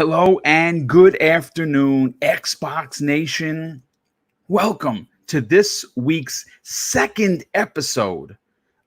Hello and good afternoon, Xbox Nation. Welcome to this week's second episode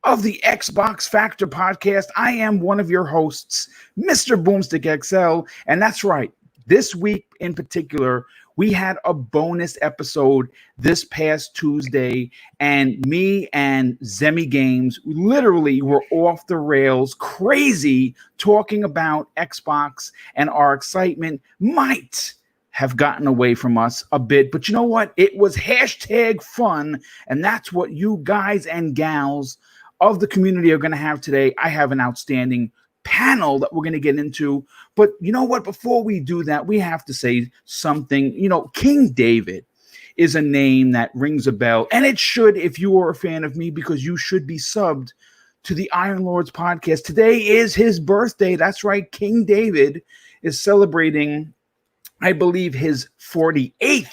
of the Xbox Factor podcast. I am one of your hosts, Mr. Boomstick XL, and that's right. This week in particular, we had a bonus episode this past Tuesday, and me and Zemi Games literally were off the rails, crazy, talking about Xbox, and our excitement might have gotten away from us a bit. But you know what? It was hashtag fun, and that's what you guys and gals of the community are going to have today. I have an outstanding panel that we're going to get into, but you know what, before we do that, we have to say something. King David is a name that rings a bell, and it should if you are a fan of me, because you should be subbed to the Iron Lords podcast. Today is his birthday. That's right, King David is celebrating, I believe, his 48th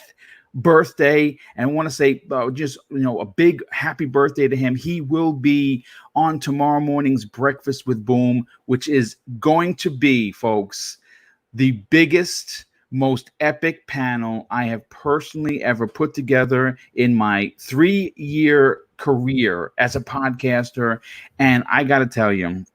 birthday, and I want to say a big happy birthday to him. He will be on tomorrow morning's Breakfast with Boom, which is going to be, folks, the biggest, most epic panel I have personally ever put together in my 3-year career as a podcaster. And I got to tell you,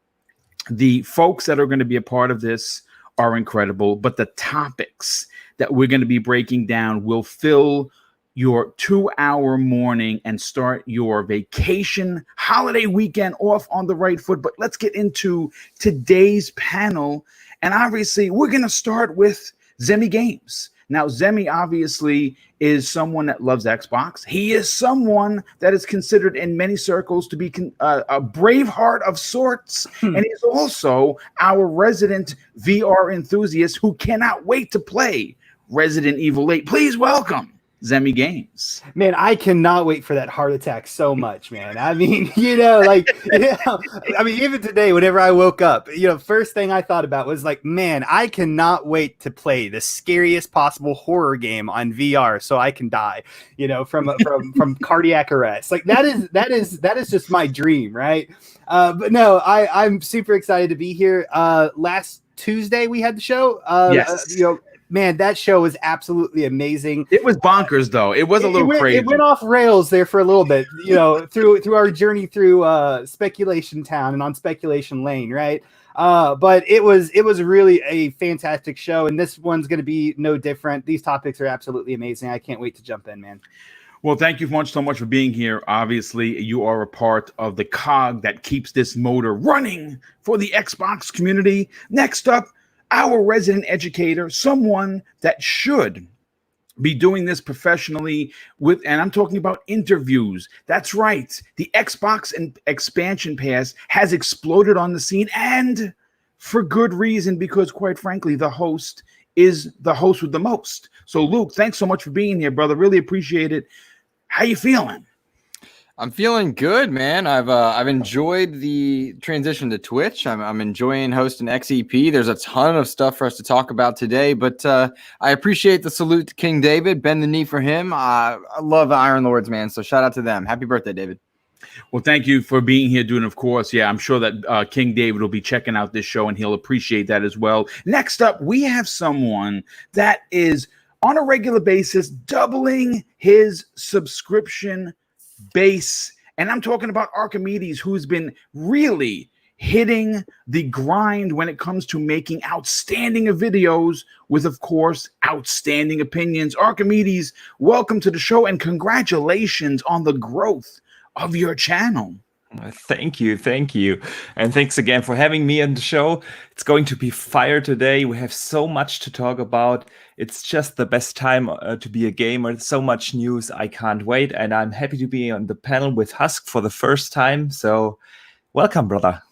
the folks that are going to be a part of this are incredible, but the topics that we're going to be breaking down will fill your 2-hour morning and start your vacation holiday weekend off on the right foot. But let's get into today's panel. And obviously, we're going to start with Zemi Games. Now, Zemi obviously is someone that loves Xbox. He is someone that is considered in many circles to be a brave heart of sorts. And he's also our resident VR enthusiast who cannot wait to play Resident Evil 8. Please welcome Zemi Games. Man, I cannot wait for that heart attack so much, man. I mean, even today, whenever I woke up, first thing I thought about was like, man, I cannot wait to play the scariest possible horror game on VR so I can die, from cardiac arrest. Like that is just my dream, right? But no, I'm super excited to be here. Last Tuesday we had the show. Yes. Man, that show was absolutely amazing. It was bonkers, though. It was a little crazy. It went off rails there for a little bit, through our journey through Speculation Town and on Speculation Lane, right? But it was really a fantastic show, and this one's going to be no different. These topics are absolutely amazing. I can't wait to jump in, man. Well, thank you so much for being here. Obviously, you are a part of the cog that keeps this motor running for the Xbox community. Next up, our resident educator, someone that should be doing this professionally and I'm talking about interviews. That's right. The Xbox and expansion pass has exploded on the scene, and for good reason, because quite frankly, the host is the host with the most. So Luke, thanks so much for being here, brother. Really appreciate it. How you feeling? I'm feeling good, man. I've enjoyed the transition to Twitch. I'm enjoying hosting XEP. There's a ton of stuff for us to talk about today, but I appreciate the salute to King David. Bend the knee for him. I love Iron Lords, man. So shout out to them. Happy birthday, David. Well, thank you for being here, dude. And of course, I'm sure that King David will be checking out this show, and he'll appreciate that as well. Next up, we have someone that is on a regular basis doubling his subscription base, and I'm talking about Archimedes, who's been really hitting the grind when it comes to making outstanding videos with, of course, outstanding opinions. Archimedes, welcome to the show, and congratulations on the growth of your channel. Thank you. And thanks again for having me on the show. It's going to be fire today. We have so much to talk about. It's just the best time to be a gamer. So much news. I can't wait. And I'm happy to be on the panel with Husk for the first time. So welcome, brother.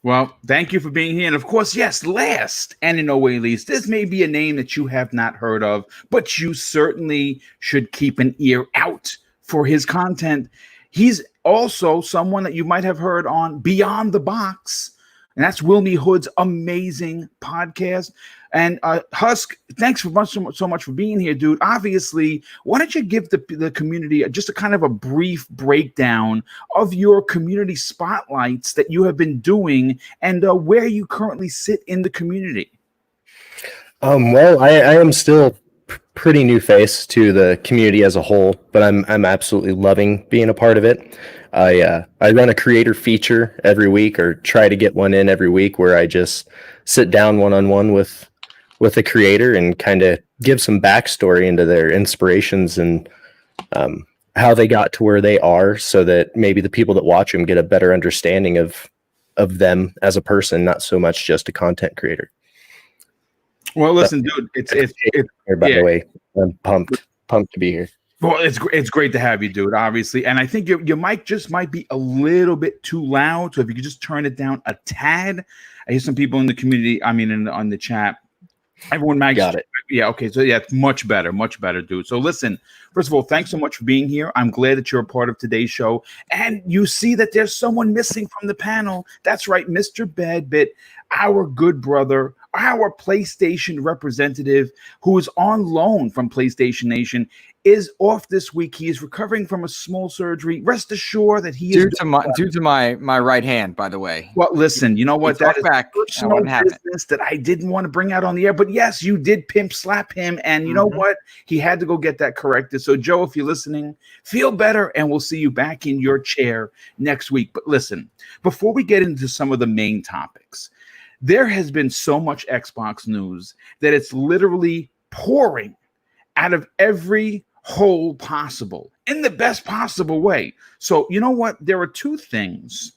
Well, thank you for being here. And of course, yes, last and in no way least, this may be a name that you have not heard of, but you certainly should keep an ear out for his content. He's also someone that you might have heard on Beyond the Box, and that's Wilmy Hood's amazing podcast. And Husk, thanks so much for being here, dude. Obviously, why don't you give the community just a kind of a brief breakdown of your community spotlights that you have been doing and where you currently sit in the community? Well, I am still pretty new face to the community as a whole, but I'm absolutely loving being a part of it. I run a creator feature every week, or try to get one in every week, where I just sit down one on one with a creator and kind of give some backstory into their inspirations and how they got to where they are, so that maybe the people that watch them get a better understanding of them as a person, not so much just a content creator. Well, listen, dude, it's By yeah. the way, I'm pumped to be here. Well, it's great to have you, dude. Obviously, and I think your mic just might be a little bit too loud. So if you could just turn it down a tad. I hear some people in the community. I mean, on the chat, everyone Got it. Yeah. Okay. So yeah, it's much better, dude. So listen, first of all, thanks so much for being here. I'm glad that you're a part of today's show, and you see that there's someone missing from the panel. That's right, Mr. Badbit, our good brother, our PlayStation representative, who is on loan from PlayStation Nation, is off this week. He is recovering from a small surgery. Rest assured that he is due to my right hand, by the way. Well, listen, you know what? That is back. personal business that I didn't want to bring out on the air. But yes, you did pimp slap him, and you know what? He had to go get that corrected. So, Joe, if you're listening, feel better, and we'll see you back in your chair next week. But listen, before we get into some of the main topics, there has been so much Xbox news that it's literally pouring out of every hole possible in the best possible way. So, you know what? There are two things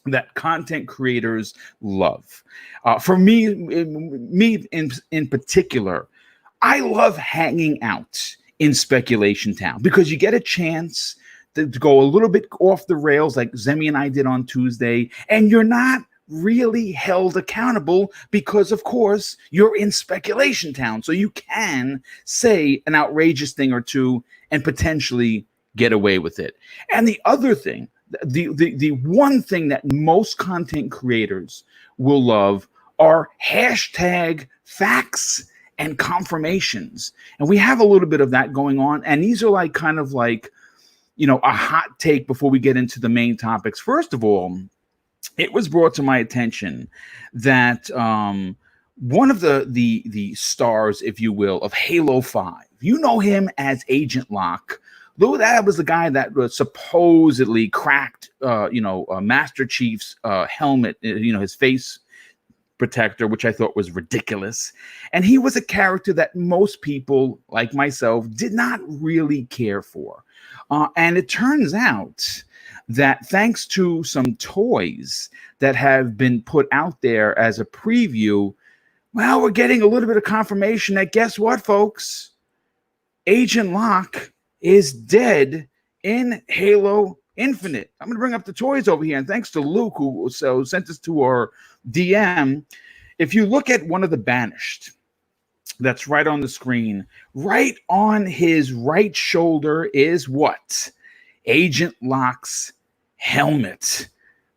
that content creators love. For me in particular, I love hanging out in Speculation Town, because you get a chance to go a little bit off the rails, like Zemi and I did on Tuesday, and you're not really held accountable because, of course, you're in Speculation Town. So you can say an outrageous thing or two and potentially get away with it. And the other thing, the one thing that most content creators will love are hashtag facts and confirmations. And we have a little bit of that going on. And these are like kind of like, you know, a hot take before we get into the main topics. First of all, it was brought to my attention that one of the stars, if you will, of Halo 5, you know him as Agent Locke. Though that was the guy that supposedly cracked, Master Chief's helmet, his face protector, which I thought was ridiculous. And he was a character that most people, like myself, did not really care for. And it turns out that thanks to some toys that have been put out there as a preview, well, we're getting a little bit of confirmation that, guess what, folks? Agent Locke is dead in Halo Infinite. I'm going to bring up the toys over here, and thanks to Luke, who sent us to our DM. If you look at one of the Banished, that's right on the screen, right on his right shoulder is what? Agent Locke's helmet.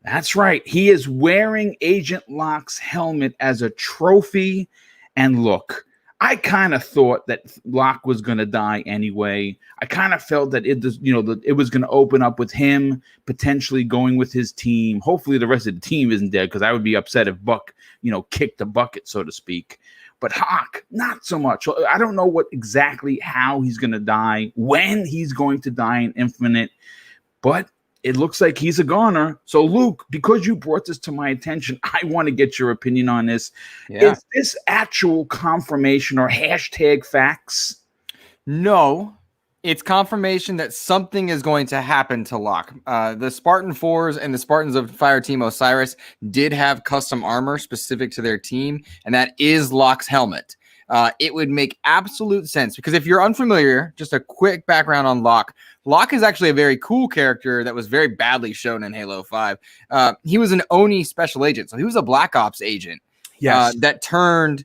That's right. He is wearing Agent Locke's helmet as a trophy. And look, I kind of thought that Locke was going to die anyway. I kind of felt that it was going to open up with him potentially going with his team. Hopefully the rest of the team isn't dead, because I would be upset if Buck, kicked the bucket, so to speak. But Hawk, not so much. I don't know how he's going to die, when he's going to die in Infinite, but it looks like he's a goner. So, Luke, because you brought this to my attention, I want to get your opinion on this. Yeah. Is this actual confirmation or hashtag facts? No, it's confirmation that something is going to happen to Locke. The Spartan 4s and the Spartans of Fire Team Osiris did have custom armor specific to their team, and that is Locke's helmet. It would make absolute sense, because if you're unfamiliar, just a quick background on Locke. Locke is actually a very cool character that was very badly shown in Halo 5. He was an Oni special agent, so he was a Black Ops agent. Yes. That turned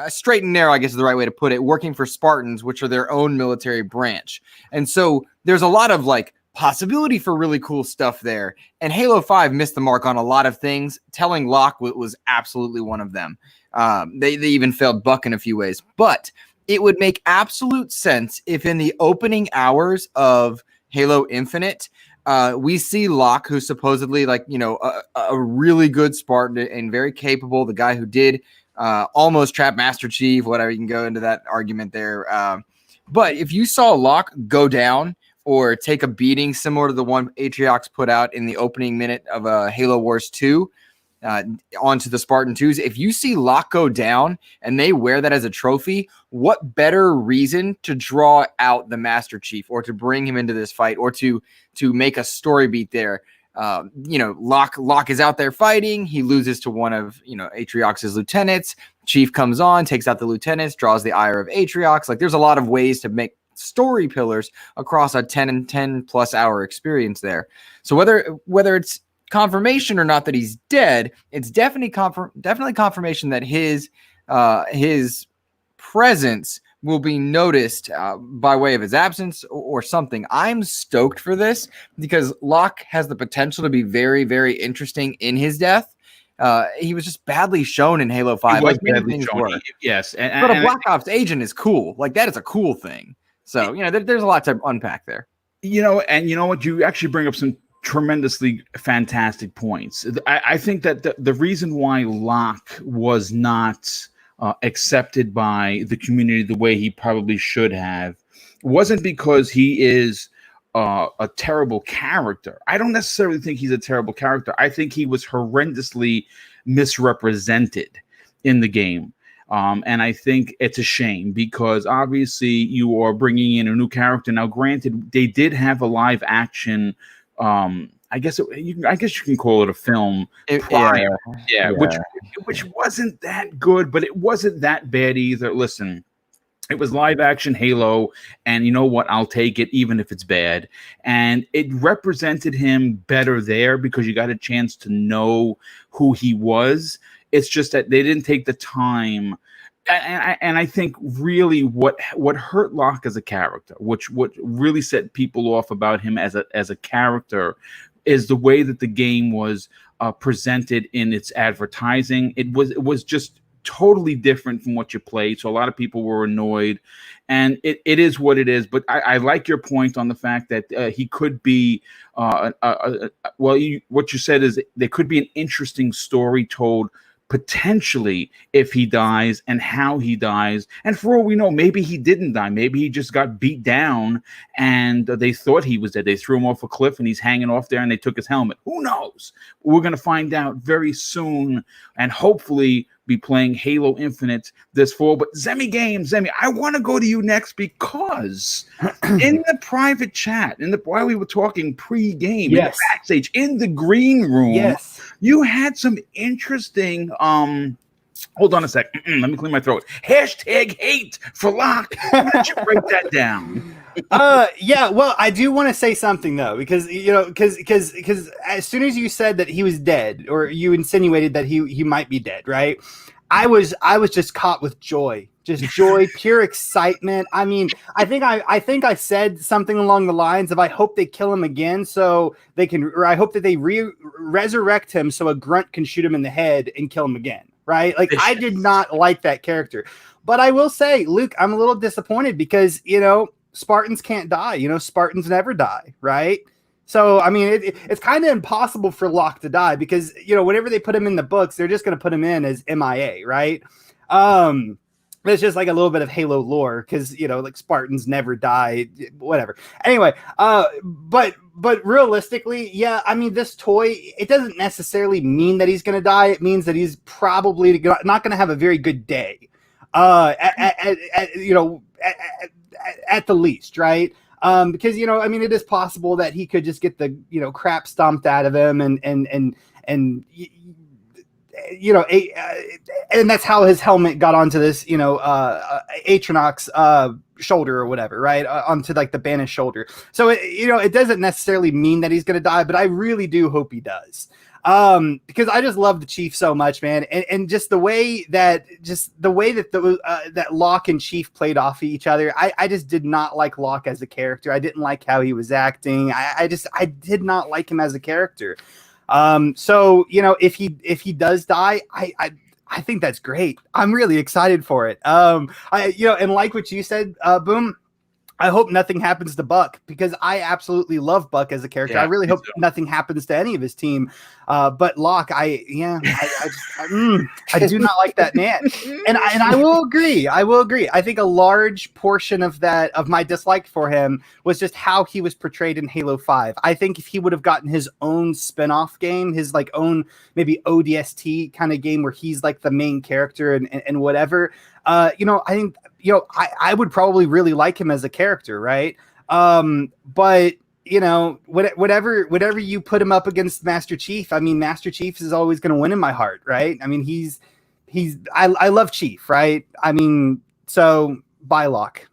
straight and narrow, I guess is the right way to put it, working for Spartans, which are their own military branch. And so there's a lot of possibility for really cool stuff there. And Halo 5 missed the mark on a lot of things. Telling Locke was absolutely one of them. They even failed Buck in a few ways, but it would make absolute sense if in the opening hours of Halo Infinite, we see Locke, who's supposedly a really good Spartan and very capable, the guy who did almost trap Master Chief, whatever. You can go into that argument there. But if you saw Locke go down or take a beating similar to the one Atriox put out in the opening minute of Halo Wars 2 onto the Spartan 2s, if you see Locke go down and they wear that as a trophy, what better reason to draw out the Master Chief or to bring him into this fight or to make a story beat there? Locke is out there fighting. He loses to one of, Atriox's lieutenants. Chief comes on, takes out the lieutenants, draws the ire of Atriox. Like, there's a lot of ways to make story pillars across a 10 plus hour experience there. So whether it's confirmation or not that he's dead, it's definitely confirmation that his presence will be noticed by way of his absence or something. I'm stoked for this because Locke has the potential to be very, very interesting in his death. He was just badly shown in Halo 5. Like many things were. Yes. But a Black Ops agent is cool. Like, that is a cool thing. So, there's a lot to unpack there. And you know what? You actually bring up some tremendously fantastic points. I think that the reason why Locke was not accepted by the community the way he probably should have wasn't because he is a terrible character. I don't necessarily think he's a terrible character. I think he was horrendously misrepresented in the game. And I think it's a shame because obviously you are bringing in a new character. Now, granted, they did have a live action. I guess you can call it a film prior. Yeah. Which wasn't that good, but it wasn't that bad either. Listen, it was live action Halo, and you know what? I'll take it even if it's bad. And it represented him better there because you got a chance to know who he was. It's just that they didn't take the time. And I think really what hurt Locke as a character, what really set people off about him as a character, is the way that the game was presented in its advertising. It was just totally different from what you played. So a lot of people were annoyed, and it is what it is. But I like your point on the fact that he could be, what you said is there could be an interesting story told potentially if he dies and how he dies. And for all we know, maybe he didn't die. Maybe he just got beat down and they thought he was dead. They threw him off a cliff and he's hanging off there and they took his helmet. Who knows? We're going to find out very soon and hopefully be playing Halo Infinite this fall. But Zemi, I want to go to you next because in the private chat, while we were talking pre-game, yes, in the backstage, in the green room, yes, you had some interesting hold on a sec. Let me clear my throat. #hate for Locke. Why don't you break that down? Yeah, well, I do want to say something though, because because as soon as you said that he was dead, or you insinuated that he might be dead, right? I was just caught with joy, pure excitement. I mean, I think I said something along the lines of, I hope they kill him again so they can, or I hope that they resurrect him so a grunt can shoot him in the head and kill him again, right? Like, I did not like that character, but I will say, Luke, I'm a little disappointed because Spartans can't die. Spartans never die, right? So, I mean, it's kind of impossible for Locke to die because, whenever they put him in the books, they're just going to put him in as MIA, right? It's just like a little bit of Halo lore because, like Spartans never die, whatever. Anyway, but realistically, yeah, I mean, this toy, it doesn't necessarily mean that he's going to die. It means that he's probably not going to have a very good day, at the least, right? Because I mean, it is possible that he could just get the crap stomped out of him, and that's how his helmet got onto this Atronox shoulder or whatever, right? Onto like the Banished shoulder. So it doesn't necessarily mean that he's gonna die, but I really do hope he does. Because I just love the Chief so much, man, and just the way that that Locke and Chief played off each other. I just did not like Locke as a character. I didn't like how he was acting. I did not like him as a character. So if he does die, I think that's great. I'm really excited for it. And like what you said, Boom. I hope nothing happens to Buck, because I absolutely love Buck as a character. Yeah, I really me hope too. nothing happens to any of his team. But Locke, I do not like that man. And I will agree. I think a large portion of my dislike for him was just how he was portrayed in Halo 5. I think if he would have gotten his own spin-off game, his like own maybe ODST kind of game where he's like the main character and whatever, I think, I would probably really like him as a character, right? But whatever you put him up against Master Chief, I mean, Master Chief is always going to win in my heart, right? I mean, I love Chief, right? I mean, so bye, Locke.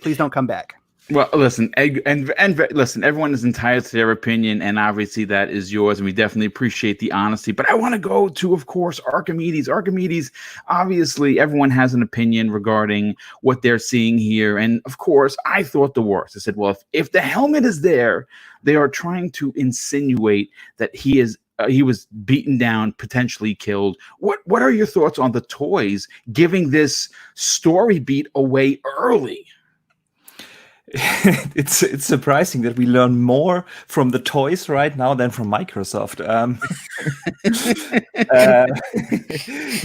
Please don't come back. Well, listen, and listen, everyone is entitled to their opinion, and obviously that is yours, and we definitely appreciate the honesty. But I want to go to, of course, Archimedes. Archimedes, obviously, everyone has an opinion regarding what they're seeing here, and of course, I thought the worst. I said, well, if the helmet is there, they are trying to insinuate that he was beaten down, potentially killed. What are your thoughts on the toys giving this story beat away early? It's surprising that we learn more from the toys right now than from Microsoft.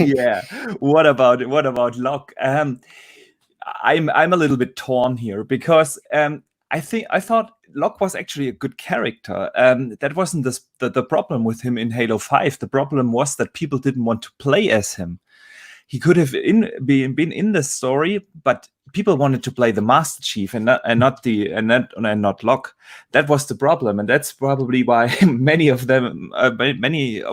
Yeah. What about Locke? I'm a little bit torn here because I thought Locke was actually a good character. That wasn't the problem with him in Halo 5. The problem was that people didn't want to play as him. He could have been in the story, but people wanted to play the Master Chief and not Locke. That was the problem, and that's probably why many of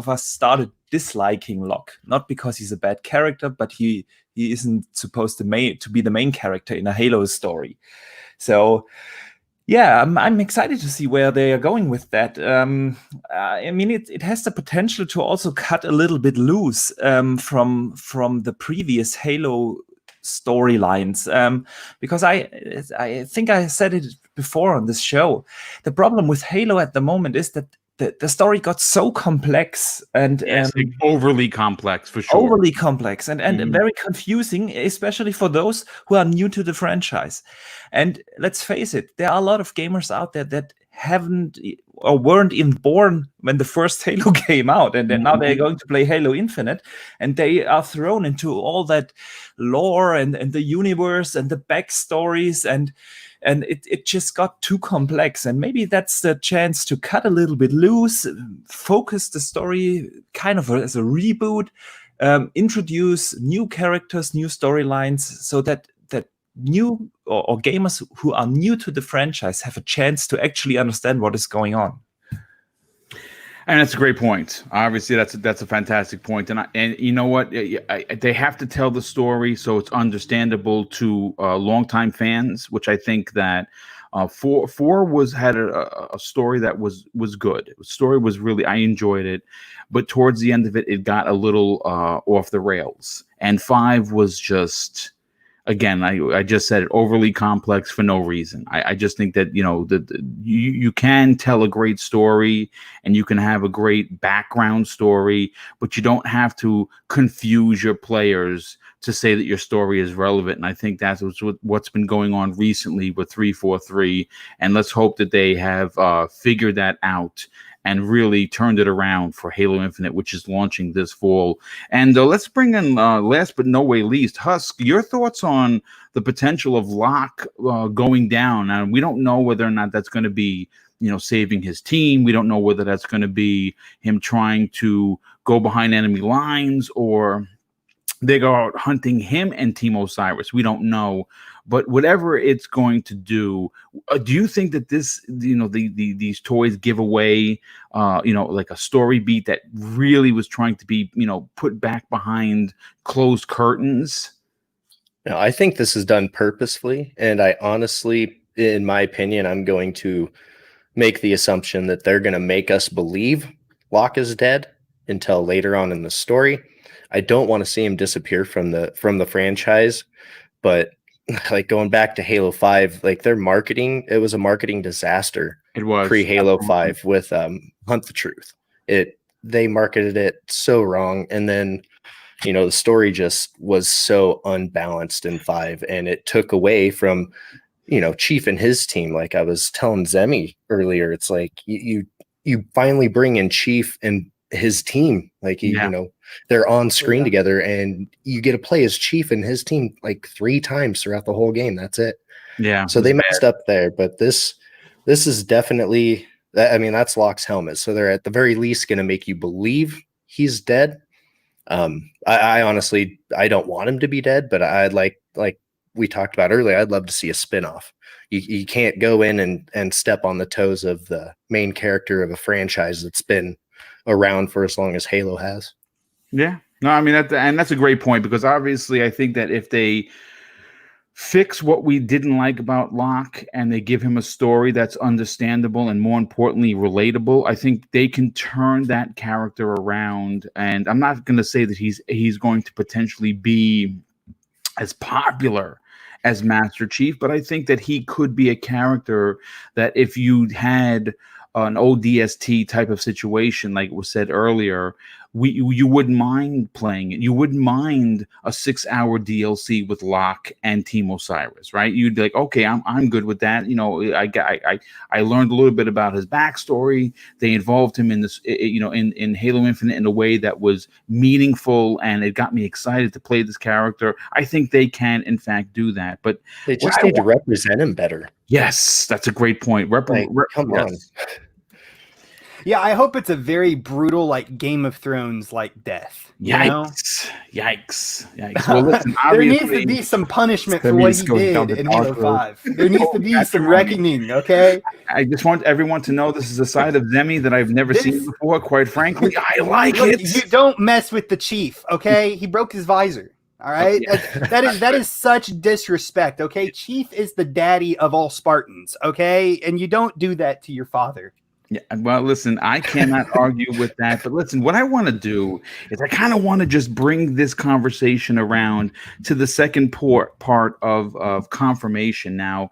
us started disliking Locke. Not because he's a bad character, but he isn't supposed to be the main character in a Halo story. So yeah, I'm excited to see where they are going with that. I mean, it has the potential to also cut a little bit loose from the previous Halo storylines, because I think I said it before on this show. The problem with Halo at the moment is that the story got so complex and overly complex, for sure. Overly complex and very confusing, especially for those who are new to the franchise. And let's face it, there are a lot of gamers out there that haven't or weren't even born when the first Halo came out, and then now they're going to play Halo Infinite, and they are thrown into all that lore and the universe and the backstories, and it just got too complex. And maybe that's the chance to cut a little bit loose, focus the story kind of as a reboot, introduce new characters, new storylines, so that new or gamers who are new to the franchise have a chance to actually understand what is going on. And that's a great point. Obviously, that's a fantastic point. And you know what? They have to tell the story so it's understandable to longtime fans, which I think that four had a story that was good. The story was really, I enjoyed it, but towards the end of it, it got a little off the rails. And 5 was just, again, I just said it, overly complex for no reason. I just think that, you can tell a great story and you can have a great background story, but you don't have to confuse your players to say that your story is relevant. And I think that's what's been going on recently with 343. And let's hope that they have figured that out and really turned it around for Halo Infinite, which is launching this fall. And let's bring in, last but no way least, Husk, your thoughts on the potential of Locke going down. And we don't know whether or not that's going to be, saving his team. We don't know whether that's going to be him trying to go behind enemy lines, or they go out hunting him and Team Osiris. We don't know. But whatever it's going to do you think that this, these toys give away, like a story beat that really was trying to be, put back behind closed curtains? No, I think this is done purposefully. And I honestly, in my opinion, I'm going to make the assumption that they're going to make us believe Locke is dead until later on in the story. I don't want to see him disappear from the franchise, but like going back to Halo 5, like their marketing, it was a marketing disaster. It was pre-Halo 5 with Hunt the Truth. They marketed it so wrong, and then the story just was so unbalanced in 5, and it took away from Chief and his team. Like I was telling Zemi earlier, it's like you finally bring in Chief and his team. Like they're on screen together, and you get to play as Chief and his team like 3 times throughout the whole game. That's it. Yeah. So they messed up there, but this is definitely. I mean, that's Locke's helmet. So they're at the very least going to make you believe he's dead. I honestly, I don't want him to be dead, but I'd like we talked about earlier, I'd love to see a spinoff. You can't go in and step on the toes of the main character of a franchise that's been around for as long as Halo has. Yeah. No, I mean, that's a great point, because obviously I think that if they fix what we didn't like about Locke and they give him a story that's understandable and, more importantly, relatable, I think they can turn that character around. And I'm not going to say that he's going to potentially be as popular as Master Chief, but I think that he could be a character that if you had an ODST type of situation, like was said earlier, you wouldn't mind playing it. You wouldn't mind a 6-hour DLC with Locke and Team Osiris, right? You'd be like, okay, I'm good with that. I learned a little bit about his backstory. They involved him in this, in Halo Infinite in a way that was meaningful, and it got me excited to play this character. I think they can, in fact, do that. But they just need to represent him better. Yes, that's a great point. Come on. Yeah, I hope it's a very brutal, like Game of Thrones like death. Yikes. Well, listen, there needs to be some punishment for what he did in Halo 5. There needs to be some reckoning, okay? I just want everyone to know this is a side of Zemi that I've never seen before. Quite frankly, I like it. You don't mess with the Chief, okay? He broke his visor. All right, that is such disrespect. Okay, Chief is the daddy of all Spartans. Okay, and you don't do that to your father. Yeah, well, listen, I cannot argue with that. But listen, what I want to do is I kind of want to just bring this conversation around to the second part of confirmation. Now,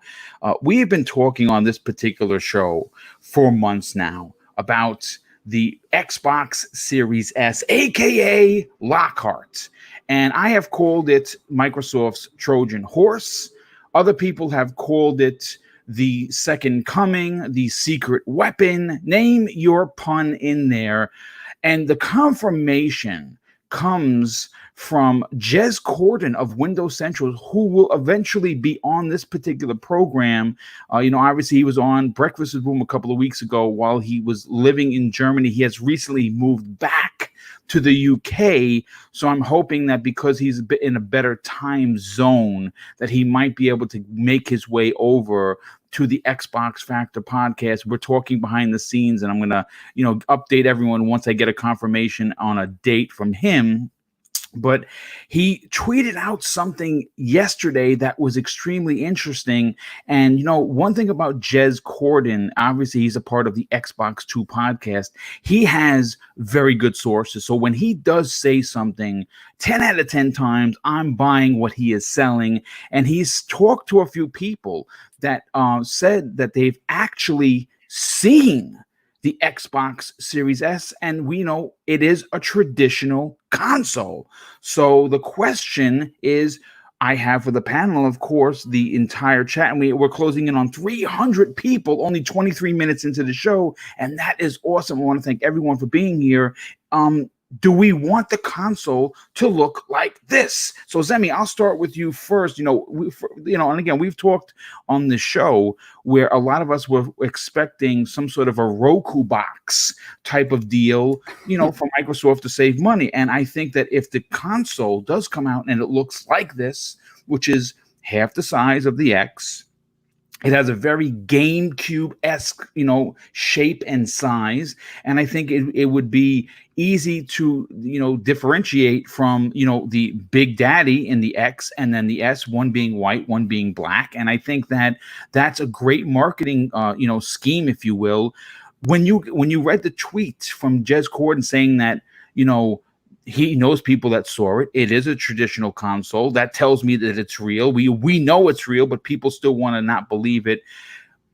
we have been talking on this particular show for months now about the Xbox Series S, aka Lockhart. And I have called it Microsoft's Trojan horse. Other people have called it the second coming, the secret weapon. Name your pun in there. And the confirmation comes from Jez Corden of Windows Central, who will eventually be on this particular program. Obviously he was on Breakfast with Boom a couple of weeks ago while he was living in Germany. He has recently moved back to the UK. So I'm hoping that because he's in a better time zone, that he might be able to make his way over to the Xbox Factor podcast. We're talking behind the scenes, and I'm going to, update everyone once I get a confirmation on a date from him. But he tweeted out something yesterday that was extremely interesting. And, one thing about Jez Corden, obviously he's a part of the Xbox 2 podcast. He has very good sources. So when he does say something, 10 out of 10 times, I'm buying what he is selling. And he's talked to a few people that said that they've actually seen the Xbox Series S, and we know it is a traditional console. So the question is, I have for the panel, of course, the entire chat, and we're closing in on 300 people, only 23 minutes into the show, and that is awesome. I want to thank everyone for being here. Do we want the console to look like this? So, Zemi, I'll start with you first. And again, we've talked on the show where a lot of us were expecting some sort of a Roku box type of deal, for Microsoft to save money. And I think that if the console does come out and it looks like this, which is half the size of the X, it has a very GameCube-esque, shape and size. And I think it would be easy to, differentiate from, the Big Daddy in the X and then the S, one being white, one being black. And I think that that's a great marketing, scheme, if you will. When you read the tweet from Jez Corden saying that, he knows people that saw it. It is a traditional console. That tells me that it's real. We know it's real, but people still want to not believe it.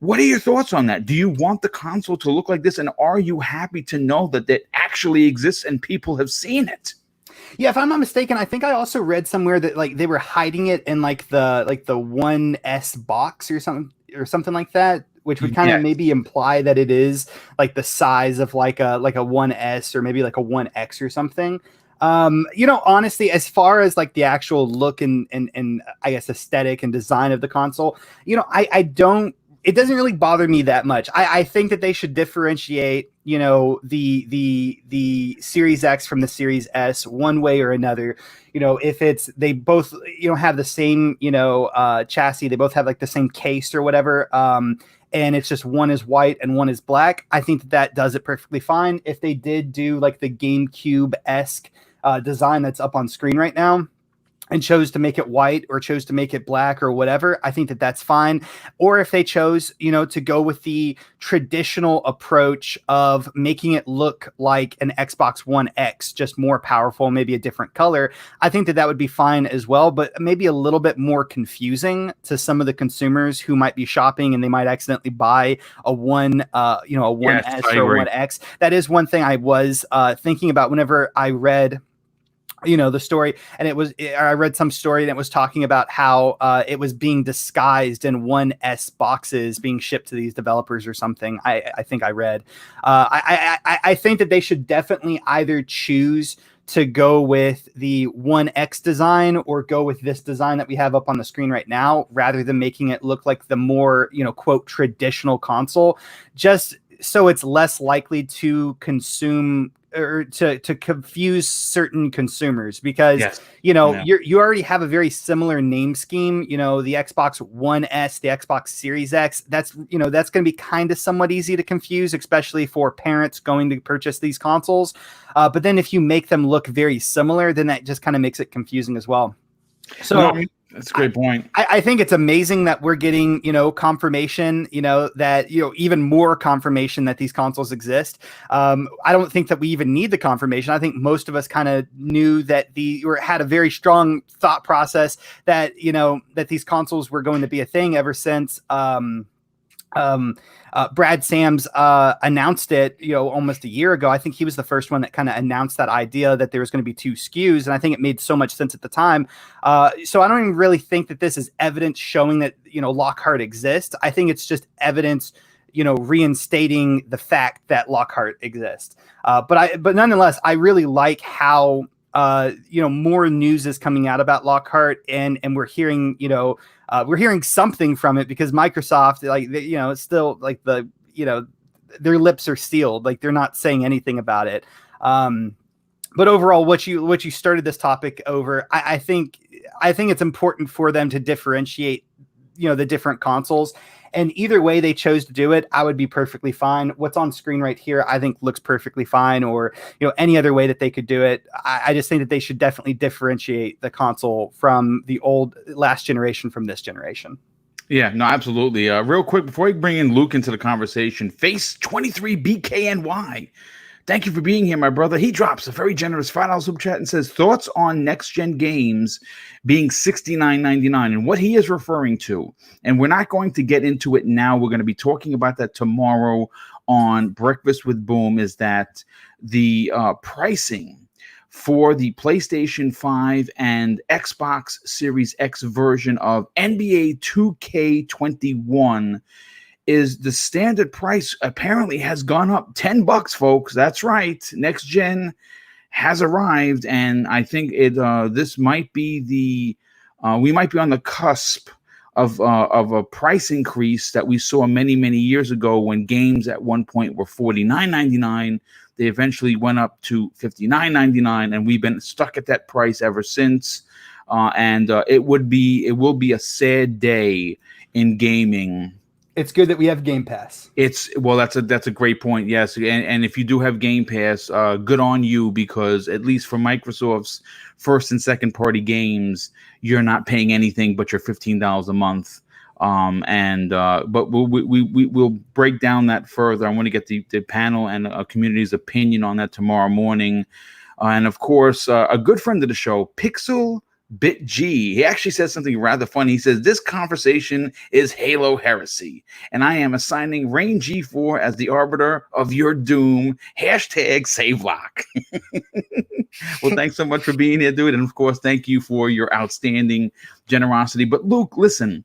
What are your thoughts on that? Do you want the console to look like this? And are you happy to know that it actually exists and people have seen it? Yeah, if I'm not mistaken, I think I also read somewhere that like they were hiding it in like the 1S box or something like that, which would kind of Yes. maybe imply that it is like the size of like a 1S or maybe like a 1X or something. Honestly, as far as like the actual look and I guess aesthetic and design of the console, I don't. It doesn't really bother me that much. I think that they should differentiate, the Series X from the Series S one way or another. If they both, have the same, chassis, they both have like the same case or whatever. And it's just one is white and one is black. I think that does it perfectly fine. If they did do like the GameCube-esque design that's up on screen right now, and chose to make it white or chose to make it black or whatever, I think that that's fine. Or if they chose, to go with the traditional approach of making it look like an Xbox One X, just more powerful, maybe a different color, I think that that would be fine as well, but maybe a little bit more confusing to some of the consumers who might be shopping and they might accidentally buy a 1S or a 1X. That is one thing I was thinking about whenever I read the story, and I read some story and it was talking about how it was being disguised in 1S boxes being shipped to these developers or something. I think I read. I think that they should definitely either choose to go with the 1X design or go with this design that we have up on the screen right now, rather than making it look like the more, quote, traditional console, just so it's less likely to consume or to confuse certain consumers, because you already have a very similar name scheme. The Xbox One S, the Xbox Series X, that's going to be kind of somewhat easy to confuse, especially for parents going to purchase these consoles. But then if you make them look very similar, then that just kind of makes it confusing as well. So that's a great point. I think it's amazing that we're getting, confirmation, that, even more confirmation that these consoles exist. I don't think that we even need the confirmation. I think most of us kind of knew that had a very strong thought process that, that these consoles were going to be a thing ever since, Brad Sams announced it, almost a year ago. I think he was the first one that kind of announced that idea that there was going to be two SKUs, and I think it made so much sense at the time. So I don't even really think that this is evidence showing that Lockhart exists. I think it's just evidence, reinstating the fact that Lockhart exists. But nonetheless, I really like how more news is coming out about Lockhart, and we're hearing something from it, because Microsoft, it's still like their lips are sealed, like they're not saying anything about it. But overall, what you started this topic over, I think it's important for them to differentiate, the different consoles. And either way they chose to do it, I would be perfectly fine. What's on screen right here, I think looks perfectly fine, or, any other way that they could do it. I just think that they should definitely differentiate the console from the old last generation from this generation. Yeah, no, absolutely. Real quick, before we bring in Luke into the conversation, Face 23 BKNY. Thank you for being here, my brother. He drops a very generous $5 super chat and says, thoughts on next-gen games being $69.99 and what he is referring to. And we're not going to get into it now. We're going to be talking about that tomorrow on Breakfast with Boom, is that the pricing for the PlayStation 5 and Xbox Series X version of NBA 2K21 is the standard price apparently has gone up $10, folks. That's right. Next gen has arrived, and I think this might be we might be on the cusp of a price increase that we saw many years ago, when games at one point were $49.99. They eventually went up to $59.99, and we've been stuck at that price ever since. And it will be a sad day in gaming. It's good that we have Game Pass. That's a great point. Yes, and if you do have Game Pass, good on you, because at least for Microsoft's first and second party games, you're not paying anything but your $15 a month. But we'll break down that further. I want to get the panel and a community's opinion on that tomorrow morning. And of course, a good friend of the show, Pixel BitG. He actually says something rather funny. He says, this conversation is Halo heresy, and I am assigning Reign G4 as the arbiter of your doom. Hashtag save Locke. Well, thanks so much for being here, dude. And of course, thank you for your outstanding generosity. But Luke, listen,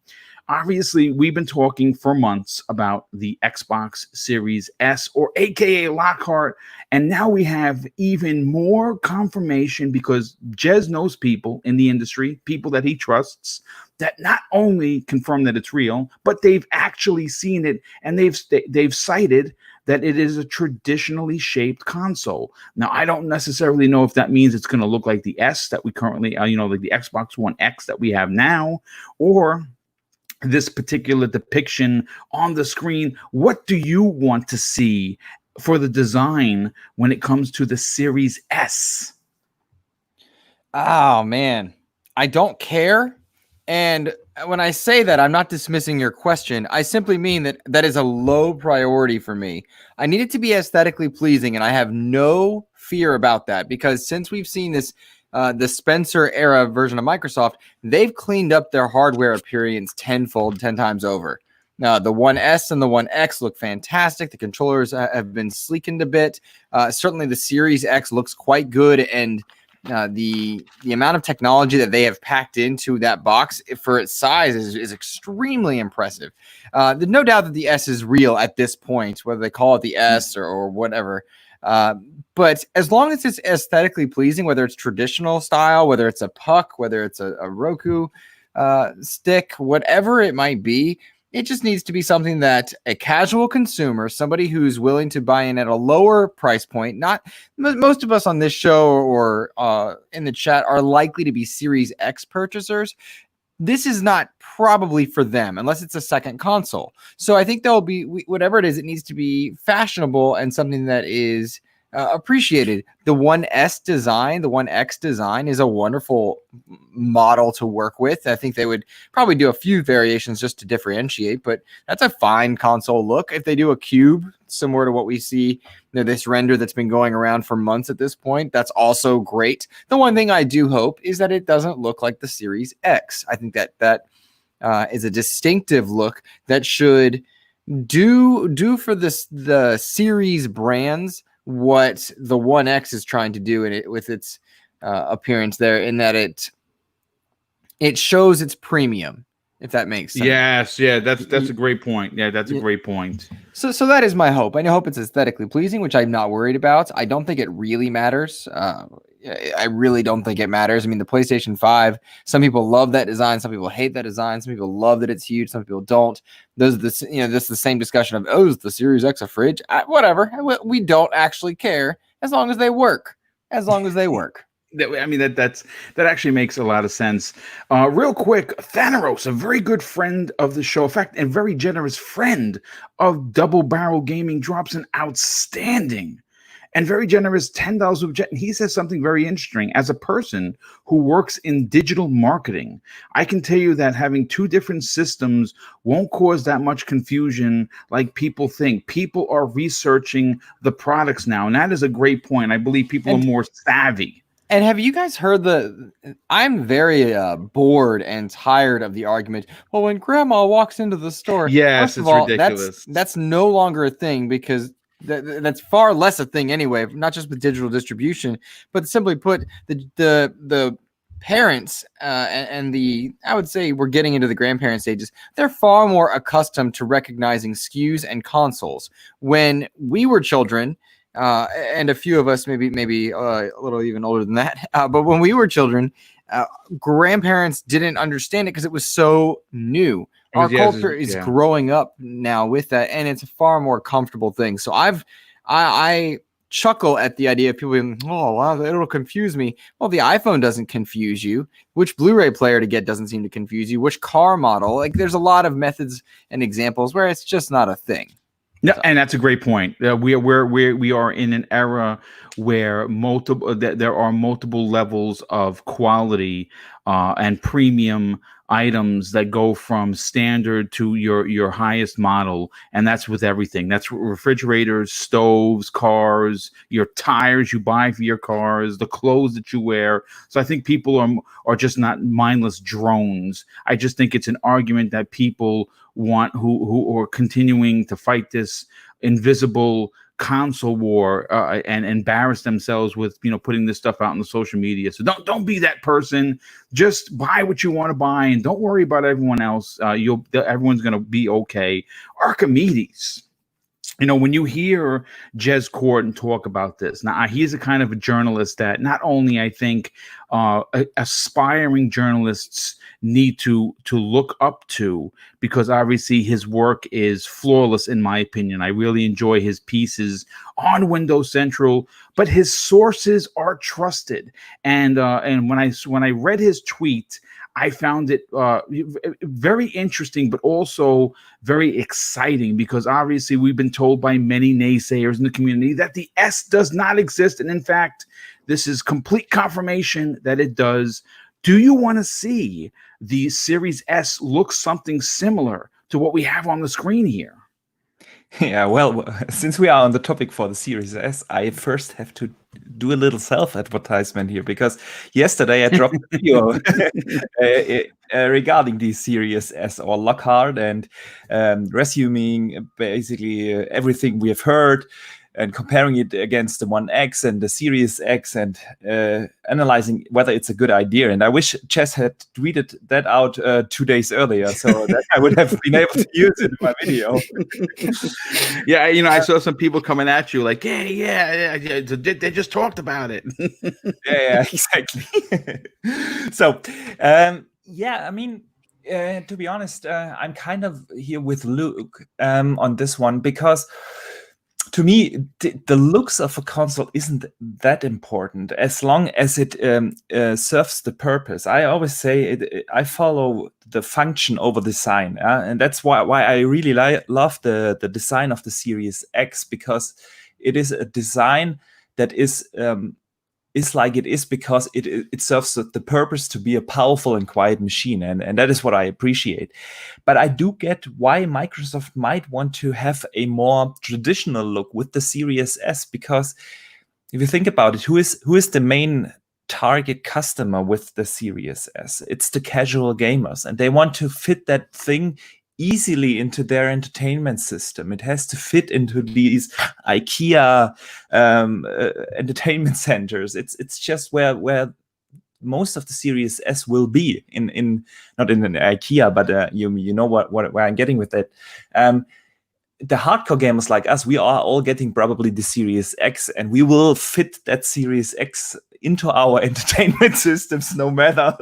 obviously, we've been talking for months about the Xbox Series S, or AKA Lockhart, and now we have even more confirmation because Jez knows people in the industry, people that he trusts, that not only confirm that it's real, but they've actually seen it, and they've cited that it is a traditionally shaped console. Now, I don't necessarily know if that means it's going to look like the S that we currently, like the Xbox One X that we have now, or this particular depiction on the screen. What do you want to see for the design when it comes to the Series S? Oh man, I don't care. And when I say that, I'm not dismissing your question. I simply mean that that is a low priority for me. I need it to be aesthetically pleasing, and I have no fear about that, because since we've seen this the Spencer era version of Microsoft, they've cleaned up their hardware appearance 10 times over. The One S and the One X look fantastic. The controllers have been sleekened a bit. Certainly the Series X looks quite good, and the amount of technology that they have packed into that box for its size is extremely impressive. There's no doubt that the S is real at this point, whether they call it the S or whatever. But as long as it's aesthetically pleasing, whether it's traditional style, whether it's a puck, whether it's a Roku stick, whatever it might be, it just needs to be something that a casual consumer, somebody who's willing to buy in at a lower price point, not most of us on this show or in the chat are likely to be Series X purchasers. This is not probably for them unless it's a second console. So I think there'll be, whatever it is, it needs to be fashionable and something that is appreciated. The One S design, the One X design is a wonderful model to work with. I think they would probably do a few variations just to differentiate, but that's a fine console look. If they do a cube similar to what we see, this render that's been going around for months at this point, that's also great. The one thing I do hope is that it doesn't look like the Series X. I think that is a distinctive look that should do for the series brands what the One X is trying to do in it with its appearance there, in that it shows its premium, if that makes sense. Yes, yeah, that's a great point. Yeah, that's a great point. So that is my hope. I hope it's aesthetically pleasing, which I'm not worried about. I don't think it really matters. I really don't think it matters. I mean, the PlayStation 5, some people love that design, some people hate that design, some people love that it's huge, some people don't. Those are this is the same discussion of, is the Series X a fridge? Whatever. We don't actually care as long as they work. As long as they work. I mean, that actually makes a lot of sense. Real quick, Thanaros, a very good friend of the show, in fact, a very generous friend of Double Barrel Gaming, drops an outstanding and very generous $10 super chat. And he says something very interesting. As a person who works in digital marketing, I can tell you that having two different systems won't cause that much confusion like people think. People are researching the products now, and that is a great point. I believe people are more savvy. And have you guys heard I'm very bored and tired of the argument, well, when grandma walks into the store, yes, it's ridiculous. That's no longer a thing, because that's far less a thing anyway, not just with digital distribution, but simply put, the parents and I would say we're getting into the grandparent stages, they're far more accustomed to recognizing SKUs and consoles. When we were children, and a few of us maybe a little even older than that, but when we were children, grandparents didn't understand it because it was so new. Our culture is growing up now with that, and it's a far more comfortable thing. So I chuckle at the idea of people being, oh, wow, it'll confuse me. Well, the iPhone doesn't confuse you. Which Blu-ray player to get doesn't seem to confuse you. Which car model? Like, there's a lot of methods and examples where it's just not a thing. No, and that's a great point. We are in an era where there are multiple levels of quality and premium items that go from standard to your highest model, and that's with everything. That's refrigerators, stoves, cars, your tires you buy for your cars, the clothes that you wear. So I think people are just not mindless drones. I just think it's an argument that people want who are continuing to fight this invisible console war and embarrass themselves with putting this stuff out on the social media. So don't be that person. Just buy what you want to buy and don't worry about everyone else. Everyone's gonna be okay. Archimedes. When you hear Jez Corden talk about this, now he's a kind of a journalist that not only I think aspiring journalists need to look up to, because obviously his work is flawless in my opinion. I really enjoy his pieces on Windows Central, but his sources are trusted. And when I read his tweet, I found it very interesting, but also very exciting, because obviously we've been told by many naysayers in the community that the S does not exist. And in fact, this is complete confirmation that it does. Do you want to see the Series S look something similar to what we have on the screen here? Yeah, well, since we are on the topic for the Series S, I first have to do a little self-advertisement here, because yesterday I dropped a video regarding the Series S or Lockhart, and resuming basically everything we have heard and comparing it against the One X and the Series X, and analyzing whether it's a good idea. And I wish Chess had tweeted that out 2 days earlier, so that I would have been able to use it in my video. Yeah, I saw some people coming at you like, yeah, they just talked about it. Yeah, exactly. So, yeah, I mean, to be honest, I'm kind of here with Luke on this one, because to me, the looks of a console isn't that important as long as it serves the purpose. I always say I follow the function over design, and that's why I really love the design of the Series X, because it is a design that is like it is because it serves the purpose to be a powerful and quiet machine, and that is what I appreciate. But I do get why Microsoft might want to have a more traditional look with the Series S, because if you think about it, who is the main target customer with the Series S? It's the casual gamers, and they want to fit that thing easily into their entertainment system. It has to fit into these IKEA entertainment centers. It's just where most of the Series S will be in not in an IKEA, but you know where I'm getting with that. The hardcore gamers like us, we are all getting probably the Series X, and we will fit that Series X into our entertainment systems, no matter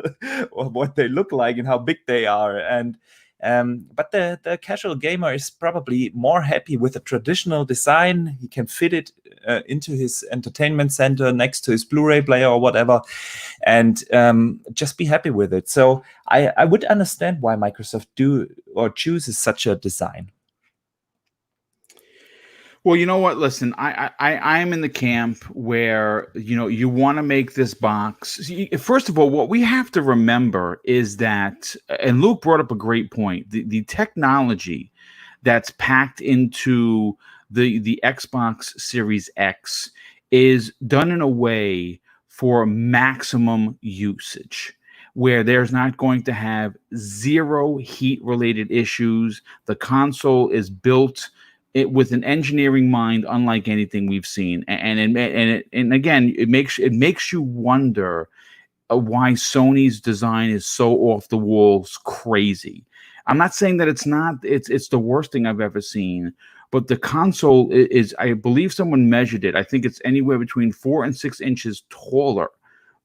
what they look like and how big they are. And but the casual gamer is probably more happy with a traditional design. He can fit it into his entertainment center next to his Blu-ray player or whatever, and just be happy with it. So I would understand why Microsoft chooses such a design. Well, you know what? Listen, I'm in the camp where, you want to make this box. First of all, what we have to remember is that, and Luke brought up a great point, the technology that's packed into the Xbox Series X is done in a way for maximum usage, where there's not going to have zero heat-related issues. The console is built with an engineering mind unlike anything we've seen, and again, it makes you wonder why Sony's design is so off the walls crazy. I'm not saying that it's not. It's the worst thing I've ever seen, but the console is, I believe someone measured it, I think it's anywhere between 4 and 6 inches taller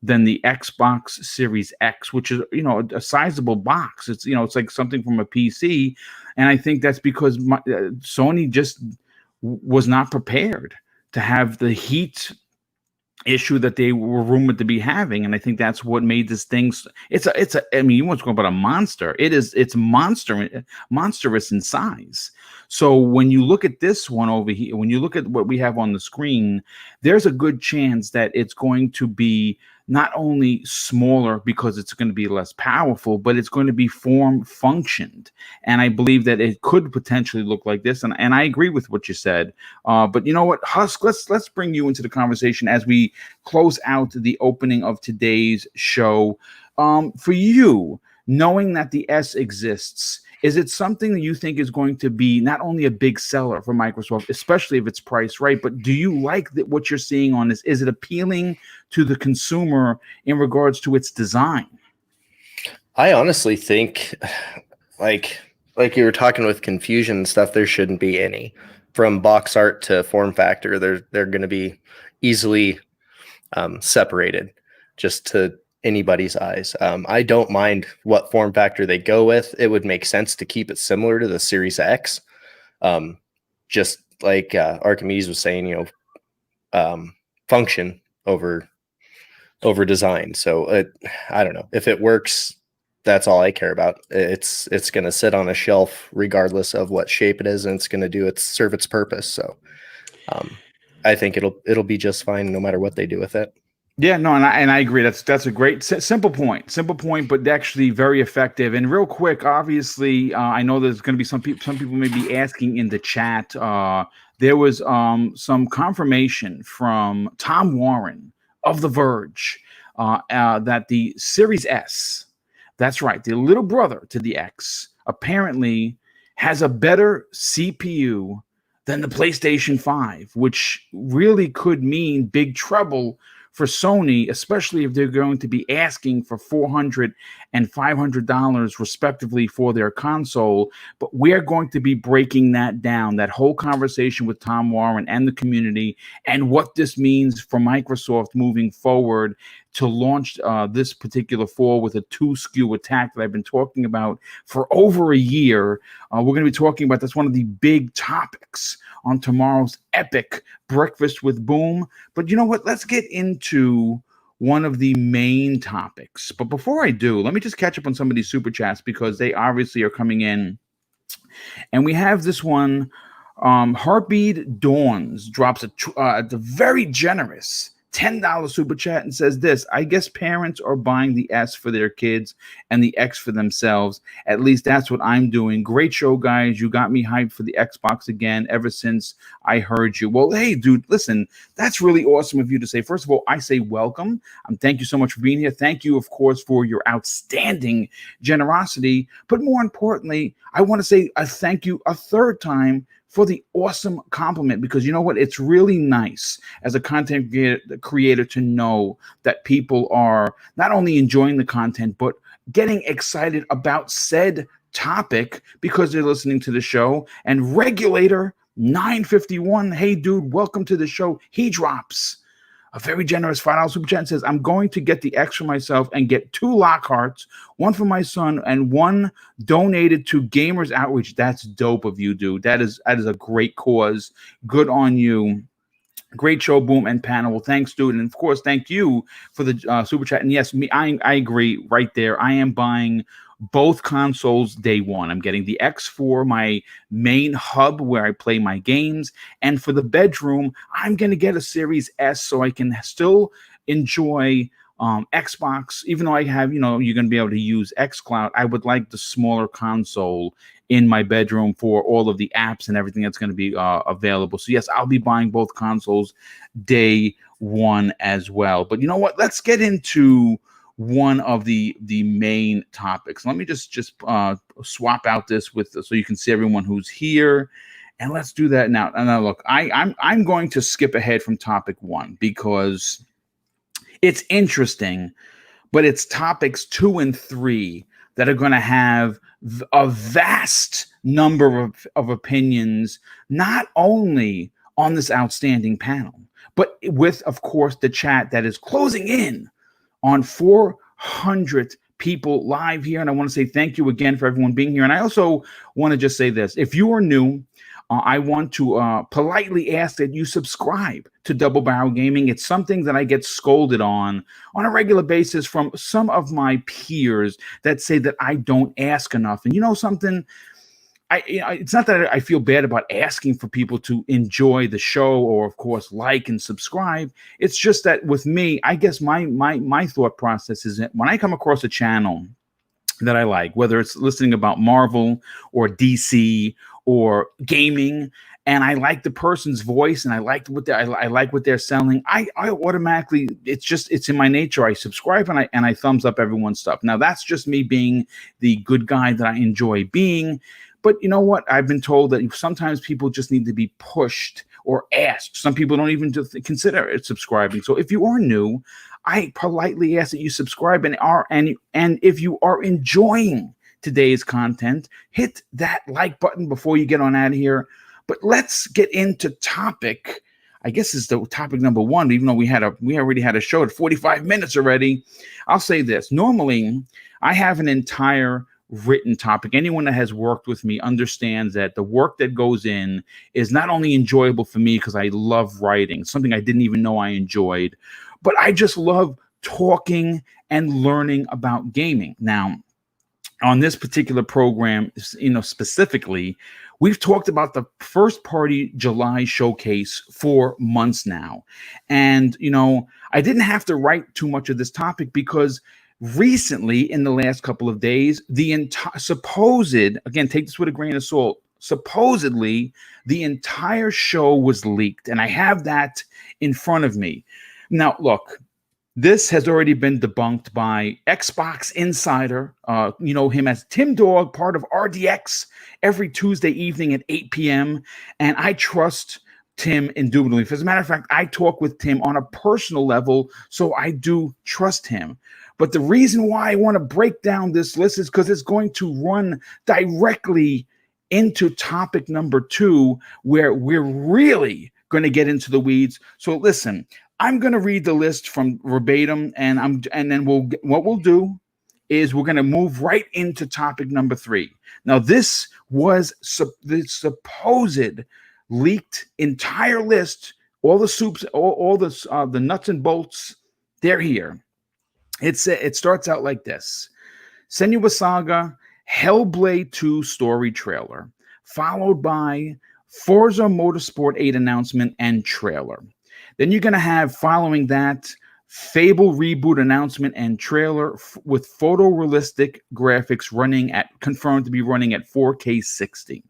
than the Xbox Series X, which is a sizable box. It's it's like something from a PC, and I think that's because Sony just was not prepared to have the heat issue that they were rumored to be having, and I think that's what made this thing. I mean, you want to talk about a monster? It's monstrous in size. So when you look at this one over here, when you look at what we have on the screen, there's a good chance that it's going to be not only smaller because it's going to be less powerful, but it's going to be form functioned. And I believe that it could potentially look like this. And I agree with what you said. But you know what, Husk, let's bring you into the conversation as we close out the opening of today's show. For you, knowing that the S exists, is it something that you think is going to be not only a big seller for Microsoft, especially if it's priced right, but do you like what you're seeing on this? Is it appealing to the consumer in regards to its design? I honestly think, like you were talking with confusion and stuff, there shouldn't be any. From box art to form factor, they're going to be easily separated just to anybody's eyes. I don't mind what form factor they go with. It would make sense to keep it similar to the Series X. Just like Archimedes was saying, function over design. So I don't know if it works. That's all I care about. It's going to sit on a shelf regardless of what shape it is, and it's going to serve its purpose. So I think it'll be just fine no matter what they do with it. Yeah, no, and I agree. That's a great simple point, but actually very effective. And real quick, obviously, I know there's going to be some people may be asking in the chat. There was some confirmation from Tom Warren of The Verge that the Series S, that's right, the little brother to the X, apparently has a better CPU than the PlayStation 5, which really could mean big trouble for Sony, especially if they're going to be asking for $400 and $500 respectively for their console. But we're going to be breaking that down, that whole conversation with Tom Warren and the community, and what this means for Microsoft moving forward to launch this particular fall with a 2 SKU attack that I've been talking about for over a year. We're going to be talking about that's one of the big topics on tomorrow's epic Breakfast with Boom. But you know what? Let's get into one of the main topics. But before I do, let me just catch up on some of these super chats because they obviously are coming in. And we have this one. Heartbeat Dawns drops a very generous $10 super chat and says this: I guess parents are buying the S for their kids and the X for themselves. At least that's what I'm doing. Great show, guys. You got me hyped for the Xbox again ever since I heard you. Well, hey, dude, listen, that's really awesome of you to say. First of all, I say welcome. Thank you so much for being here. Thank you, of course, for your outstanding generosity. But more importantly, I want to say a thank you a third time for the awesome compliment, because you know what? It's really nice as a content creator to know that people are not only enjoying the content, but getting excited about said topic because they're listening to the show. And Regulator 951, hey, dude, welcome to the show. He drops a very generous $5 super chat and says, I'm going to get the X for myself and get 2 Lockharts, one for my son and one donated to Gamers Outreach. That's dope of you, dude. That is a great cause. Good on you. Great show, Boom and panel. Well, thanks, dude. And of course, thank you for the super chat. And yes, I agree right there. I am buying both consoles day one. I'm getting the X for my main hub where I play my games. And for the bedroom, I'm going to get a Series S so I can still enjoy Xbox. Even though I have, you're going to be able to use xCloud, I would like the smaller console in my bedroom for all of the apps and everything that's going to be available. So yes, I'll be buying both consoles day one as well. But you know what? Let's get into one of the main topics. Let me just swap out this so you can see everyone who's here, and let's do that now. And now look, I'm going to skip ahead from topic 1 because it's interesting, but it's topics 2 and 3 that are going to have a vast number of opinions, not only on this outstanding panel, but with, of course, the chat that is closing in on 400 people live here. And I want to say thank you again for everyone being here. And I also want to just say this. If you are new, I want to politely ask that you subscribe to Double Barrel Gaming. It's something that I get scolded on a regular basis from some of my peers that say that I don't ask enough. And you know something? it's not that I feel bad about asking for people to enjoy the show or, of course, like and subscribe. It's just that with me, I guess my thought process is that when I come across a channel that I like, whether it's listening about Marvel or DC or gaming, and I like the person's voice and I like what I like what they're selling, I automatically, it's in my nature. I subscribe and I thumbs up everyone's stuff. Now that's just me being the good guy that I enjoy being. But you know what? I've been told that sometimes people just need to be pushed or asked. Some people don't even consider it subscribing. So if you are new, I politely ask that you subscribe and if you are enjoying today's content, hit that like button before you get on out of here. But let's get into topic. I guess it's the topic number 1, even though we already had a show at 45 minutes already. I'll say this. Normally, I have an entire written topic. Anyone that has worked with me understands that the work that goes in is not only enjoyable for me because I love writing, something I didn't even know I enjoyed, but I just love talking and learning about gaming. Now, on this particular program, specifically, we've talked about the first party July showcase for months now. And, I didn't have to write too much of this topic because recently, in the last couple of days, the entire again, take this with a grain of salt, supposedly the entire show was leaked. And I have that in front of me. Now, look, this has already been debunked by Xbox Insider. You know him as Tim Dog, part of RDX, every Tuesday evening at 8 p.m. And I trust Tim indubitably. As a matter of fact, I talk with Tim on a personal level, so I do trust him. But the reason why I want to break down this list is because it's going to run directly into topic number 2, where we're really going to get into the weeds. So listen, I'm going to read the list from verbatim, and then what we'll do is we're going to move right into topic number 3. Now, this was the supposed leaked entire list, all the soups, all the nuts and bolts. They're here. It starts out like this: Senua Saga Hellblade 2 story trailer, followed by Forza Motorsport 8 announcement and trailer. Then you're going to have, following that, Fable reboot announcement and trailer with photorealistic graphics confirmed to be running at 4K 60.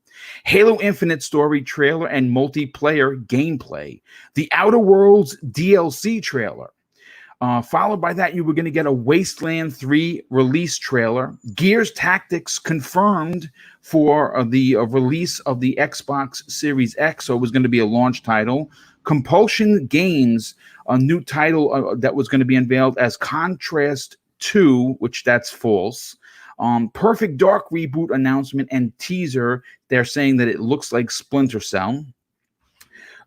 Halo Infinite story trailer and multiplayer gameplay. The Outer Worlds DLC trailer. Followed by that, you were going to get a Wasteland 3 release trailer. Gears Tactics confirmed for the release of the Xbox Series X, so it was going to be a launch title. Compulsion Games, a new title that was going to be unveiled as Contrast 2, which that's false. Perfect Dark reboot announcement and teaser. They're saying that it looks like Splinter Cell.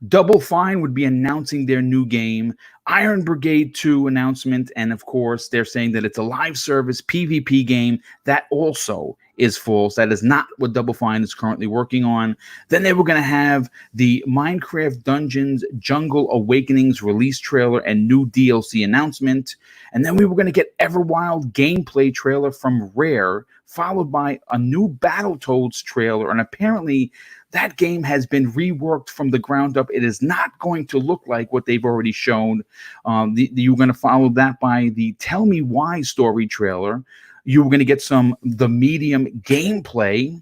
Double Fine would be announcing their new game. Iron Brigade 2 announcement. And of course, they're saying that it's a live service PvP game. That also is false. That is not what Double Fine is currently working on. Then they were going to have the Minecraft Dungeons Jungle Awakenings release trailer and new DLC announcement. And then we were going to get Everwild gameplay trailer from Rare, followed by a new Battletoads trailer. And apparently that game has been reworked from the ground up. It is not going to look like what they've already shown. You're going to follow that by the Tell Me Why story trailer. You're going to get the Medium gameplay,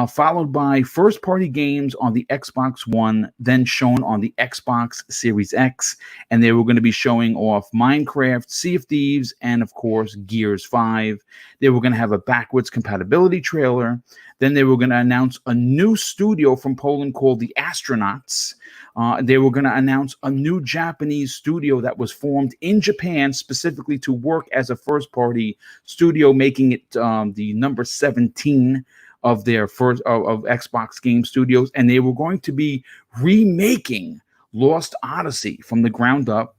followed by first-party games on the Xbox One, then shown on the Xbox Series X. And they were going to be showing off Minecraft, Sea of Thieves, and, of course, Gears 5. They were going to have a backwards compatibility trailer. Then they were going to announce a new studio from Poland called the Astronauts. They were going to announce a new Japanese studio that was formed in Japan specifically to work as a first-party studio, making it the number 17 of their first of Xbox Game Studios. And they were going to be remaking Lost Odyssey from the ground up.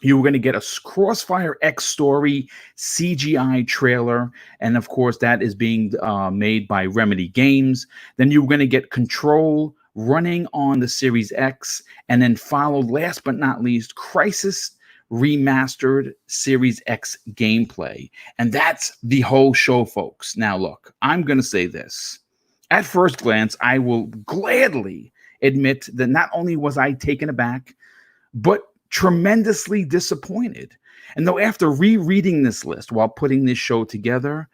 You were going to get a Crossfire X story CGI trailer. And of course, that is being made by Remedy Games. Then you were going to get Control running on the Series X. And then followed, last but not least, Crysis Remastered Series X gameplay. And that's the whole show, folks. Now, look, I'm going to say this. At first glance, I will gladly admit that not only was I taken aback, but tremendously disappointed. And though after rereading this list while putting this show together,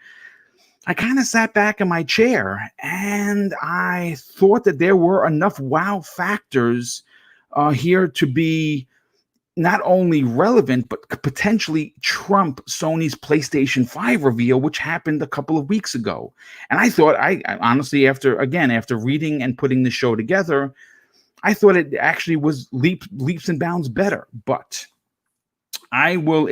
I kind of sat back in my chair and I thought that there were enough wow factors here to be not only relevant, but could potentially trump Sony's PlayStation 5 reveal, which happened a couple of weeks ago. And I thought, I honestly, after reading and putting the show together, I thought it actually was leaps and bounds better. But I will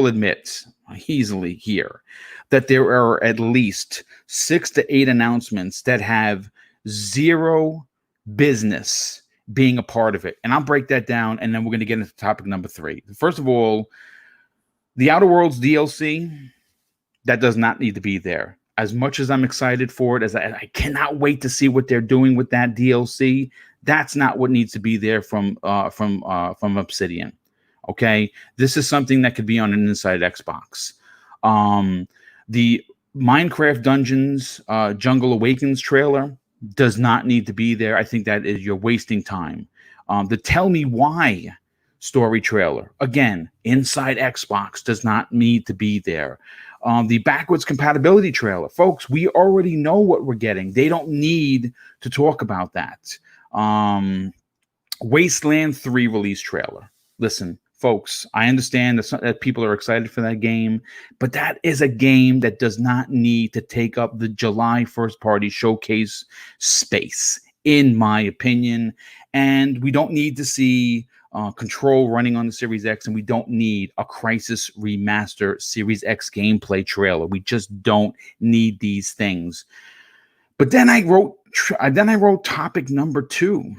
admit easily here that there are at least 6 to 8 announcements that have zero business being a part of it. And I'll break that down, and then we're going to get into topic number 3. First of all, the Outer Worlds DLC, that does not need to be there. As much as I'm excited for it, as I cannot wait to see what they're doing with that DLC, that's not what needs to be there from Obsidian. Okay, this is something that could be on an Inside Xbox. The Minecraft Dungeons Jungle Awakens trailer does not need to be there. I think that is you're wasting time. The Tell Me Why story trailer, again, Inside Xbox, does not need to be there. The backwards compatibility trailer, folks, we already know what we're getting. They don't need to talk about that. Wasteland 3 release trailer. Listen, folks, I understand that people are excited for that game, but that is a game that does not need to take up the July first party showcase space, in my opinion. And we don't need to see Control running on the Series X, and we don't need a Crysis Remaster Series X gameplay trailer. We just don't need these things. But then I wrote topic number 2.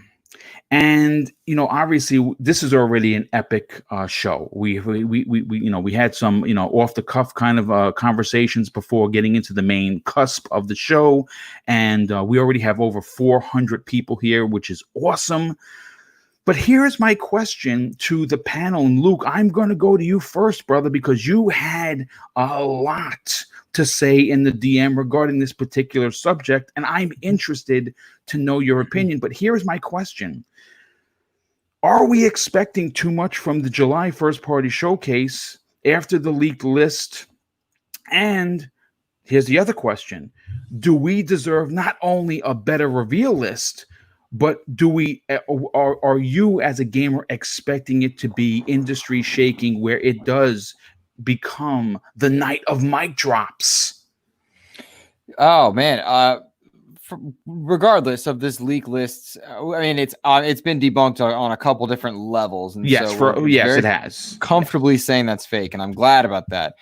And obviously, this is already an epic show. We had some off the cuff kind of conversations before getting into the main cusp of the show, and we already have over 400 people here, which is awesome. But here's my question to the panel, and Luke, I'm going to go to you first, brother, because you had a lot to say in the DM regarding this particular subject, and I'm interested to know your opinion. But here's my question. Are we expecting too much from the July first party showcase after the leaked list? And here's the other question. Do we deserve not only a better reveal list, but are you as a gamer expecting it to be industry shaking where it does become the night of mic drops? Oh man, regardless of this leak lists, I mean it's been debunked on a couple different levels, and yes, it has. Comfortably saying that's fake, and I'm glad about that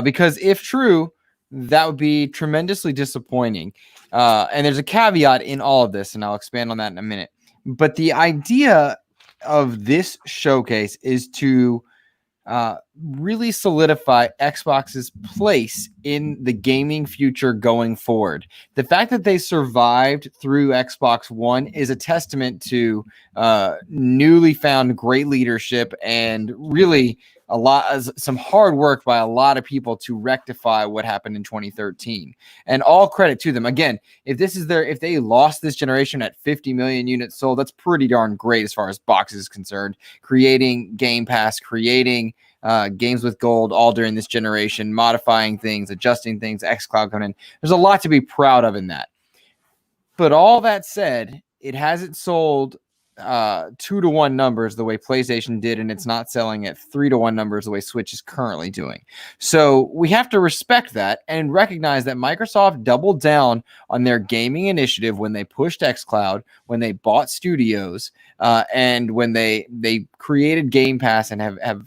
because if true, that would be tremendously disappointing. And there's a caveat in all of this, and I'll expand on that in a minute. But the idea of this showcase is to really solidify Xbox's place in the gaming future going forward. The fact that they survived through Xbox One is a testament to newly found great leadership and really some hard work by a lot of people to rectify what happened in 2013. And all credit to them. Again, if they lost this generation at 50 million units sold, that's pretty darn great as far as boxes is concerned. Creating Game Pass, creating games with gold all during this generation, modifying things, adjusting things, xCloud coming in. There's a lot to be proud of in that. But all that said, it hasn't sold 2-to-1 numbers the way PlayStation did, and it's not selling at 3-to-1 numbers the way Switch is currently doing. So we have to respect that and recognize that Microsoft doubled down on their gaming initiative when they pushed xCloud, when they bought studios, and when they created Game Pass and have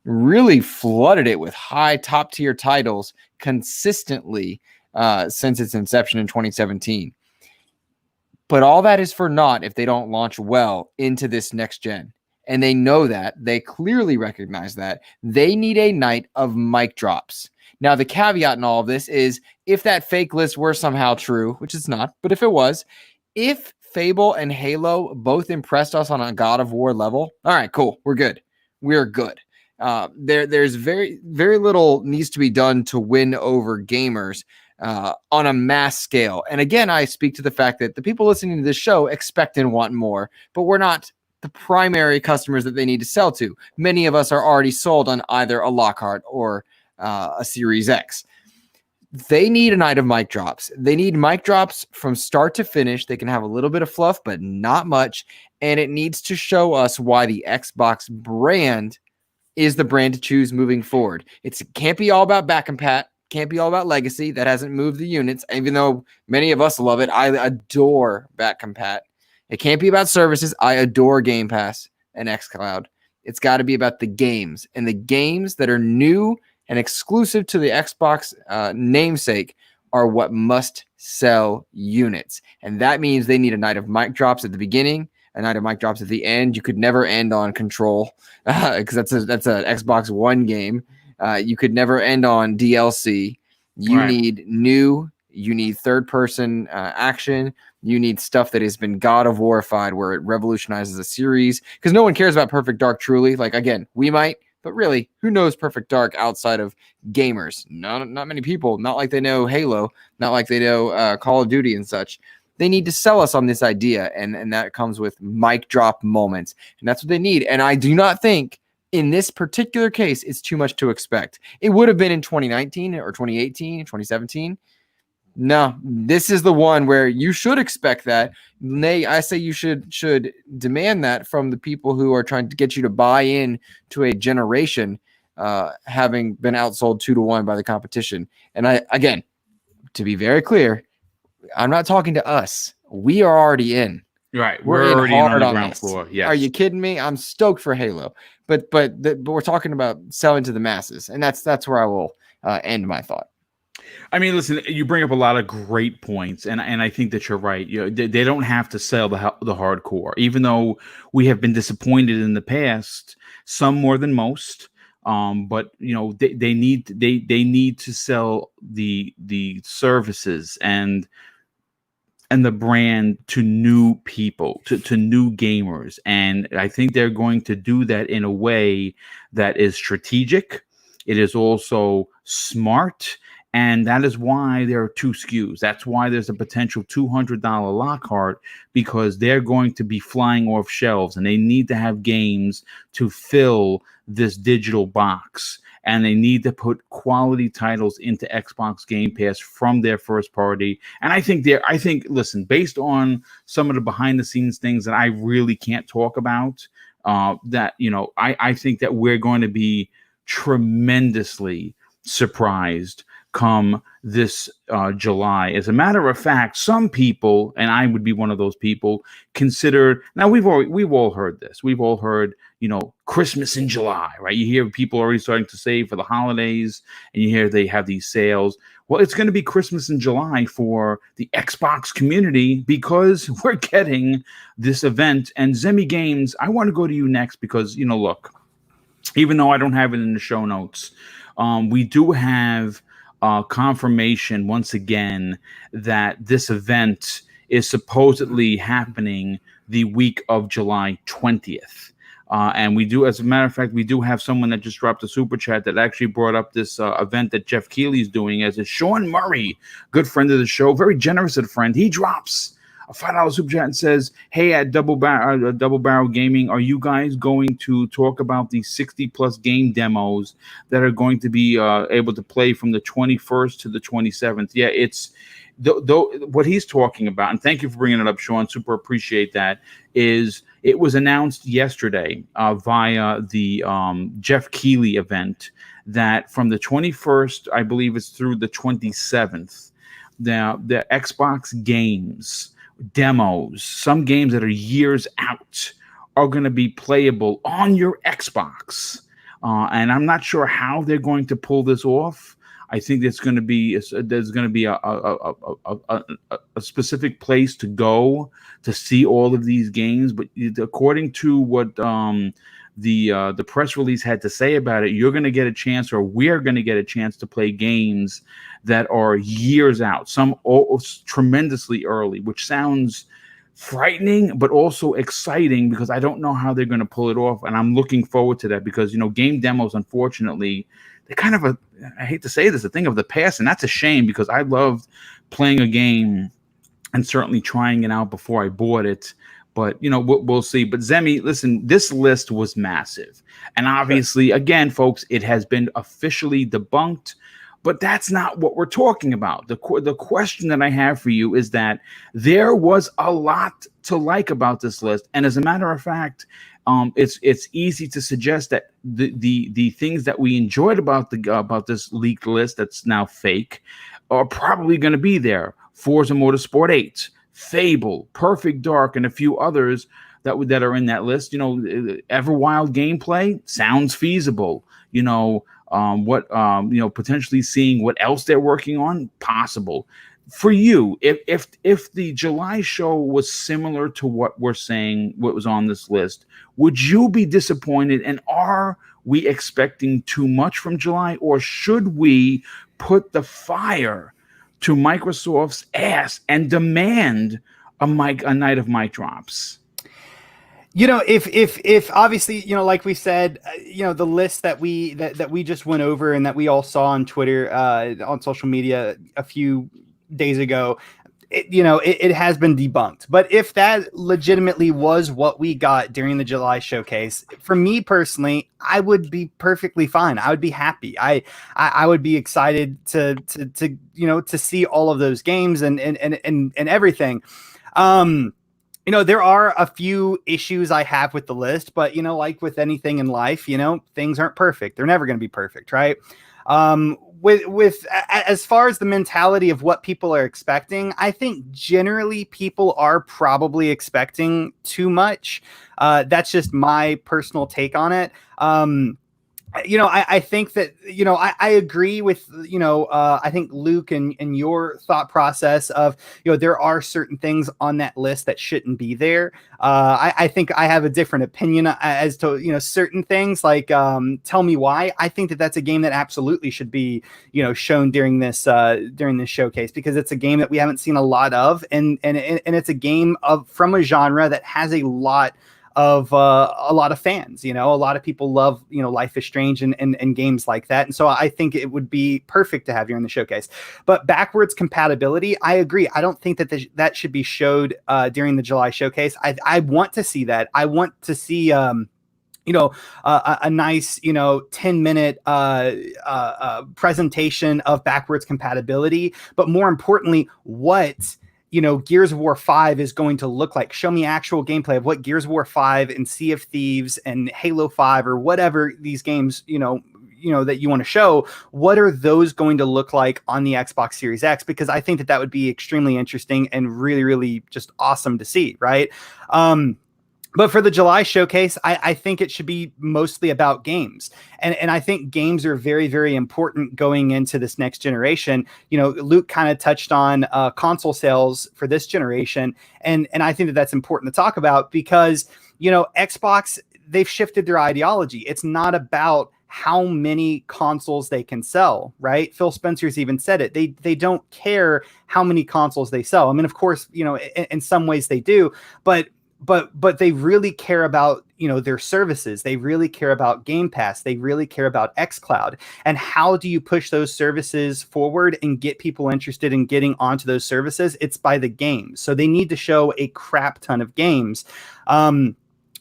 really flooded it with high top tier titles consistently since its inception in 2017. But all that is for naught if they don't launch well into this next gen. And they know that. They clearly recognize that. They need a night of mic drops. Now, the caveat in all of this is if that fake list were somehow true, which it's not, but if it was, if Fable and Halo both impressed us on a God of War level, all right, cool. We're good. We're good. There's very, very little needs to be done to win over gamers. on a mass scale. And again, I speak to the fact that the people listening to this show expect and want more, but we're not the primary customers that they need to sell to. Many of us are already sold on either a Lockhart or a Series X. They need a night of mic drops. They need mic drops from start to finish. They can have a little bit of fluff, but not much. And it needs to show us why the Xbox brand is the brand to choose moving forward. It can't be all about back and pat. Can't be all about legacy. That hasn't moved the units, even though many of us love it. I adore back and pat. It can't be about services. I adore Game Pass and xCloud. It's got to be about the games, and the games that are new and exclusive to the Xbox namesake are what must sell units. And that means they need a night of mic drops at the beginning, a night of mic drops at the end. You could never end on Control because that's an Xbox One game. You could never end on DLC. You need new, you need third-person action. You need stuff that has been God of War-ified, where it revolutionizes a series. Because no one cares about Perfect Dark, truly. Like, again, we might, but really, who knows Perfect Dark outside of gamers? Not many people. Not like they know Halo. Not like they know Call of Duty and such. They need to sell us on this idea, and that comes with mic drop moments. And that's what they need. And I do not think, in this particular case, it's too much to expect. It would have been in 2019 or 2018, 2017. No, this is the one where you should expect that. Nay, I say you should demand that from the people who are trying to get you to buy in to a generation having been outsold 2-1 by the competition. And again, to be very clear, I'm not talking to us. We are already in. Right. We're already on the on ground this. floor. Yes. Are you kidding me? I'm stoked for Halo. But we're talking about selling to the masses. And that's where I will end my thought. I mean, listen, you bring up a lot of great points, and I think that you're right. You know, they don't have to sell the hardcore, even though we have been disappointed in the past, some more than most. But you know, they need to sell the services and the brand to new people, to new gamers, and I think they're going to do that in a way that is strategic. It is also smart. And that is why there are 2 SKUs. That's why there's a potential $200 Lockhart, because they're going to be flying off shelves and they need to have games to fill this digital box. And they need to put quality titles into Xbox Game Pass from their first party. And I think, listen, based on some of the behind the scenes things that I really can't talk about, that, you know, I think that we're going to be tremendously surprised come this July. As a matter of fact, some people, and I would be one of those people, consider, now we've all heard this. We've all heard, you know, Christmas in July, right? You hear people already starting to save for the holidays, and you hear they have these sales. Well, it's going to be Christmas in July for the Xbox community, because we're getting this event. And Zemi Games, I want to go to you next, because, you know, look, even though I don't have it in the show notes, we do have confirmation once again that this event is supposedly happening the week of July 20th. And we do, as a matter of fact, we do have someone that just dropped a super chat that actually brought up this event that Jeff Keighley is doing, as is Sean Murray, good friend of the show, very generous of a friend. He drops a $5 super chat and says, hey, at Double Barrel Gaming, are you guys going to talk about the 60+ game demos that are going to be able to play from the 21st to the 27th? Yeah, it's what he's talking about, and thank you for bringing it up, Sean, super appreciate that, is it was announced yesterday via the Jeff Keighley event that from the 21st, I believe it's through the 27th, the Xbox games demos, some games that are years out, are going to be playable on your Xbox, and I'm not sure how they're going to pull this off. I think there's going to be a specific place to go to see all of these games, but according to what the press release had to say about it, you're going to get a chance, or we're going to get a chance, to play games that are years out, some tremendously early, which sounds frightening but also exciting, because I don't know how they're going to pull it off, and I'm looking forward to that, because, you know, game demos, unfortunately, kind of I hate to say this, a thing of the past, and that's a shame because I loved playing a game and certainly trying it out before I bought it. But we'll see. But Zemi, listen, this list was massive, and obviously, again, folks, it has been officially debunked. But that's not what we're talking about. The question that I have for you is that there was a lot to like about this list, and as a matter of fact, it's easy to suggest that the things that we enjoyed about this leaked list that's now fake are probably going to be there. Forza Motorsport 8, Fable, Perfect Dark, and a few others that are in that list. Everwild gameplay sounds feasible. Potentially seeing what else they're working on, possible. For you, if the July show was similar to what we're saying, what was on this list, would you be disappointed? And are we expecting too much from July, or should we put the fire to Microsoft's ass and demand a night of mic drops? If obviously, like we said, the list that we just went over and that we all saw on Twitter, on social media a few days ago, it has been debunked. But if that legitimately was what we got during the July showcase, for me personally, I would be perfectly fine. I would be happy. I would be excited to see all of those games and everything. There are a few issues I have with the list, but like with anything in life, things aren't perfect. They're never going to be perfect, right? With as far as the mentality of what people are expecting, I think generally people are probably expecting too much. That's just my personal take on it. I think that, I agree with, I think Luke and your thought process of, there are certain things on that list that shouldn't be there. I think I have a different opinion as to, certain things like, Tell Me Why. I think that that's a game that absolutely should be, shown during this showcase, because it's a game that we haven't seen a lot of. And it's a game from a genre that has a lot of fans. A lot of people love Life is Strange and games like that, and so I think it would be perfect to have here in the showcase. But backwards compatibility, I agree. I don't think that that should be showed during the July showcase. I want to see that. I want to see a nice 10-minute presentation of backwards compatibility, but more importantly, what Gears of War 5 is going to look like. Show me actual gameplay of what Gears of War 5 and Sea of Thieves and Halo 5 or whatever these games, that you want to show. What are those going to look like on the Xbox Series X? Because I think that would be extremely interesting and really, really just awesome to see, right? But for the July showcase, I think it should be mostly about games. And I think games are very, very important going into this next generation. Luke kind of touched on console sales for this generation. And I think that that's important to talk about because, Xbox, they've shifted their ideology. It's not about how many consoles they can sell, right? Phil Spencer's even said it. They don't care how many consoles they sell. I mean, of course, in some ways they do, but they really care about, their services. They really care about Game Pass. They really care about xCloud. And how do you push those services forward and get people interested in getting onto those services? It's by the games. So they need to show a crap ton of games.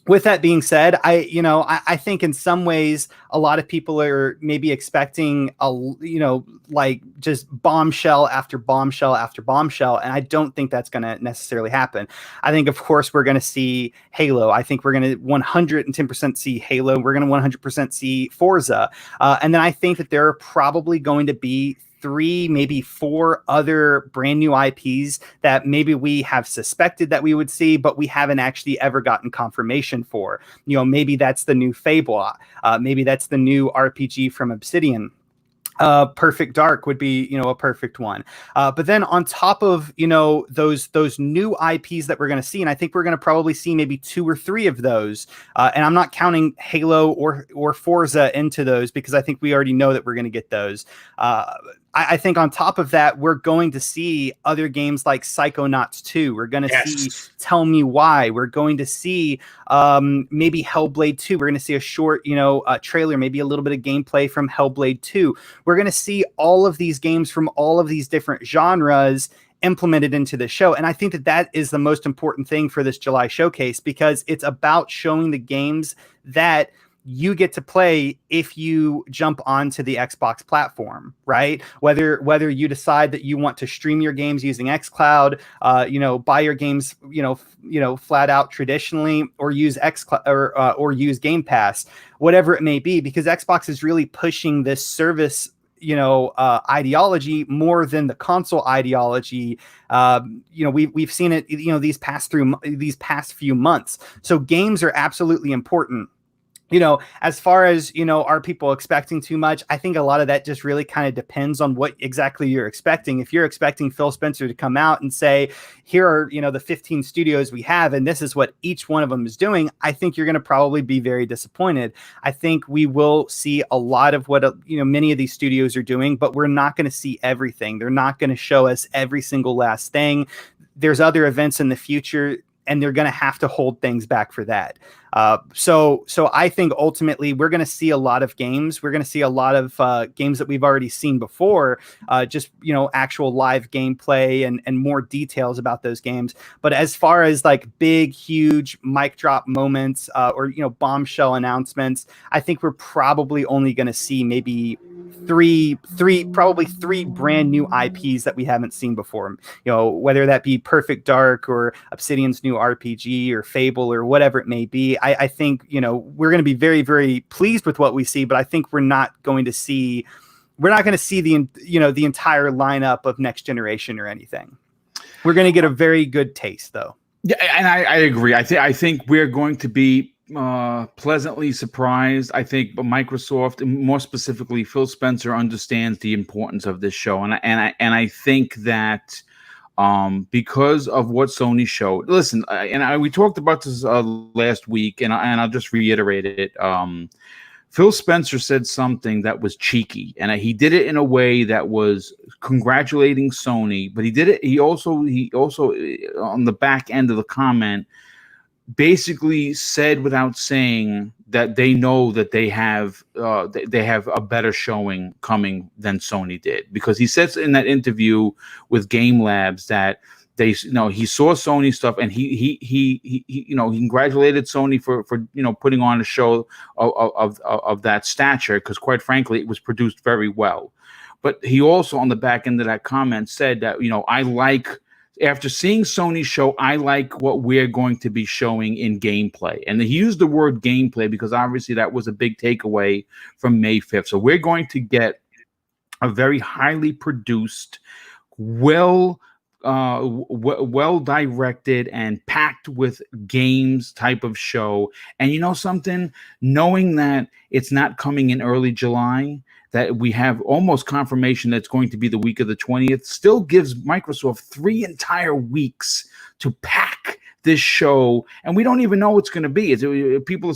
With that being said, I think in some ways a lot of people are maybe expecting like just bombshell after bombshell after bombshell, and I don't think that's going to necessarily happen. I think, of course, we're going to see Halo. I think we're going to 110% see Halo. We're going to 100% see Forza, and then I think that there are probably going to be 3, maybe 4 other brand new IPs that maybe we have suspected that we would see, but we haven't actually ever gotten confirmation for. Maybe that's the new Fable. Maybe that's the new RPG from Obsidian. Perfect Dark would be, a perfect one. But then on top of, those new IPs that we're going to see, and I think we're going to probably see maybe 2 or 3 of those. And I'm not counting Halo or Forza into those because I think we already know that we're going to get those. I think on top of that, we're going to see other games like Psychonauts 2. We're going to see Tell Me Why. We're going to see maybe Hellblade 2. We're going to see a short, trailer, maybe a little bit of gameplay from Hellblade 2. We're going to see all of these games from all of these different genres implemented into the show. And I think that that is the most important thing for this July showcase, because it's about showing the games that you get to play if you jump onto the Xbox platform, right? Whether you decide that you want to stream your games using xCloud, buy your games, flat out traditionally, or use xCloud or use Game Pass, whatever it may be, because Xbox is really pushing this service ideology more than the console ideology. We've seen it, these past few months. So games are absolutely important. As far as, are people expecting too much? I think a lot of that just really kind of depends on what exactly you're expecting. If you're expecting Phil Spencer to come out and say, here are, the 15 studios we have, and this is what each one of them is doing, I think you're going to probably be very disappointed. I think we will see a lot of what, many of these studios are doing, but we're not going to see everything. They're not going to show us every single last thing. There's other events in the future, and they're going to have to hold things back for that. So I think ultimately we're going to see a lot of games. We're going to see a lot of games that we've already seen before, just, actual live gameplay and more details about those games. But as far as like big, huge mic drop moments or bombshell announcements, I think we're probably only going to see maybe probably three brand new IPs that we haven't seen before, whether that be Perfect Dark or Obsidian's new RPG or Fable or whatever it may be. I think, we're going to be very, very pleased with what we see, but I think we're not going to see the, the entire lineup of next generation or anything. We're going to get a very good taste though. Yeah. And I agree. I think we're going to be pleasantly surprised. I think Microsoft, more specifically Phil Spencer, understands the importance of this show, and I think that because of what Sony showed. Listen, we talked about this last week, and I'll just reiterate it. Phil Spencer said something that was cheeky, and he did it in a way that was congratulating Sony, but he did it. He also on the back end of the comment basically said without saying that they know that they have a better showing coming than Sony did, because he says in that interview with Game Labs that he saw Sony stuff, and he congratulated Sony for putting on a show of that stature, because quite frankly it was produced very well. But he also on the back end of that comment said that I like, after seeing Sony's show, I like what we're going to be showing in gameplay. And he used the word gameplay because obviously that was a big takeaway from May 5th. So we're going to get a very highly produced, well directed and packed with games type of show. And something, knowing that it's not coming in early July, that we have almost confirmation that it's going to be the week of the 20th, still gives Microsoft 3 entire weeks to pack this show, and we don't even know what's going to be. People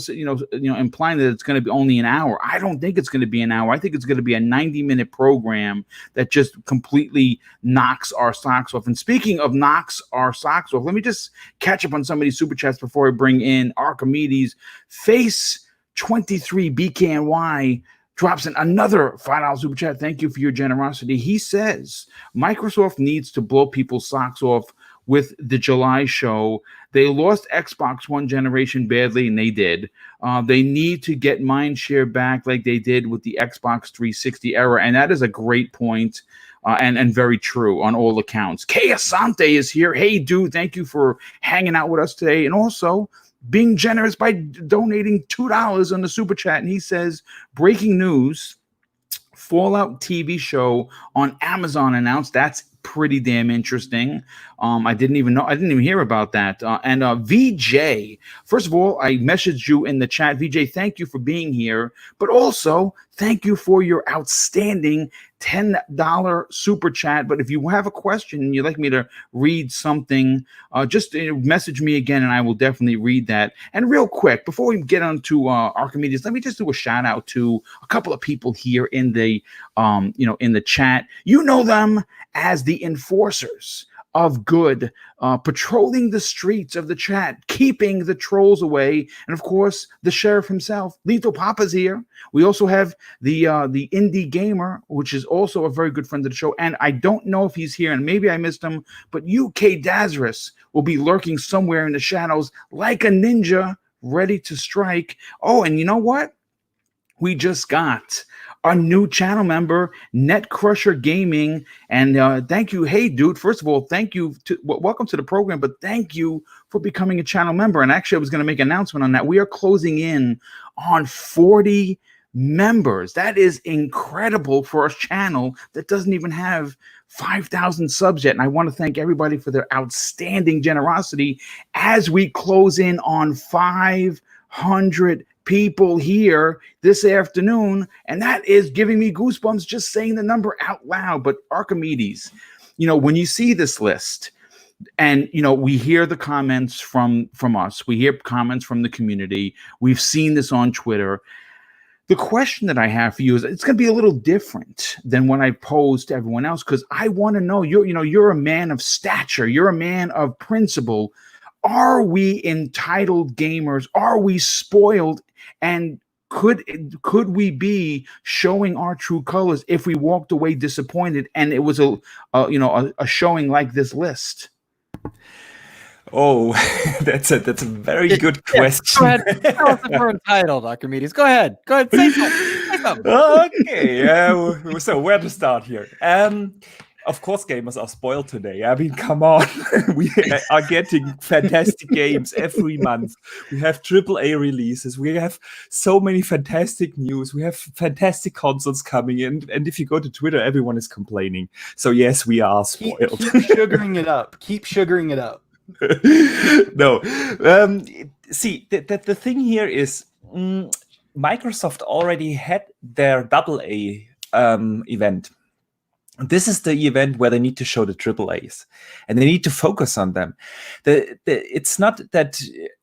implying that it's going to be only an hour. I don't think it's going to be an hour. I think it's going to be a 90-minute program that just completely knocks our socks off. And speaking of knocks our socks off, let me just catch up on some of these super chats before I bring in Archimedes. Face 23 BKNY drops in another $5 super chat. Thank you for your generosity. He says Microsoft needs to blow people's socks off with the July show. They lost Xbox One generation badly, and they did. They need to get mind share back like they did with the Xbox 360 era, and that is a great point and very true on all accounts. Kay Asante is here. Hey, dude, thank you for hanging out with us today, and also being generous by donating $2 on the super chat. And he says, breaking news, Fallout TV show on Amazon announced. That's pretty damn interesting. I didn't even hear about that. And VJ, first of all, I messaged you in the chat. VJ, thank you for being here, but also thank you for your outstanding $10 super chat. But if you have a question and you'd like me to read something, just message me again and I will definitely read that. And real quick, before we get on to Archimedes, let me just do a shout out to a couple of people here in the in the chat. You know them as the enforcers of good, patrolling the streets of the chat, keeping the trolls away, and of course the sheriff himself, Lethal Papa's here. We also have the indie gamer, which is also a very good friend of the show, and I don't know if he's here, and maybe I missed him, but UK Dazarus will be lurking somewhere in the shadows like a ninja, ready to strike. Oh, and you know what? We just got a new channel member, Net Crusher Gaming, and thank you. Hey, dude, first of all, thank you. Welcome to the program, but thank you for becoming a channel member. And actually, I was going to make an announcement on that. We are closing in on 40 members. That is incredible for a channel that doesn't even have 5,000 subs yet. And I want to thank everybody for their outstanding generosity as we close in on 500 people here this afternoon, and that is giving me goosebumps just saying the number out loud. But Archimedes, when you see this list, and we hear the comments from us, we hear comments from the community, we've seen this on Twitter. The question that I have for you is, it's going to be a little different than when I posed to everyone else, because I want to know, you're a man of stature, you're a man of principle. Are we entitled gamers? Are we spoiled? And could we be showing our true colors if we walked away disappointed and it was a showing like this list? Oh, that's a very good question. Go ahead. Tell us if we're entitled, Archimedes. Go ahead. Say something. Okay. So where to start here? Of course, gamers are spoiled today. I mean, come on. We are getting fantastic games every month. We have AAA releases. We have so many fantastic news. We have fantastic consoles coming in. And if you go to Twitter, everyone is complaining. So yes, we are spoiled. Keep sugaring it up. Keep sugaring it up. No. See, the thing here is Microsoft already had their AA event. This is the event where they need to show the AAAs, and they need to focus on them. It's not that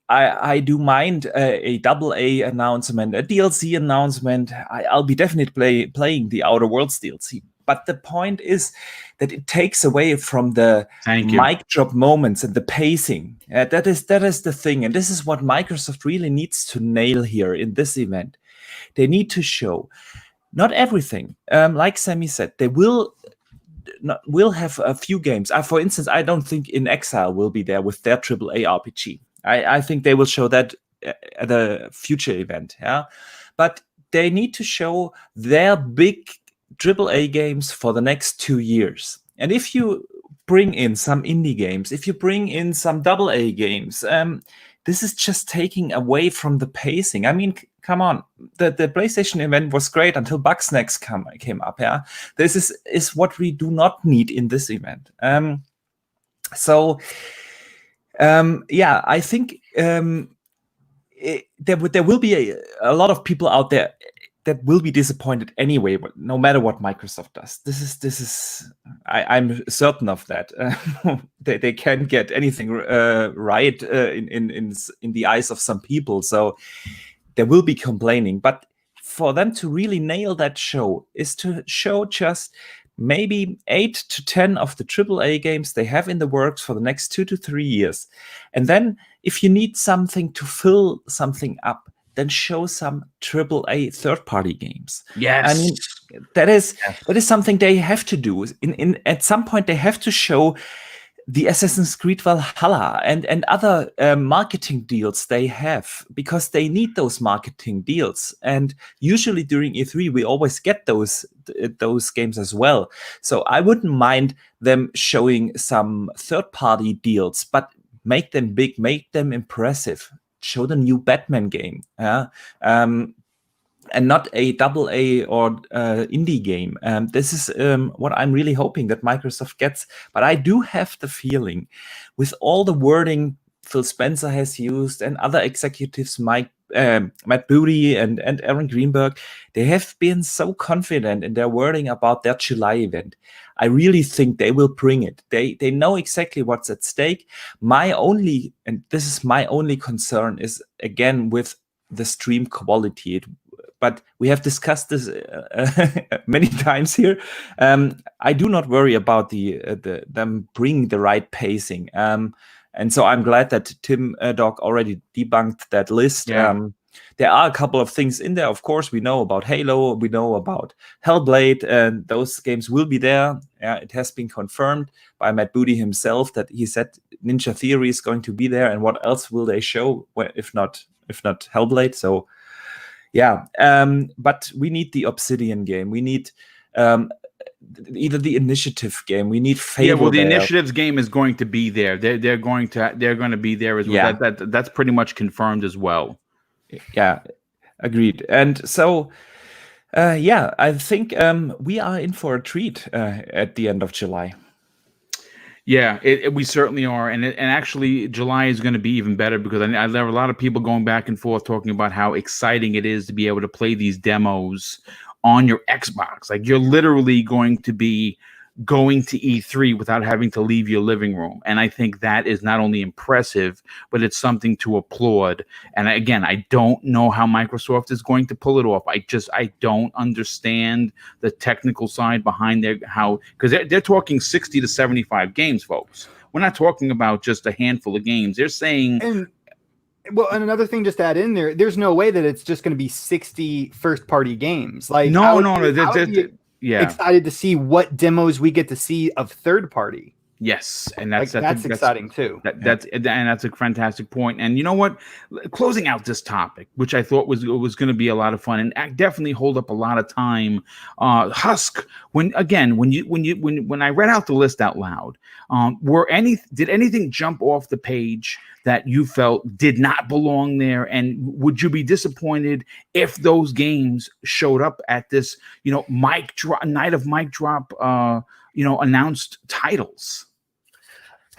I do mind a AA announcement, a DLC announcement. I'll be definitely playing the Outer Worlds DLC. But the point is that it takes away from the mic drop moments and the pacing. That is the thing. And this is what Microsoft really needs to nail here in this event. They need to show not everything. Like Sammy said, they will have a few games. For instance, I don't think In Exile will be there with their AAA RPG. I think they will show that at a future event. Yeah, but they need to show their big AAA games for the next 2 years. And if you bring in some indie games, if you bring in some AA games, this is just taking away from the pacing. I mean, come on, the PlayStation event was great until Bugsnax came up. Yeah, this is what we do not need in this event. I think there will be a lot of people out there that will be disappointed anyway, no matter what Microsoft does. I'm certain of that. They can't get anything right in the eyes of some people, so there will be complaining. But for them to really nail that show is to show just maybe 8 to 10 of the AAA games they have in the works for the next 2 to 3 years. And then if you need something to fill something up, then show some AAA third-party games. Yes, I mean that is something they have to do. At some point, they have to show the Assassin's Creed Valhalla and other marketing deals they have, because they need those marketing deals. And usually during E3, we always get those games as well. So I wouldn't mind them showing some third-party deals, but make them big, make them impressive. Show the new Batman game. and not a double A or indie game. This is what I'm really hoping that Microsoft gets. But I do have the feeling, with all the wording Phil Spencer has used and other executives, Matt Booty and Aaron Greenberg, they have been so confident in their wording about their July event. I really think they will bring it. They know exactly what's at stake. This is my only concern, is again with the stream quality. But we have discussed this many times here. I do not worry about them bringing the right pacing. And so I'm glad that Tim Doc already debunked that list. Yeah. There are a couple of things in there. Of course, we know about Halo. We know about Hellblade. And those games will be there. It has been confirmed by Matt Booty himself that he said Ninja Theory is going to be there. And what else will they show if not Hellblade? So, yeah. But we need the Obsidian game. We need either the Initiative game. We need Fable. Yeah, well, the there. Initiative's game is going to be there. They're going to be there as well. Yeah. That's pretty much confirmed as well. Yeah, agreed. And so, I think we are in for a treat at the end of July. Yeah, we certainly are, and actually July is going to be even better because I have a lot of people going back and forth talking about how exciting it is to be able to play these demos on your Xbox. Like, you're literally going to be going to E3 without having to leave your living room. And I think that is not only impressive, but it's something to applaud. And again, I don't know how Microsoft is going to pull it off. I don't understand the technical side behind because they're talking 60 to 75 games, folks. We're not talking about just a handful of games. They're saying... And another thing just to add in there's no way that it's just going to be 60 first-party games. Like, excited to see what demos we get to see of third-party. Yes, and that's exciting too. That's a fantastic point. And you know what? Closing out this topic, which I thought was going to be a lot of fun and definitely hold up a lot of time. Husk, when I read out the list out loud, did anything jump off the page that you felt did not belong there? And would you be disappointed if those games showed up at this, night of mic drop, announced titles?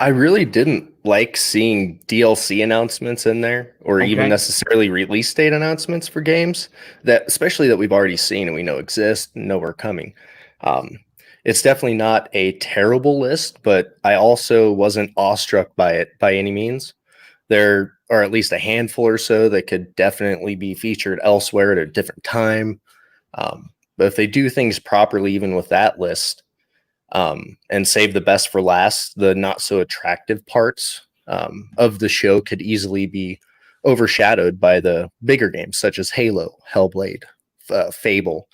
I really didn't like seeing DLC announcements in there, or even necessarily release date announcements for games especially that we've already seen and we know exist and know are coming. It's definitely not a terrible list, but I also wasn't awestruck by it by any means. There are at least a handful or so that could definitely be featured elsewhere at a different time. But if they do things properly, even with that list, and save the best for last, the not so attractive parts of the show could easily be overshadowed by the bigger games such as Halo, Hellblade, Fable.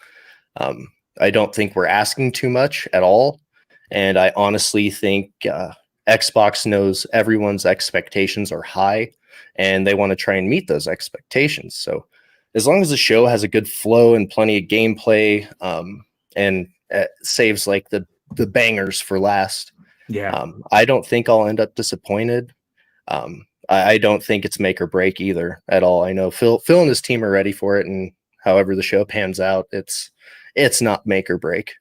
I don't think we're asking too much at all. And I honestly think Xbox knows everyone's expectations are high and they want to try and meet those expectations. So as long as the show has a good flow and plenty of gameplay, and saves like the bangers for last, I don't think I'll end up disappointed. I don't think it's make or break either at all. I know Phil and his team are ready for it, and however the show pans out, it's not make or break.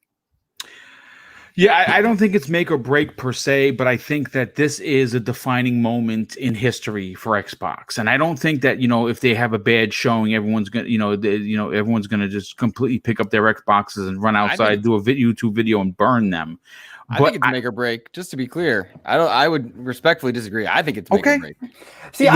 Yeah, I don't think it's make or break per se, but I think that this is a defining moment in history for Xbox. And I don't think that, if they have a bad showing, everyone's going to, everyone's going to just completely pick up their Xboxes and run outside, do a YouTube video and burn them. I think it's make or break, just to be clear. I would respectfully disagree. I think it's make or break. See,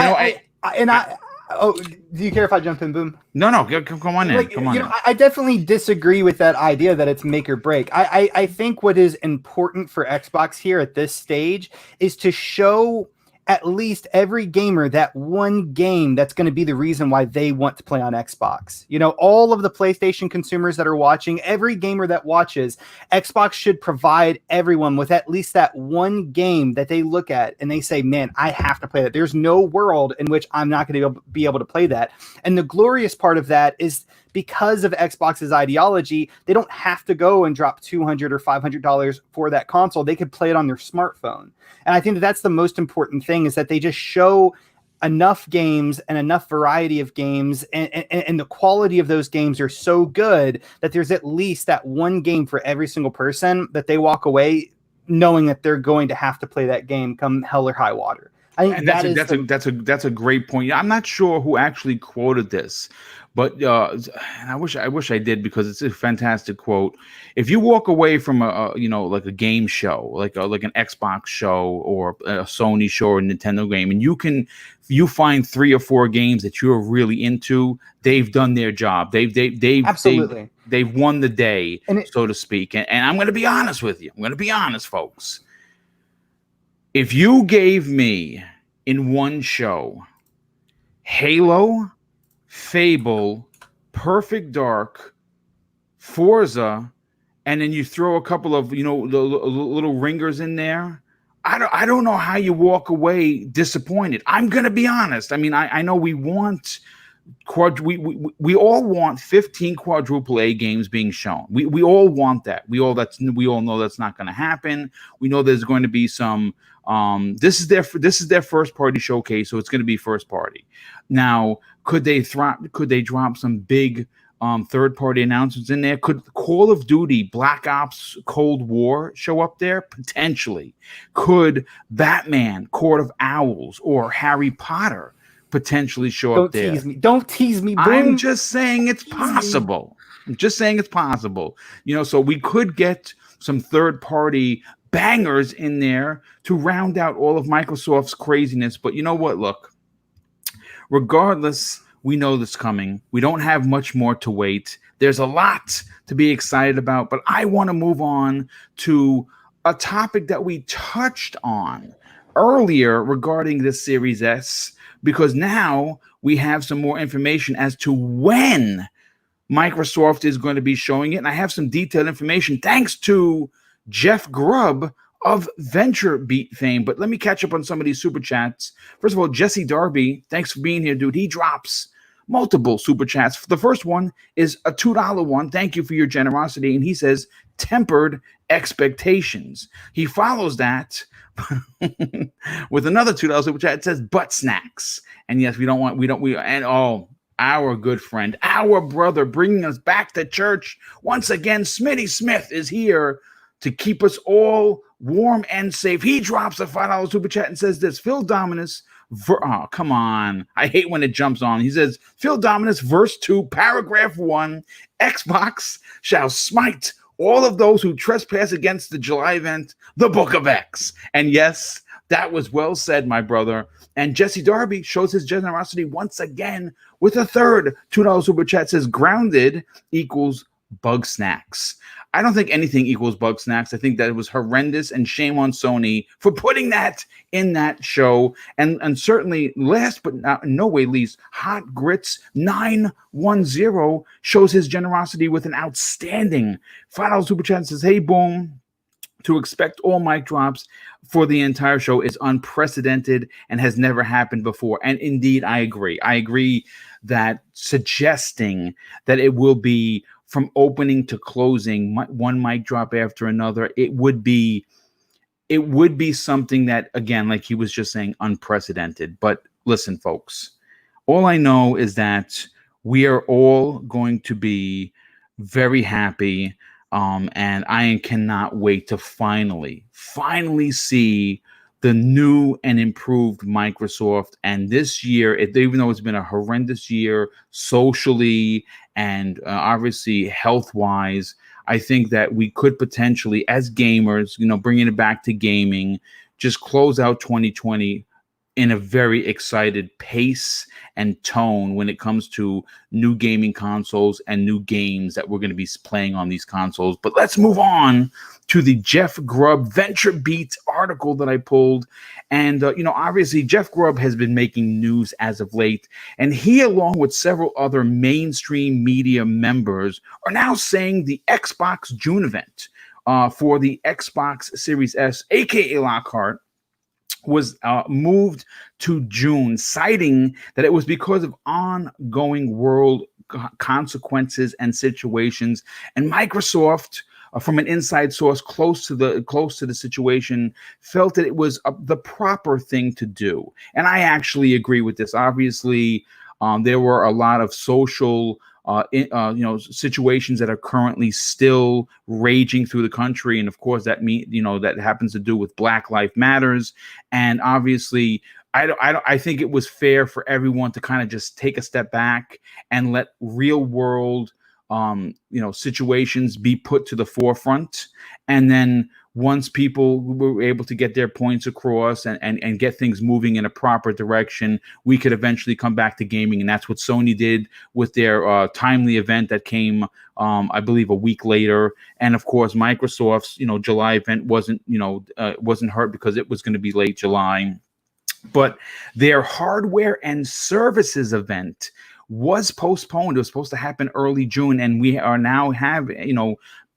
do you care if I jump in, Boom? No, come on in. Come on. I definitely disagree with that idea that it's make or break. I think what is important for Xbox here at this stage is to show at least every gamer that one game that's going to be the reason why they want to play on Xbox. All of the PlayStation consumers that are watching, every gamer that watches, Xbox should provide everyone with at least that one game that they look at and they say, man, I have to play that. There's no world in which I'm not going to be able to play that. And the glorious part of that is because of Xbox's ideology, they don't have to go and drop $200 or $500 for that console. They could play it on their smartphone. And I think that's the most important thing, is that they just show enough games and enough variety of games, and the quality of those games are so good that there's at least that one game for every single person that they walk away knowing that they're going to have to play that game come hell or high water. I think that's a great point. I'm not sure who actually quoted this, but I wish I did, because it's a fantastic quote. If you walk away from like a game show, like an Xbox show or a Sony show or a Nintendo game, and you find 3 or 4 games that you're really into, they've done their job. Absolutely. They've won the day, so to speak. And I'm going to be honest with you. I'm going to be honest, folks. If you gave me in one show Halo, Fable, Perfect Dark, Forza, and then you throw a couple of the little ringers in there, I don't know how you walk away disappointed. I'm going to be honest. I mean, I know we want we all want 15 quadruple A games being shown. We all want that. We all know that's not going to happen. We know there's going to be some this is their first party showcase, so it's going to be first party. Now, could they drop some big third party announcements in there? Could Call of Duty Black Ops Cold War show up there? Potentially. Could Batman Court of Owls or Harry Potter potentially show up there? Don't tease me. Boom. I'm just saying it's possible. So we could get some third party bangers in there to round out all of Microsoft's craziness. But you know what? Look, regardless, we know this coming. We don't have much more to wait. There's a lot to be excited about, but I want to move on to a topic that we touched on earlier regarding this Series S, because now we have some more information as to when Microsoft is going to be showing it. And I have some detailed information thanks to Jeff Grubb of VentureBeat fame. But let me catch up on some of these super chats. First of all, Jesse Darby, thanks for being here, dude. He drops multiple super chats. The first one is a $2 one. Thank you for your generosity. And he says, tempered expectations. He follows that with another $2 super chat. It says butt snacks. And yes, our good friend, our brother, bringing us back to church once again. Smitty Smith is here to keep us all warm and safe. He drops a $5 super chat and says this: Phil Dominus, oh, come on. I hate when it jumps on. He says, Phil Dominus, verse 2, paragraph 1, Xbox shall smite all of those who trespass against the July event, the Book of X. And yes, that was well said, my brother. And Jesse Darby shows his generosity once again with a third $2 super chat. Says grounded equals bug snacks. I don't think anything equals bug snacks. I think that it was horrendous, and shame on Sony for putting that in that show. And certainly, last but not no way least, Hot Grits 910 shows his generosity with an outstanding $5 super chat. Says, hey, boom. To expect all mic drops for the entire show is unprecedented and has never happened before. And indeed, I agree. I agree that suggesting that it will be from opening to closing, one mic drop after another, it would be something that, again, like he was just saying, unprecedented. But listen, folks, all I know is that we are all going to be very happy. And I cannot wait to finally see the new and improved Microsoft. And this year, even though it's been a horrendous year socially and obviously health-wise, I think that we could potentially, as gamers, bringing it back to gaming, just close out 2020 in a very excited pace and tone when it comes to new gaming consoles and new games that we're going to be playing on these consoles. But let's move on to the Jeff Grubb VentureBeat article that I pulled. And, obviously Jeff Grubb has been making news as of late, and he, along with several other mainstream media members, are now saying the Xbox June event for the Xbox Series S, aka Lockhart, was moved to June, citing that it was because of ongoing world consequences and situations. And Microsoft from an inside source close to the situation, felt that it was the proper thing to do. And I actually agree with this. Obviously, there were a lot of social situations that are currently still raging through the country, and of course that happens to do with Black Lives Matters. And obviously, I think it was fair for everyone to kind of just take a step back and let real world situations be put to the forefront. And then once people were able to get their points across and get things moving in a proper direction, we could eventually come back to gaming. And that's what Sony did with their timely event that came, I believe, a week later. And of course, Microsoft's, July event wasn't hurt because it was going to be late July. But their hardware and services event was postponed. It was supposed to happen early June, and we are now have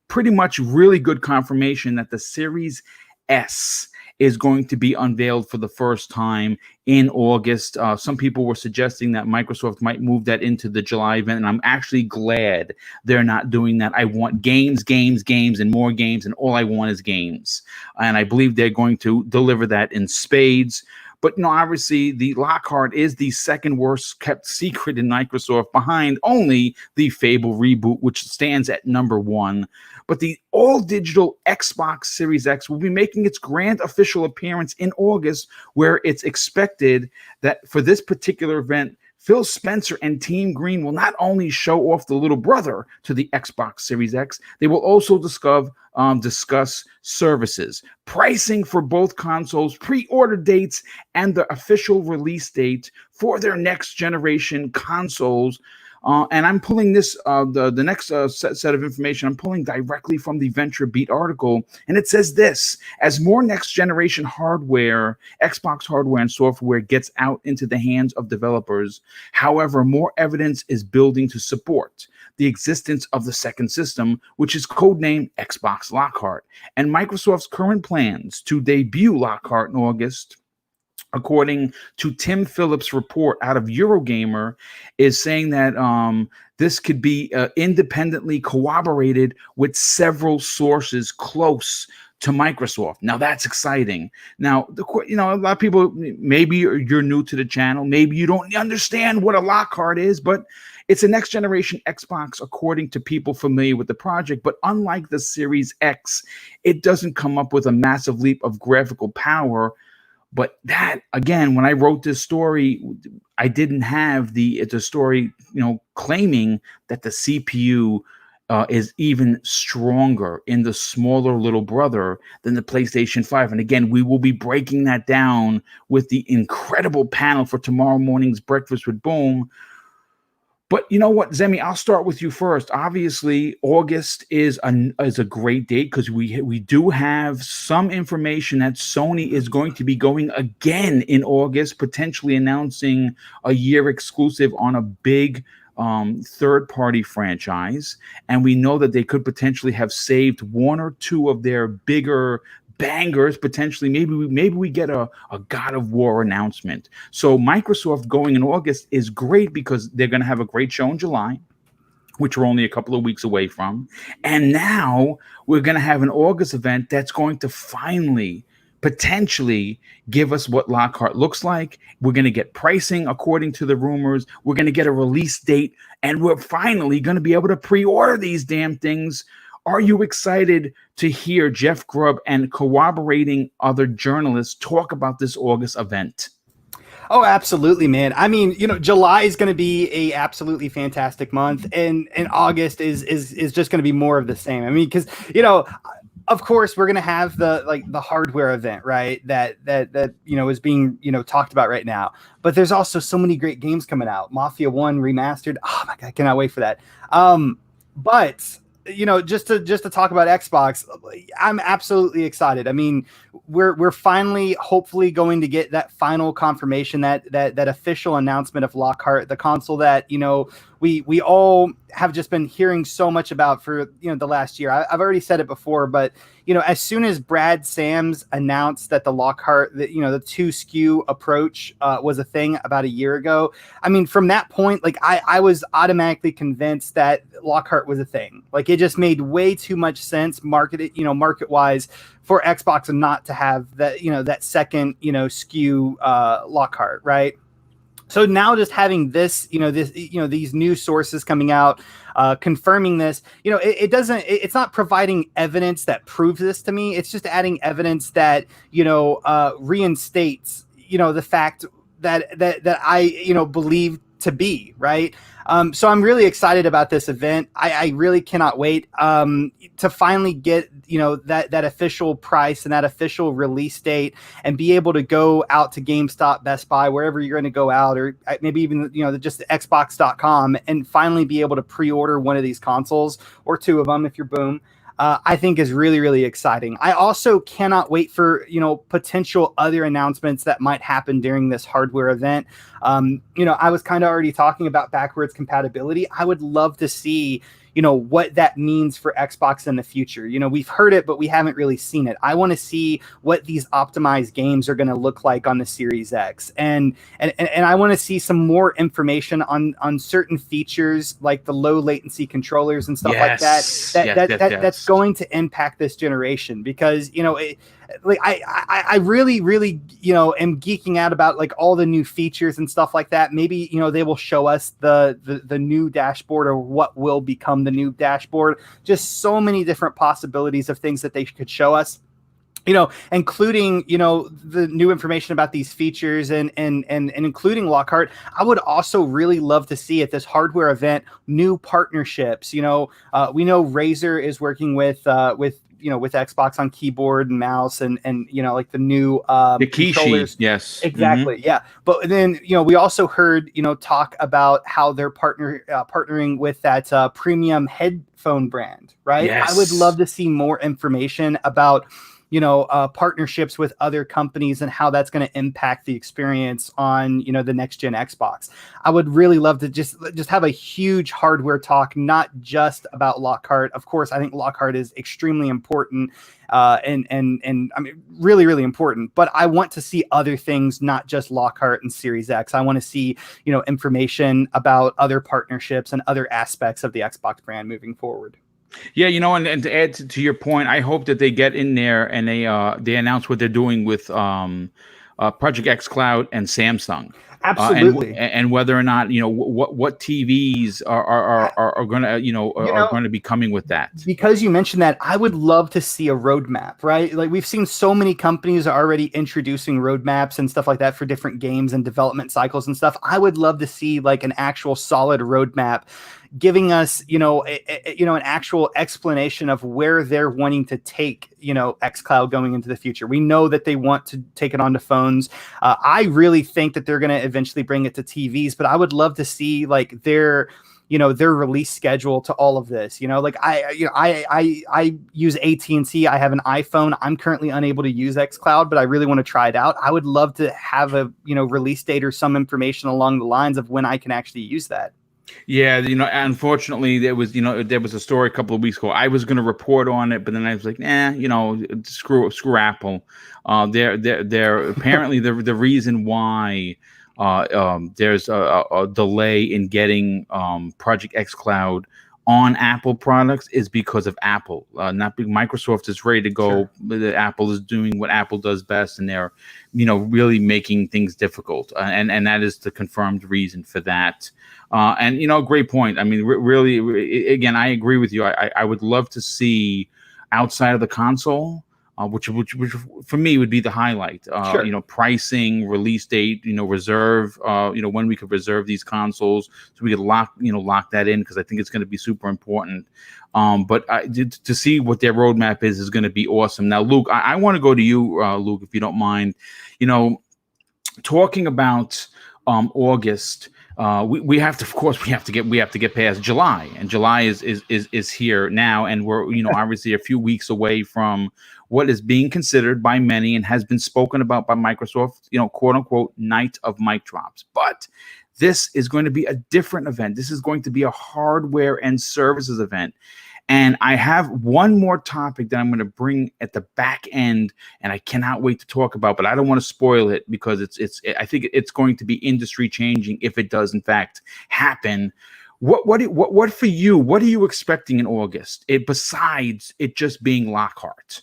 pretty much really good confirmation that the Series S is going to be unveiled for the first time in August. Some people were suggesting that Microsoft might move that into the July event, and I'm actually glad they're not doing that. I want games, and more games, and all I want is games. And I believe they're going to deliver that in spades. But obviously, the Lockhart is the second worst kept secret in Microsoft, behind only the Fable reboot, which stands at number 1. But the all-digital Xbox Series X will be making its grand official appearance in August, where it's expected that for this particular event, Phil Spencer and Team Green will not only show off the little brother to the Xbox Series X, they will also discuss services, pricing for both consoles, pre-order dates, and the official release date for their next generation consoles. And I'm pulling this, the next set of information, I'm pulling directly from the VentureBeat article. And it says this: as more next generation hardware, Xbox hardware and software gets out into the hands of developers, however, more evidence is building to support the existence of the second system, which is codenamed Xbox Lockhart. And Microsoft's current plans to debut Lockhart in August, according to Tim Phillips' report out of Eurogamer, is saying that this could be independently corroborated with several sources close to Microsoft. Now that's exciting. Now, a lot of people, maybe you're new to the channel, maybe you don't understand what a Lockhart is, but it's a next generation Xbox according to people familiar with the project. But unlike the Series X, it doesn't come up with a massive leap of graphical power. But that, again, when I wrote this story, I didn't have the story, claiming that the CPU is even stronger in the smaller little brother than the PlayStation 5. And again, we will be breaking that down with the incredible panel for tomorrow morning's Breakfast with Boom. But you know what, Zemi, I'll start with you first. Obviously, August is a great date because we do have some information that Sony is going to be going again in August, potentially announcing a year exclusive on a big third-party franchise. And we know that they could potentially have saved one or two of their bigger bangers. Potentially, maybe we get a God of War announcement. So Microsoft going in August is great because they're going to have a great show in July, which we're only a couple of weeks away from. And now we're going to have an August event that's going to finally potentially give us what Lockhart looks like. We're going to get pricing according to the rumors. We're going to get a release date, and we're finally going to be able to pre-order these damn things. Are you excited to hear Jeff Grubb and corroborating other journalists talk about this August event? Oh, absolutely, man. I mean, July is going to be a absolutely fantastic month, and August is just going to be more of the same. I mean, because of course we're going to have the hardware event, right? That is being talked about right now. But there's also so many great games coming out. Mafia 1 remastered. Oh my God, I cannot wait for that. But just to talk about Xbox, I'm absolutely excited. I mean, we're finally, hopefully, going to get that final confirmation, that official announcement of Lockhart, the console that we all have just been hearing so much about for the last year. I've already said it before, but as soon as Brad Sams announced that the Lockhart, the 2 SKU approach was a thing about a year ago, I mean, from that point, like I was automatically convinced that Lockhart was a thing. Like it just made way too much sense market wise for Xbox not to have that that second SKU Lockhart, right? So now just having this, these new sources coming out, confirming this, it's not providing evidence that proves this to me. It's just adding evidence that, reinstates, the fact that I, believe to be, right? So I'm really excited about this event. I really cannot wait to finally get that official price and that official release date, and be able to go out to GameStop, Best Buy, wherever you're going to go out, or maybe even just Xbox.com, and finally be able to pre-order one of these consoles or 2 of them if you're Boom. I think is really, really exciting. I also cannot wait for, potential other announcements that might happen during this hardware event. I was kind of already talking about backwards compatibility. I would love to see, what that means for Xbox in the future. We've heard it, but we haven't really seen it. I want to see what these optimized games are going to look like on the Series X. And I want to see some more information on certain features like the low latency controllers and stuff like that. That's going to impact this generation, because, I really, really, am geeking out about like all the new features and stuff like that. Maybe, they will show us the new dashboard, or what will become the new dashboard. Just so many different possibilities of things that they could show us, including, the new information about these features and including Lockhart. I would also really love to see at this hardware event new partnerships. We know Razer is working with Xbox on keyboard and mouse and like the new the controllers. Kishi, yes, exactly, yeah. But then we also heard talk about how they're partnering with that premium headphone brand, right? Yes. I would love to see more information about partnerships with other companies and how that's going to impact the experience on the next gen Xbox. I would really love to just have a huge hardware talk, not just about Lockhart. Of course, I think Lockhart is extremely important, and I mean really, really important. But I want to see other things, not just Lockhart and Series X. I want to see information about other partnerships and other aspects of the Xbox brand moving forward. Yeah, and to add to your point, I hope that they get in there and they announce what they're doing with Project X Cloud and Samsung. Absolutely, and whether or not what TVs are going to are going to be coming with that. Because you mentioned that, I would love to see a roadmap, right? Like we've seen so many companies are already introducing roadmaps and stuff like that for different games and development cycles and stuff. I would love to see like an actual solid roadmap, giving us an actual explanation of where they're wanting to take xCloud going into the future. We know that they want to take it onto phones. I really think that they're going to eventually bring it to TVs, but I would love to see like their release schedule to all of this. Like I use AT&T. I have an iPhone. I'm currently unable to use xCloud, but I really want to try it out. I would love to have a release date or some information along the lines of when I can actually use that. Yeah, unfortunately, there was a story a couple of weeks ago. I was going to report on it, but then I was like, screw Apple. They're apparently the reason why there's a delay in getting Project X Cloud on Apple products is because of Apple. Not big. Microsoft is ready to go. Sure. Apple is doing what Apple does best, and they're really making things difficult, and that is the confirmed reason for that. And great point. I mean, really, again, I agree with you. I would love to see outside of the console, which for me would be the highlight. Sure. Pricing, release date, reserve, when we could reserve these consoles, so we could lock that in, because I think it's going to be super important. But to see what their roadmap is going to be awesome. Now, Luke, I want to go to you, Luke, if you don't mind. Talking about August. We have to get past July, and July is here now, and we're obviously a few weeks away from what is being considered by many and has been spoken about by Microsoft, quote unquote, night of mic drops. But This is going to be a different event. This is going to be a hardware and services event. And I have one more topic that I'm going to bring at the back end, and I cannot wait to talk about, but I don't want to spoil it because I think it's going to be industry changing if it does in fact happen. What for you? What are you expecting in August? Besides it just being Lockhart.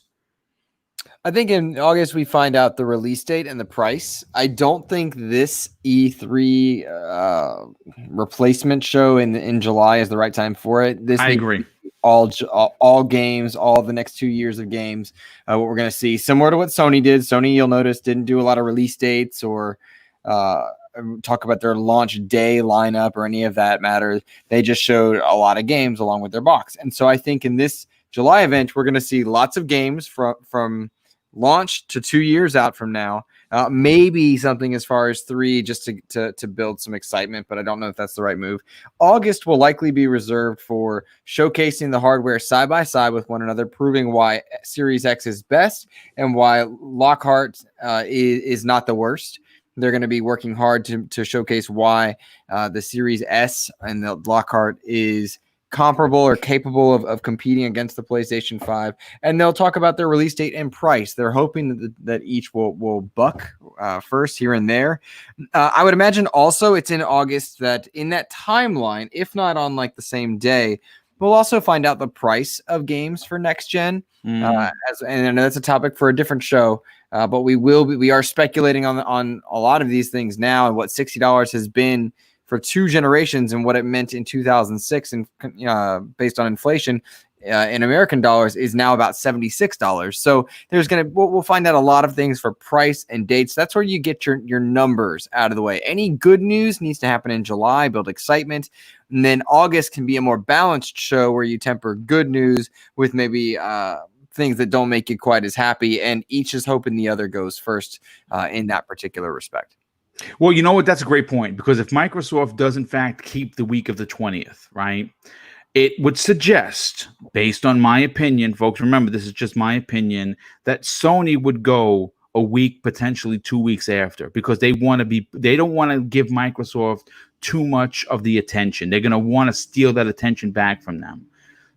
I think in August we find out the release date and the price. I don't think this E3 replacement show in July is the right time for it. I agree. All games, all the next 2 years of games. What we're going to see, similar to what Sony did. Sony, you'll notice, didn't do a lot of release dates or talk about their launch day lineup or any of that matter. They just showed a lot of games along with their box. And so I think in this July event, we're going to see lots of games from launch to 2 years out from now. Maybe something as far as 3 just to build some excitement, but I don't know if that's the right move. August will likely be reserved for showcasing the hardware side by side with one another, proving why Series X is best and why Lockhart is not the worst. They're going to be working hard to showcase why the Series S and the Lockhart is comparable or capable of competing against the PlayStation 5. And they'll talk about their release date and price. They're hoping that each will buck first here and there. I would imagine also it's in August that in that timeline, if not on like the same day, we'll also find out the price of games for next gen. And I know that's a topic for a different show. But we are speculating on a lot of these things now, and what $60 has been for 2 generations and what it meant in 2006 and based on inflation in American dollars is now about $76. So we'll find out a lot of things for price and dates. That's where you get your numbers out of the way. Any good news needs to happen in July, build excitement. And then August can be a more balanced show where you temper good news with maybe things that don't make you quite as happy, and each is hoping the other goes first in that particular respect. Well, you know what? That's a great point, because if Microsoft does in fact keep the week of the 20th, right, it would suggest, based on my opinion, folks, remember this is just my opinion, that Sony would go a week, potentially 2 weeks after, because they don't want to give Microsoft too much of the attention. They're going to want to steal that attention back from them.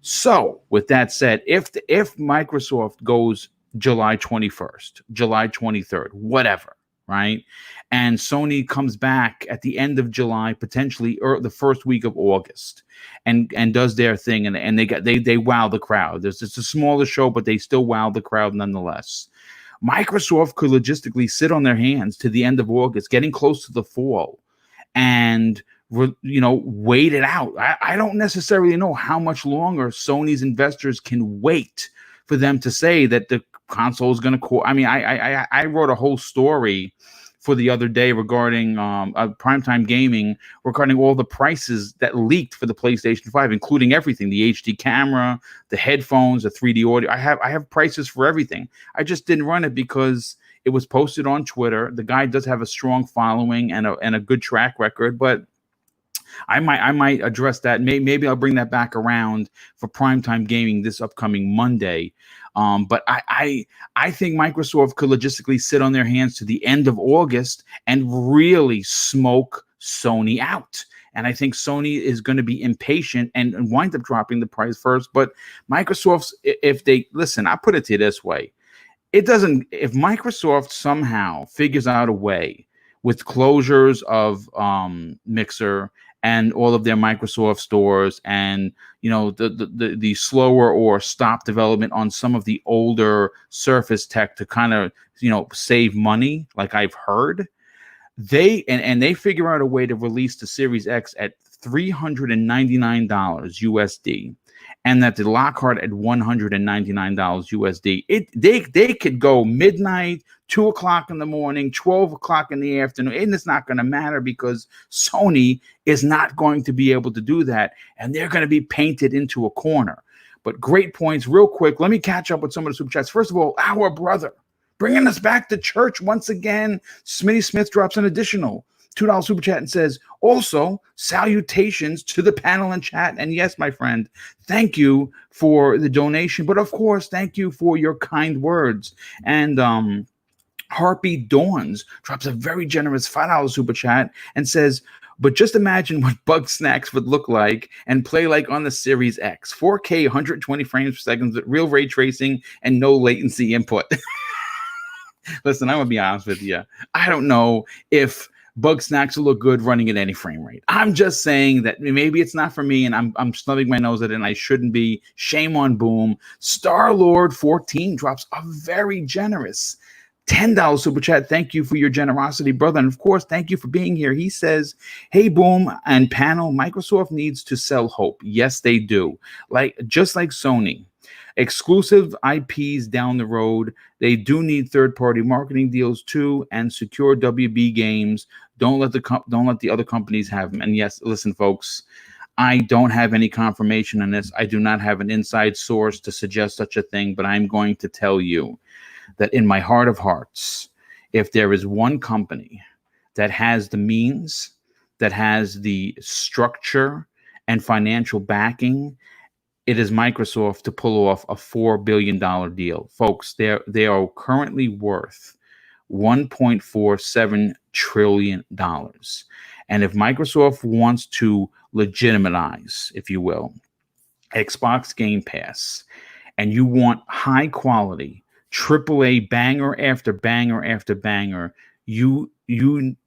So with that said, if Microsoft goes July 21st, July 23rd, whatever, right? And Sony comes back at the end of July, potentially or the first week of August, and does their thing, and they wow the crowd. It's a smaller show, but they still wow the crowd nonetheless. Microsoft could logistically sit on their hands to the end of August, getting close to the fall, and wait it out. I don't necessarily know how much longer Sony's investors can wait for them to say that the console is going to. I mean, I wrote a whole story for the other day regarding primetime gaming, regarding all the prices that leaked for the PlayStation 5, including everything: the HD camera, the headphones, the 3D audio. I have prices for everything. I just didn't run it because it was posted on Twitter. The guy does have a strong following and a good track record, but I might address that. Maybe I'll bring that back around for primetime gaming this upcoming Monday. But I think Microsoft could logistically sit on their hands to the end of August and really smoke Sony out. And I think Sony is going to be impatient and wind up dropping the price first. But Microsoft's, if they listen, I put it to you this way. If Microsoft somehow figures out a way with closures of Mixer and all of their Microsoft stores, and the slower or stop development on some of the older Surface tech to kind of save money, like I've heard, they figure out a way to release the Series X at $399 USD, and that the Lockhart at $199 USD. They could go midnight, 2 o'clock in the morning, 12 o'clock in the afternoon, and it's not going to matter because Sony is not going to be able to do that, and they're going to be painted into a corner. But great points. Real quick, let me catch up with some of the super chats. First of all, our brother, bringing us back to church once again, Smitty Smith drops an additional $2 super chat and says, also, salutations to the panel and chat. And yes, my friend, thank you for the donation. But of course, thank you for your kind words. And Harpy Dawns drops a very generous $5 super chat and says, But just imagine what Bugsnax would look like and play like on the Series X. 4K, 120 frames per second with real ray tracing and no latency input. Listen, I'm going to be honest with you. I don't know if Bugsnax will look good running at any frame rate. I'm just saying that maybe it's not for me, and I'm snubbing my nose at it, and I shouldn't be. Shame on Boom. Star-Lord 14 drops a very generous $10 super chat. Thank you for your generosity, brother. And of course, thank you for being here. He says, hey, Boom and panel, Microsoft needs to sell hope. Yes, they do. Just like Sony. Exclusive IPs down the road. They do need third-party marketing deals too, and secure WB games. Don't let the other companies have them. And yes, listen, folks, I don't have any confirmation on this. I do not have an inside source to suggest such a thing, but I'm going to tell you that in my heart of hearts, if there is one company that has the means, that has the structure and financial backing, it is Microsoft to pull off a $4 billion deal. Folks, they are currently worth $1.47 trillion. And if Microsoft wants to legitimize, if you will, Xbox Game Pass, and you want high quality, AAA banger after banger after banger, they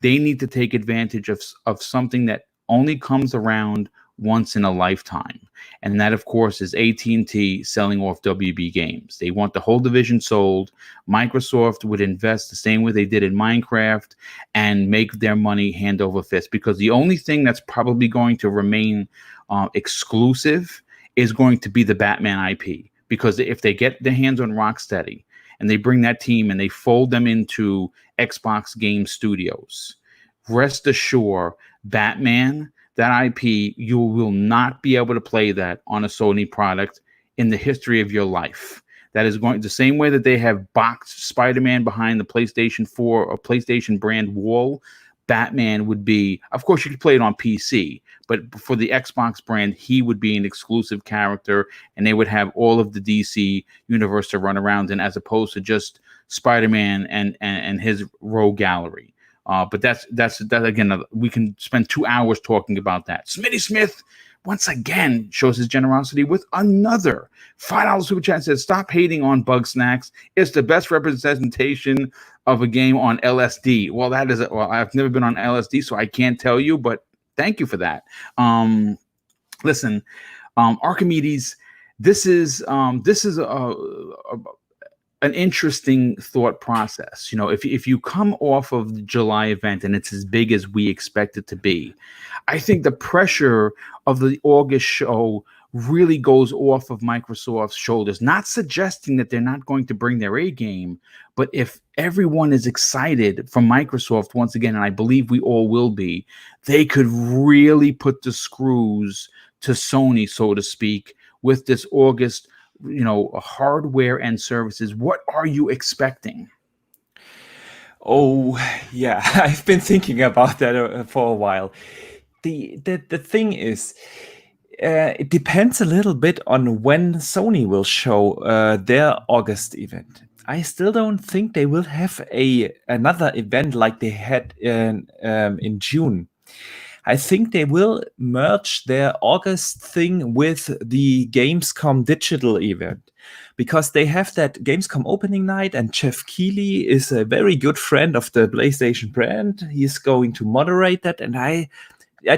need to take advantage of something that only comes around once in a lifetime. And that, of course, is AT&T selling off WB Games. They want the whole division sold. Microsoft would invest the same way they did in Minecraft and make their money hand over fist, because the only thing that's probably going to remain exclusive is going to be the Batman IP. Because if they get their hands on Rocksteady and they bring that team and they fold them into Xbox Game Studios, rest assured, Batman, that IP, you will not be able to play that on a Sony product in the history of your life. That is going the same way that they have boxed Spider-Man behind the PlayStation 4 or PlayStation brand wall. Batman would be, of course, you could play it on PC, but for the Xbox brand, he would be an exclusive character, and they would have all of the DC universe to run around in, as opposed to just Spider-Man and his rogue gallery. But that's again, we can spend 2 hours talking about that. Smitty Smith once again shows his generosity with another $5 super chat. Says, stop hating on Bugsnax. It's the best representation of a game on LSD. Well, I've never been on LSD, so I can't tell you, but thank you for that. Listen, Archimedes, this is an interesting thought process. You know, if you come off of the July event and it's as big as we expect it to be, I think the pressure of the August show really goes off of Microsoft's shoulders. Not suggesting that they're not going to bring their A game, but if everyone is excited from Microsoft once again, and I believe we all will be, they could really put the screws to Sony, so to speak, with this August, hardware and services. What are you expecting? Oh, yeah, I've been thinking about that for a while. The thing is, it depends a little bit on when Sony will show their August event. I still don't think they will have another event like they had in June. I think they will merge their August thing with the Gamescom digital event, because they have that Gamescom opening night, and Jeff Keighley is a very good friend of the PlayStation brand. He's going to moderate that, and I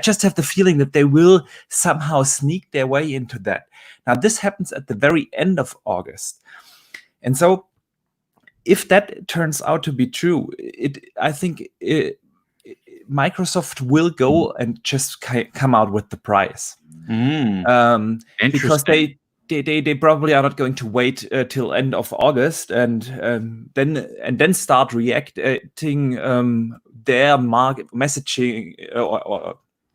just have the feeling that they will somehow sneak their way into that. Now, this happens at the very end of August. And so if that turns out to be true, I think Microsoft will go and just come out with the price. Because they probably are not going to wait till end of August and then start reacting their market messaging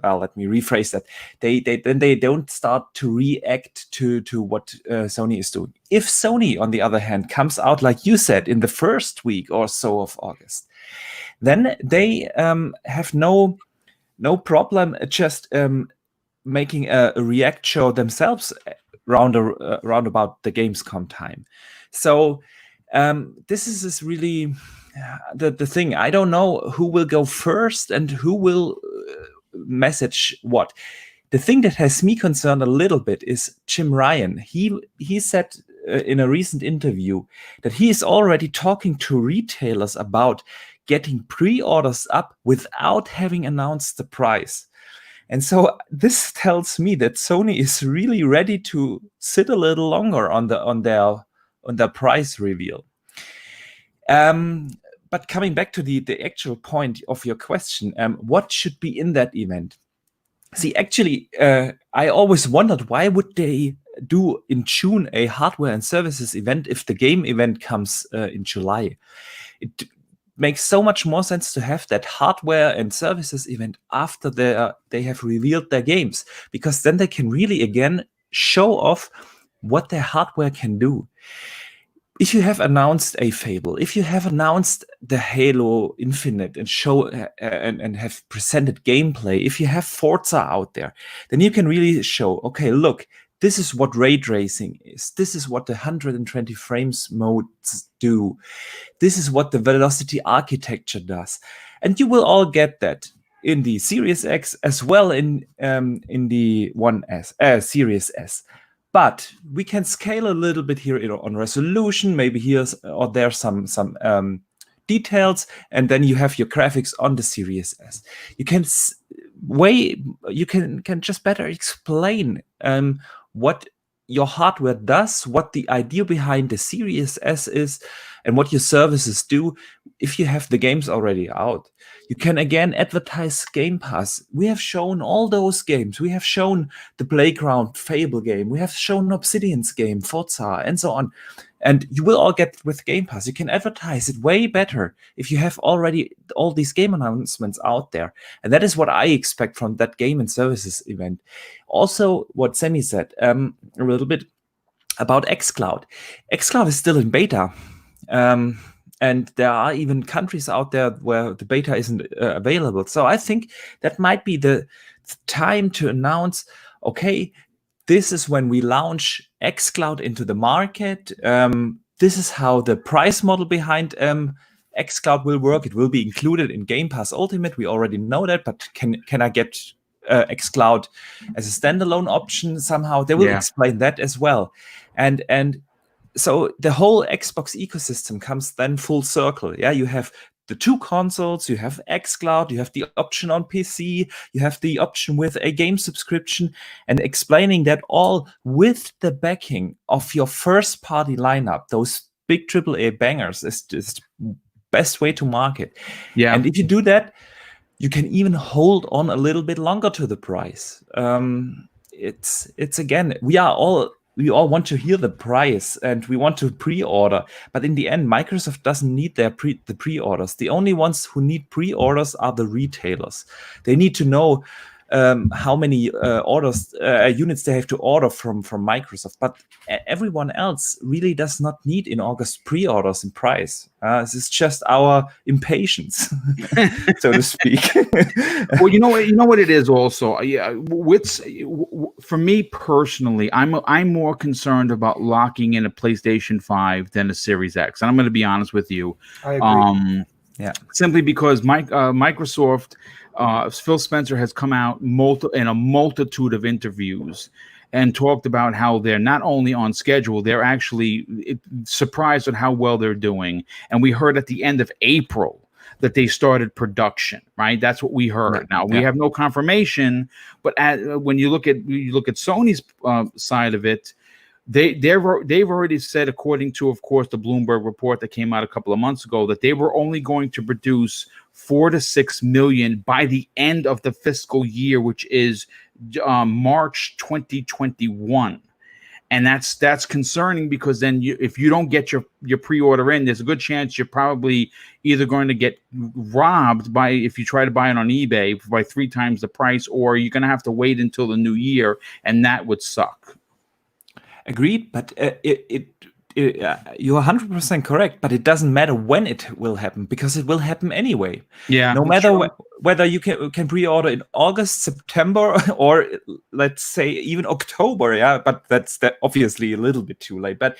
well, let me rephrase that. They don't start to react to what Sony is doing. If Sony, on the other hand, comes out like you said in the first week or so of August, then they have no problem just making a React show themselves round about the Gamescom time. So this is really the thing. I don't know who will go first and who will message what. The thing that has me concerned a little bit is Jim Ryan. He said in a recent interview that he is already talking to retailers about getting pre-orders up without having announced the price. And so this tells me that Sony is really ready to sit a little longer on their price reveal. But coming back to the actual point of your question, what should be in that event? See, actually, I always wondered, why would they do in June a hardware and services event if the game event comes in July? It makes so much more sense to have that hardware and services event after they have revealed their games, because then they can really again show off what their hardware can do. If you have announced a Fable, if you have announced the Halo Infinite and show and have presented gameplay, if you have Forza out there, then you can really show, okay, look, this is what ray tracing is. This is what the 120 frames modes do. This is what the velocity architecture does. And you will all get that in the Series X as well in the Series S. But we can scale a little bit here on resolution. Maybe here's or there's some details, and then you have your graphics on the Series S. You can just better explain what your hardware does, what the idea behind the Series S is, and what your services do if you have the games already out. You can again advertise Game Pass. We have shown all those games. We have shown the Playground Fable game. We have shown Obsidian's game, Forza, and so on. And you will all get with Game Pass. You can advertise it way better if you have already all these game announcements out there. And that is what I expect from that game and services event. Also, what Sammy said a little bit about xCloud. xCloud is still in beta. And there are even countries out there where the beta isn't available. So I think that might be the time to announce, okay, this is when we launch xCloud into the market. This is how the price model behind xCloud will work. It will be included in Game Pass Ultimate. We already know that, but can I get xCloud as a standalone option somehow? They will explain that as well. And so the whole Xbox ecosystem comes then full circle. Yeah, you have the two consoles, you have xCloud, you have the option on PC, you have the option with a game subscription, and explaining that all with the backing of your first party lineup, those big AAA bangers is just best way to market. Yeah. And if you do that, you can even hold on a little bit longer to the price. It's again, we all want to hear the price and we want to pre-order, but in the end, Microsoft doesn't need the pre-orders. The only ones who need pre-orders are the retailers. They need to know how many units they have to order from Microsoft, but everyone else really does not need in August pre-orders in price. This is just our impatience, so to speak. Well, you know what it is also. Yeah, for me personally, I'm more concerned about locking in a PlayStation 5 than a Series X, and I'm going to be honest with you. I agree. Simply because Microsoft, Phil Spencer has come out in a multitude of interviews and talked about how they're not only on schedule, they're actually surprised at how well they're doing. And we heard at the end of April that they started production, right? That's what we heard. Now we have no confirmation, but when you look at Sony's side of it, they've already said, according to, of course, the Bloomberg report that came out a couple of months ago, that they were only going to produce 4 to 6 million by the end of the fiscal year, which is March 2021. And that's concerning, because then if you don't get your pre-order in, there's a good chance you're probably either going to get robbed if you try to buy it on eBay by 3 times the price, or you're going to have to wait until the new year, and that would suck. Agreed, but you're 100% correct, but it doesn't matter when it will happen, because it will happen anyway. Yeah. No matter whether you can pre-order in August, September, or let's say even October. Yeah, but that's obviously a little bit too late. But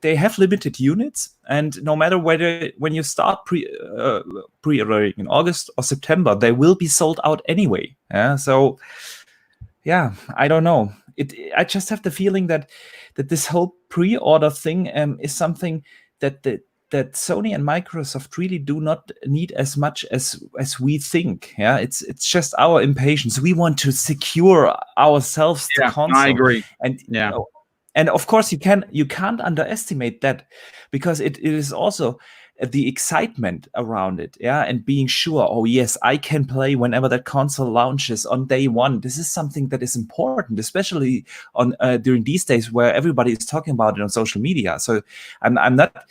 they have limited units, and no matter when you start pre-ordering in August or September, they will be sold out anyway. Yeah, so yeah, I don't know. I just have the feeling that this whole pre-order thing is something that that Sony and Microsoft really do not need as much as we think. Yeah, it's just our impatience. We want to secure ourselves the console. I agree. And yeah, and of course you can't underestimate that, because it is also the excitement around it, yeah, and being sure, oh yes, I can play whenever that console launches on day one. This is something that is important, especially on during these days where everybody is talking about it on social media. So I'm not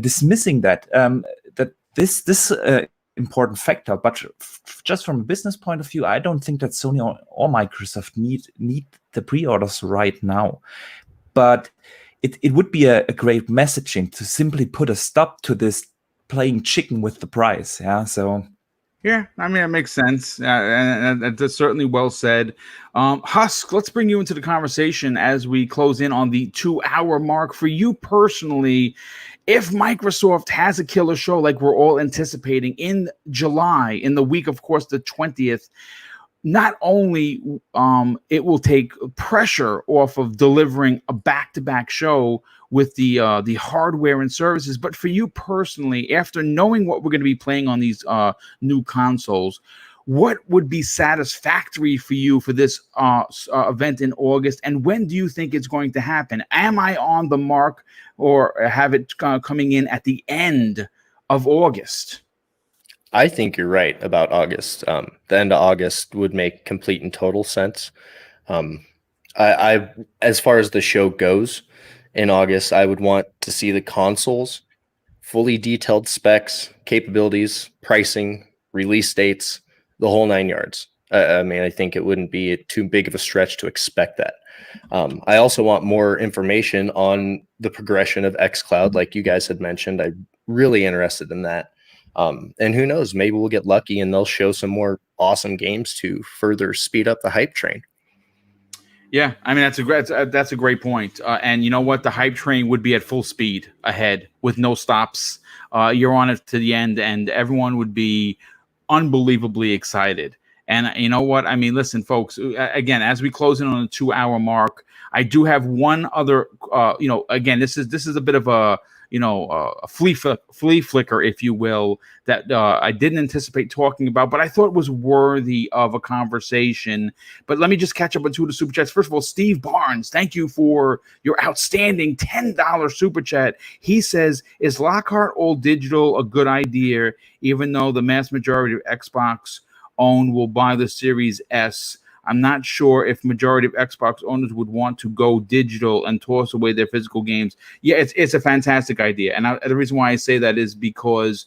dismissing that this important factor, but just from a business point of view, I don't think that Sony or Microsoft need the pre-orders right now. But it would be a great messaging to simply put a stop to this playing chicken with the price. Yeah, so yeah, I mean, it makes sense, and that's certainly well said. Husk, let's bring you into the conversation as we close in on the 2-hour mark. For you personally, if Microsoft has a killer show like we're all anticipating in July, in the week, of course, the 20th, not only it will take pressure off of delivering a back-to-back show with the hardware and services, but for you personally, after knowing what we're going to be playing on these new consoles, what would be satisfactory for you for this event in August, and when do you think it's going to happen? Am I on the mark, or have it coming in at the end of August? I think you're right about August. The end of August would make complete and total sense. I as far as the show goes, in August, I would want to see the consoles, fully detailed specs, capabilities, pricing, release dates, the whole 9 yards. I mean, I think it wouldn't be too big of a stretch to expect that. I also want more information on the progression of xCloud, like you guys had mentioned. I'm really interested in that. And who knows, maybe we'll get lucky and they'll show some more awesome games to further speed up the hype train. Yeah, I mean, that's a great point. And you know what? The hype train would be at full speed ahead with no stops. You're on it to the end, and everyone would be unbelievably excited. And you know what? I mean, listen, folks, again, as we close in on the 2-hour mark, I do have one other, again, this is a bit of a, a flea flicker, if you will, that I didn't anticipate talking about, but I thought was worthy of a conversation. But let me just catch up on two of the super chats. First of all, Steve Barnes, thank you for your outstanding $10 super chat. He says, is Lockhart all digital a good idea, even though the mass majority of Xbox owned will buy the Series S? I'm not sure if majority of Xbox owners would want to go digital and toss away their physical games. Yeah, it's a fantastic idea. And the reason why I say that is because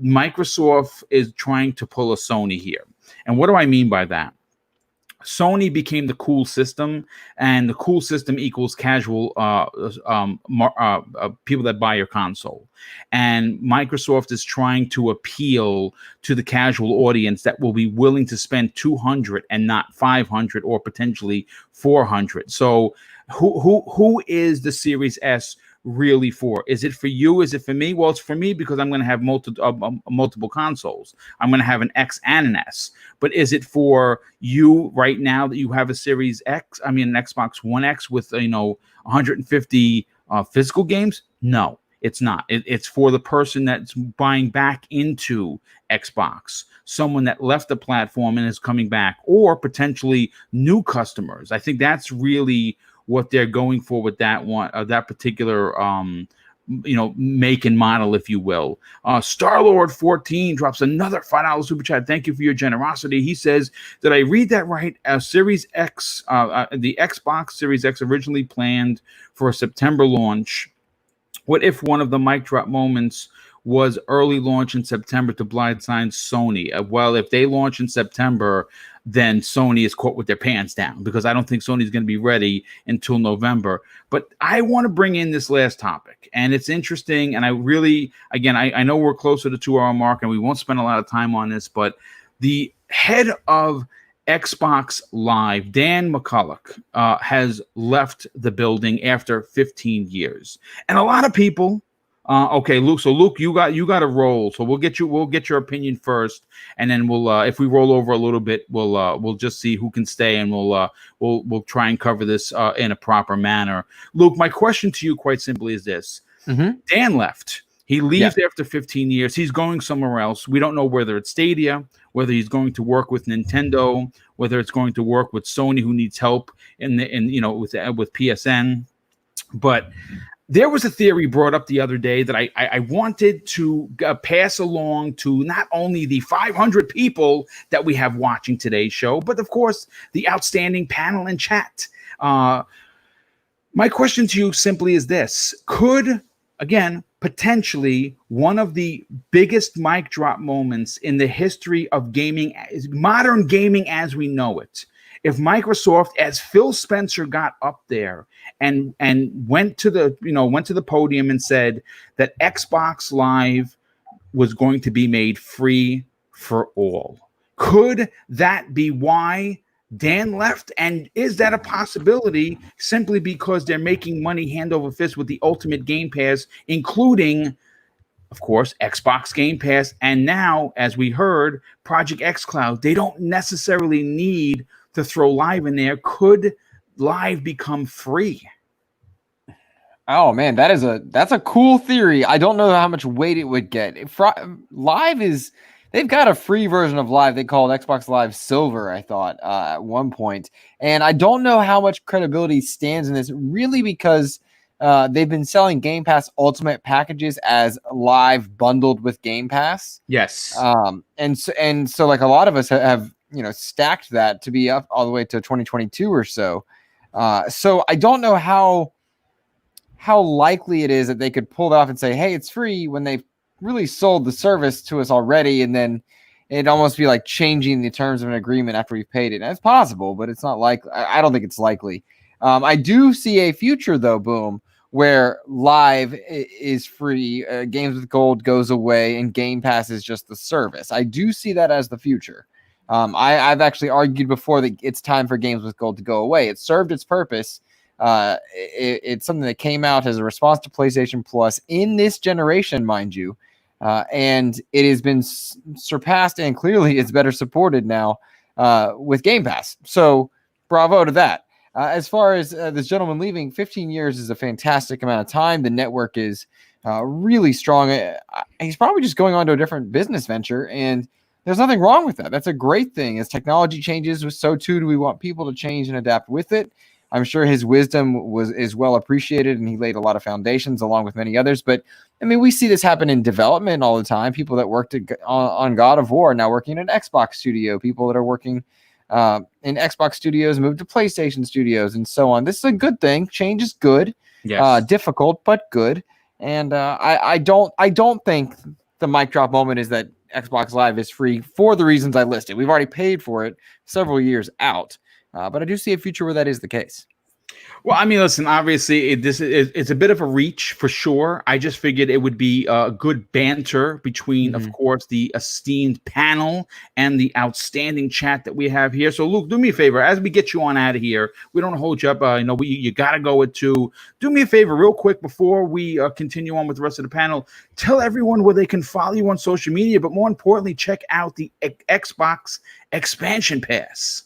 Microsoft is trying to pull a Sony here. And what do I mean by that? Sony became the cool system, and the cool system equals casual people that buy your console. And Microsoft is trying to appeal to the casual audience that will be willing to spend $200 and not $500 or potentially $400. So who is the Series S really for? Is it for you? Is it for me? Well, it's for me because I'm going to have multiple consoles. I'm going to have an X and an S. But is it for you right now that you have a Series X? I mean, an Xbox One X with 150 physical games? No, it's not. It's for the person that's buying back into Xbox, someone that left the platform and is coming back, or potentially new customers. I think that's really what they're going for with that one, that particular, make and model, if you will. Starlord 14 drops another $5 super chat. Thank you for your generosity. He says, did I read that right? Series X, the Xbox Series X originally planned for a September launch. What if one of the mic drop moments was early launch in September to blindside Sony? Well, if they launch in September, then Sony is caught with their pants down, because I don't think Sony's going to be ready until November. But I want to bring in this last topic, and it's interesting. And I really, again, I know we're close to the 2-hour mark, and we won't spend a lot of time on this, but the head of Xbox Live, Dan McCulloch, has left the building after 15 years, and a lot of people. Okay, Luke. So Luke, you got a roll. So we'll get your opinion first, and then we'll if we roll over a little bit, we'll just see who can stay, and we'll try and cover this in a proper manner. Luke, my question to you, quite simply, is this: Dan left. He leaves after 15 years. He's going somewhere else. We don't know whether it's Stadia, whether he's going to work with Nintendo, whether it's going to work with Sony, who needs help with PSN. But there was a theory brought up the other day that I wanted to pass along to not only the 500 people that we have watching today's show, but of course the outstanding panel and chat. My question to you simply is this: could, again, potentially one of the biggest mic drop moments in the history of gaming, modern gaming as we know it, if Microsoft, as Phil Spencer got up there and went to the podium and said that Xbox Live was going to be made free for all, could that be why Dan left? And is that a possibility simply because they're making money hand over fist with the Ultimate Game Pass, including, of course, Xbox Game Pass, and now, as we heard, Project xCloud? They don't necessarily need to throw Live in there. Could Live become free? Oh man, that's a cool theory. I don't know how much weight it would get. Live is, they've got a free version of Live they called Xbox Live Silver, I thought, at one point. And I don't know how much credibility stands in this, really, because they've been selling Game Pass Ultimate packages as Live bundled with Game Pass. Yes. And so like a lot of us have stacked that to be up all the way to 2022 or so. So I don't know how likely it is that they could pull it off and say, hey, it's free, when they've really sold the service to us already, and then it'd almost be like changing the terms of an agreement after we've paid it. And it's possible, but it's not likely. I don't think it's likely. I do see a future, though, Boom, where Live is free, Games with Gold goes away, and Game Pass is just the service. I do see that as the future. I've actually argued before that it's time for Games with Gold to go away. It served its purpose. It's something that came out as a response to PlayStation Plus in this generation, mind you, and it has been surpassed, and clearly it's better supported now with Game Pass. So bravo to that. As far as this gentleman leaving, 15 years is a fantastic amount of time. The network is really strong. He's probably just going on to a different business venture, and there's nothing wrong with that. That's a great thing. As technology changes, so too do we want people to change and adapt with it. I'm sure his wisdom is well appreciated, and he laid a lot of foundations along with many others. But I mean, we see this happen in development all the time. People that worked on God of War are now working in an Xbox studio. People that are working in Xbox studios moved to PlayStation studios, and so on. This is a good thing. Change is good. Yes. Difficult, but good. And I don't think the mic drop moment is that Xbox Live is free for the reasons I listed. We've already paid for it several years out. But I do see a future where that is the case. Well, I mean, listen, obviously, it's a bit of a reach for sure. I just figured it would be a good banter between, of course, the esteemed panel and the outstanding chat that we have here. So, Luke, do me a favor. As we get you on out of here, we don't hold you up. You got to go at 2. Do me a favor real quick before we continue on with the rest of the panel. Tell everyone where they can follow you on social media, but more importantly, check out the Xbox Expansion Pass.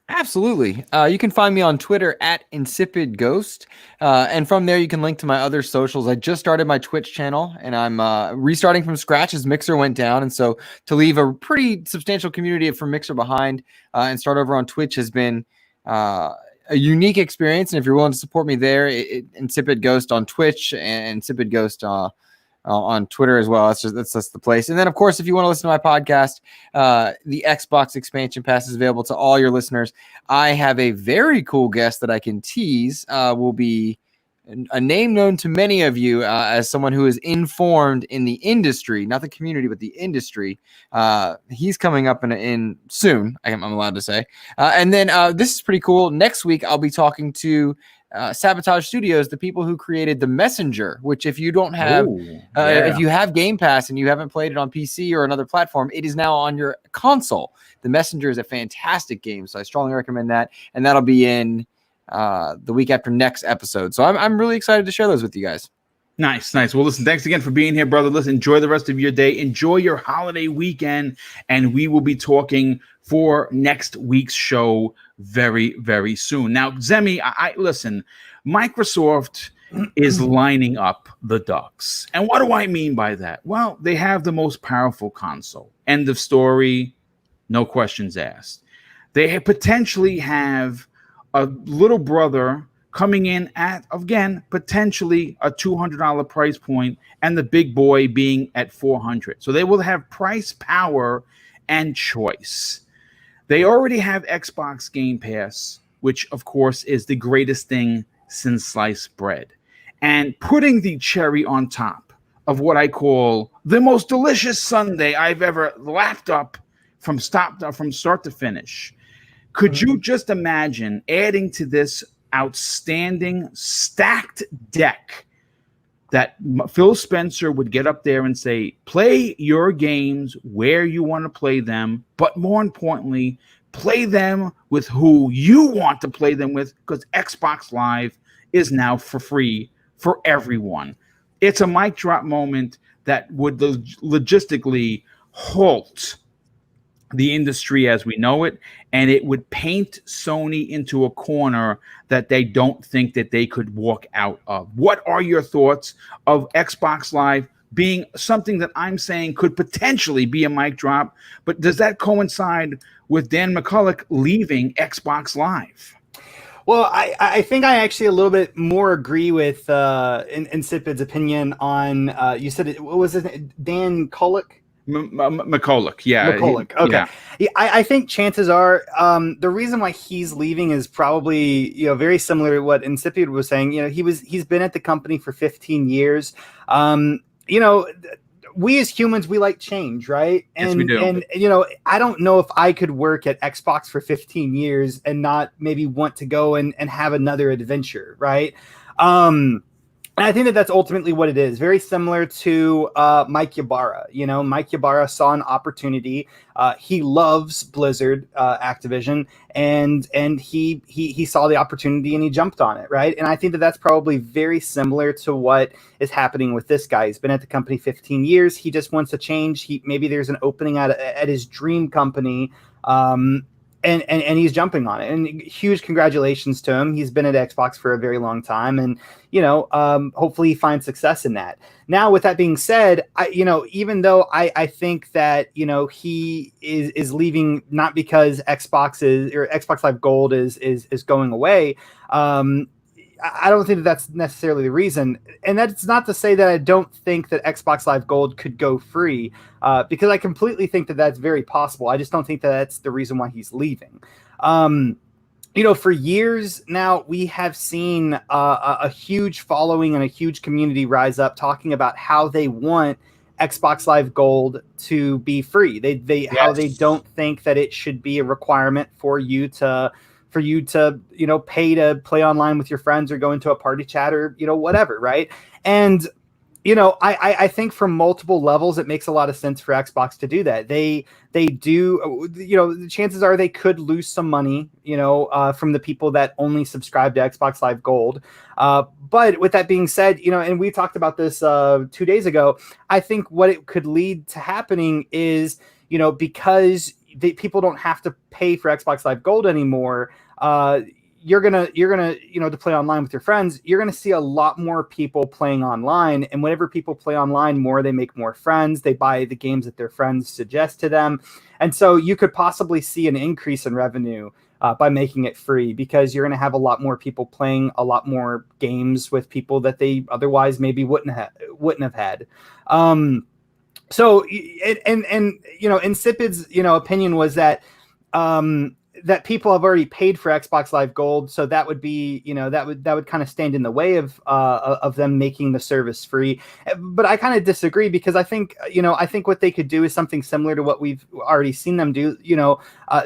Absolutely. You can find me on Twitter at Insipid Ghost. And from there, you can link to my other socials. I just started my Twitch channel, and I'm restarting from scratch as Mixer went down. And so to leave a pretty substantial community from Mixer behind and start over on Twitch has been a unique experience. And if you're willing to support me there, Insipid Ghost on Twitch and Insipid Ghost on Twitter as well. That's just the place. And then, of course, if you want to listen to my podcast, the Xbox Expansion Pass is available to all your listeners. I have a very cool guest that I can tease. Will be a name known to many of you as someone who is informed in the industry, not the community, but the industry. He's coming up in soon, I'm allowed to say. And then this is pretty cool. Next week, I'll be talking to Sabotage Studios, the people who created The Messenger, which if you don't have, if you have Game Pass and you haven't played it on PC or another platform, it is now on your console. The Messenger is a fantastic game, so I strongly recommend that, and that'll be in the week after next episode. So I'm really excited to share those with you guys. Nice. Well, listen, thanks again for being here, brother. Listen, enjoy the rest of your day. Enjoy your holiday weekend, and we will be talking for next week's show very, very soon. Now, Zemi, I listen, Microsoft is lining up the ducks. And what do I mean by that? Well, they have the most powerful console. End of story, no questions asked. They potentially have a little brother coming in at, again, potentially a $200 price point, and the big boy being at $400. So they will have price, power, and choice. They already have Xbox Game Pass, which, of course, is the greatest thing since sliced bread. And putting the cherry on top of what I call the most delicious sundae I've ever lapped up from start to finish. Could you just imagine adding to this outstanding stacked deck that Phil Spencer would get up there and say, play your games where you want to play them, but more importantly, play them with who you want to play them with, because Xbox Live is now for free for everyone. It's a mic drop moment that would logistically halt the industry as we know it, and it would paint Sony into a corner that they don't think that they could walk out of. What are your thoughts of Xbox Live being something that I'm saying could potentially be a mic drop, but does that coincide with Dan McCulloch leaving Xbox Live? Well, I think I actually a little bit more agree with Insipid's opinion on, you said, what was it, Dan McCulloch? McCulloch, yeah. McCulloch, okay. Yeah. I think chances are the reason why he's leaving is probably, very similar to what Insipid was saying. He's been at the company for 15 years. We as humans, we like change, right? And, yes, we do. And, I don't know if I could work at Xbox for 15 years and not maybe want to go and have another adventure, right? And I think that that's ultimately what it is. Very similar to Mike Ybarra. Mike Ybarra saw an opportunity. He loves Blizzard, Activision, and he saw the opportunity and he jumped on it, right? And I think that that's probably very similar to what is happening with this guy. He's been at the company 15 years. He just wants to change. Maybe there's an opening at his dream company. And he's jumping on it, and huge congratulations to him. He's been at Xbox for a very long time, and hopefully he finds success in that. Now, with that being said, even though I think that he is leaving not because Xbox Live Gold is going away. I don't think that's necessarily the reason. And that's not to say that I don't think that Xbox Live Gold could go free, because I completely think that that's very possible. I just don't think that that's the reason why he's leaving. For years now, we have seen a huge following and a huge community rise up talking about how they want Xbox Live Gold to be free. How they don't think that it should be a requirement for you to pay to play online with your friends or go into a party chat or, whatever. Right. And, I think from multiple levels, it makes a lot of sense for Xbox to do that. They do, the chances are they could lose some money, from the people that only subscribe to Xbox Live Gold. But with that being said, and we talked about this 2 days ago, I think what it could lead to happening is, because people don't have to pay for Xbox Live Gold anymore. You're gonna to play online with your friends. You're gonna see a lot more people playing online, and whenever people play online more, they make more friends. They buy the games that their friends suggest to them, and so you could possibly see an increase in revenue by making it free, because you're gonna have a lot more people playing a lot more games with people that they otherwise maybe wouldn't have had. So, Insipid's, opinion was that, that people have already paid for Xbox Live Gold, so that would be, that would kind of stand in the way of them making the service free. But I kind of disagree, because I think what they could do is something similar to what we've already seen them do.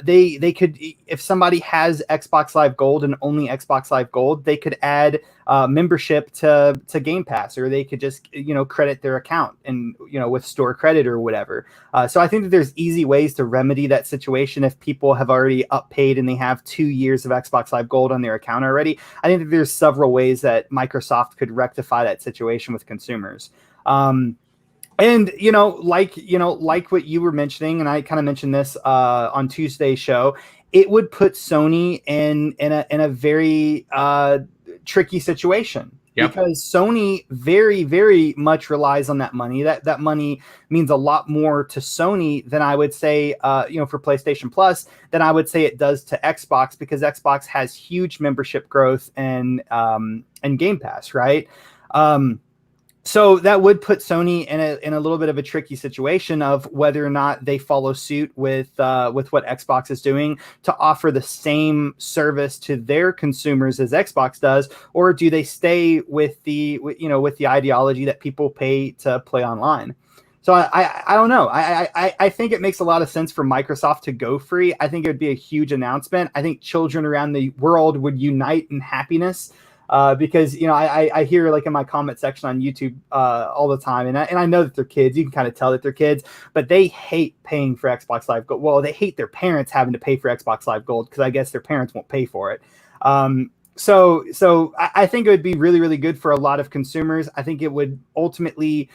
They could, if somebody has Xbox Live Gold and only Xbox Live Gold, they could add membership to Game Pass, or they could just credit their account and with store credit or whatever. So I think that there's easy ways to remedy that situation if people have already paid and they have 2 years of Xbox Live Gold on their account already. I think that there's several ways that Microsoft could rectify that situation with consumers. And like what you were mentioning, and I kind of mentioned this on Tuesday's show, it would put Sony in a very tricky situation. Yep. Because Sony very, very much relies on that money. That money means a lot more to Sony than I would say, for PlayStation Plus, than I would say it does to Xbox, because Xbox has huge membership growth and Game Pass, right? So that would put Sony in a little bit of a tricky situation of whether or not they follow suit with what Xbox is doing to offer the same service to their consumers as Xbox does, or do they stay with the ideology that people pay to play online? So I don't know. I think it makes a lot of sense for Microsoft to go free. I think it would be a huge announcement. I think children around the world would unite in happiness. Because I hear, like, in my comment section on YouTube all the time, and I know that they're kids. You can kind of tell that they're kids, but they hate paying for Xbox Live Gold. Well, they hate their parents having to pay for Xbox Live Gold, because I guess their parents won't pay for it. So I think it would be really, really good for a lot of consumers. I think it would ultimately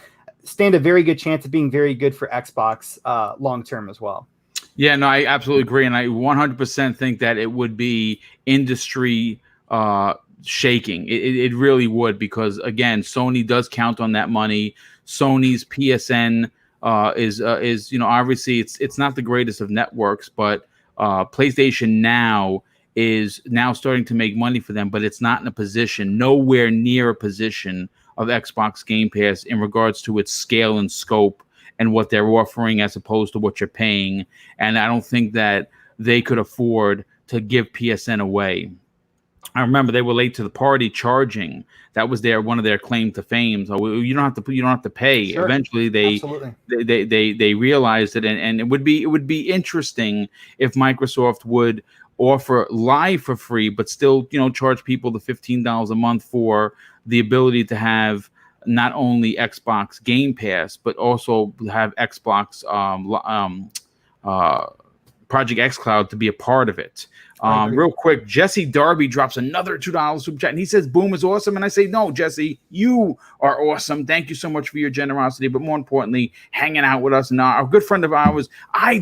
stand a very good chance of being very good for Xbox long term as well. Yeah, no, I absolutely agree, and I 100% think that it would be industry shaking. It really would, because again, Sony does count on that money. Sony's PSN is obviously it's not the greatest of networks, but PlayStation Now is now starting to make money for them, but it's not in a position, nowhere near a position of Xbox Game Pass in regards to its scale and scope and what they're offering as opposed to what you're paying. And I don't think that they could afford to give PSN away. I remember they were late to the party charging. That was one of their claim to fame. So you don't have to pay. Sure. Eventually they realized it, and it would be interesting if Microsoft would offer Live for free, but still charge people the $15 a month for the ability to have not only Xbox Game Pass, but also have Xbox Project X Cloud to be a part of it. Real quick, Jesse Darby drops another $2 super chat, and he says Boom is awesome, and I say no, Jesse, you are awesome. Thank you so much for your generosity, but more importantly, hanging out with us. And our good friend of ours,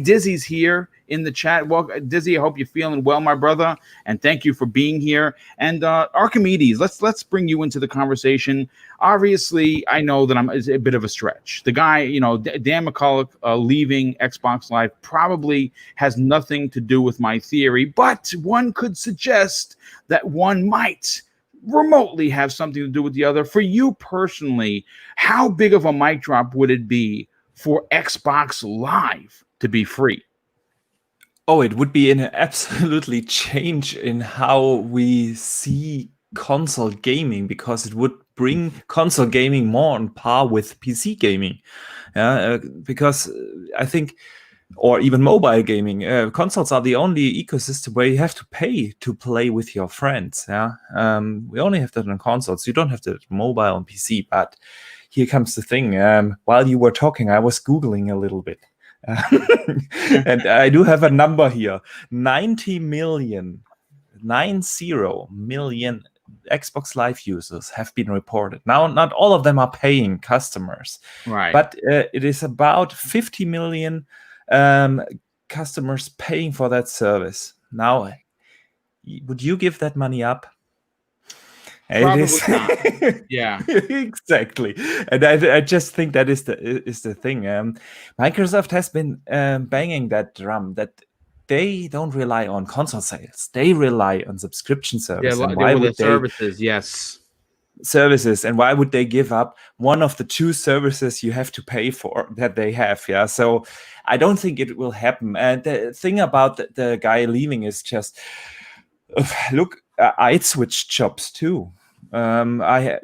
Dizzy's here in the chat. Well, Dizzy, I hope you're feeling well, my brother, and thank you for being here. And Archimedes, let's bring you into the conversation. Obviously, I know that it's a bit of a stretch. The guy, Dan McCulloch leaving Xbox Live probably has nothing to do with my theory, but one could suggest that one might remotely have something to do with the other. For you personally, how big of a mic drop would it be for Xbox Live to be free? Oh, it would be an absolutely change in how we see console gaming, because it would bring console gaming more on par with PC gaming. Because I think, or even mobile gaming, consoles are the only ecosystem where you have to pay to play with your friends. We only have that on consoles. You don't have that mobile on PC. But here comes the thing. While you were talking, I was Googling a little bit. And I do have a number here. 90 million Xbox Live users have been reported. Now, not all of them are paying customers, right? But it is about 50 million customers paying for that service. Now, would you give that money up? Probably it is not. Yeah, exactly. And I just think that is the thing. Microsoft has been banging that drum that they don't rely on console sales. They rely on subscription service. Yeah, and why would they? Services, yes. services, and why would they give up one of the 2 services you have to pay for that they have? Yeah, so I don't think it will happen. And the thing about the guy leaving is just, look, I switched jobs too. It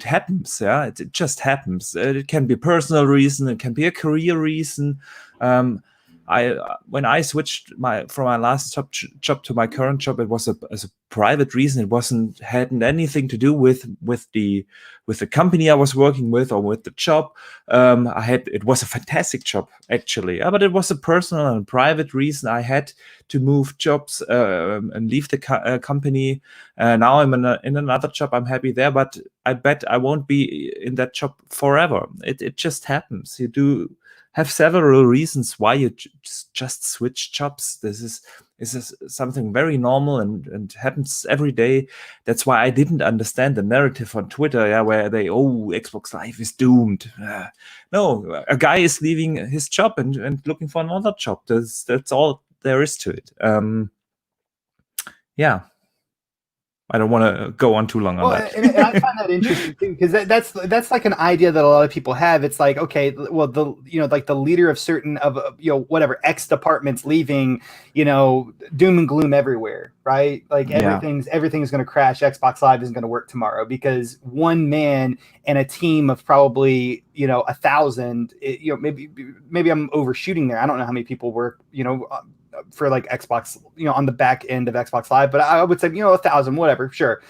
happens. Yeah, it just happens. It can be a personal reason. It can be a career reason. When I switched from my last job to my current job, it was as a private reason. It hadn't anything to do with the company I was working with or with the job. It was a fantastic job actually, but it was a personal and private reason. I had to move jobs and leave the company. Now I'm in another job. I'm happy there, but I bet I won't be in that job forever. It just happens. You do have several reasons why you just switch jobs. This is something very normal and happens every day. That's why I didn't understand the narrative on Twitter, where Xbox Live is doomed. No, a guy is leaving his job and looking for another job. That's all there is to it. Yeah. I don't want to go on too long on that. And I find that interesting too, because that's like an idea that a lot of people have. It's like, okay, well, like the leader of certain whatever X department's leaving, doom and gloom everywhere, right? Like everything's going to crash. Xbox Live isn't going to work tomorrow because one man and a team of probably 1,000. Maybe I'm overshooting there. I don't know how many people work, for like Xbox, on the back end of Xbox Live, but I would say, 1,000, whatever, sure.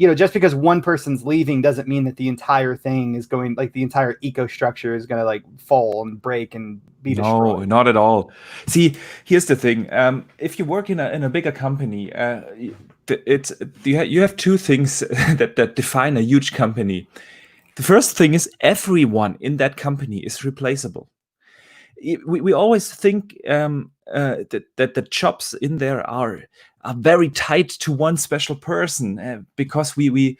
Just because one person's leaving doesn't mean that the entire thing is going, like the entire eco structure is going to like fall and break and be destroyed. No, not at all. See, here's the thing. If you work in a bigger company, you have 2 things that define a huge company. The first thing is everyone in that company is replaceable. We always think that the jobs in there are very tied to one special person because we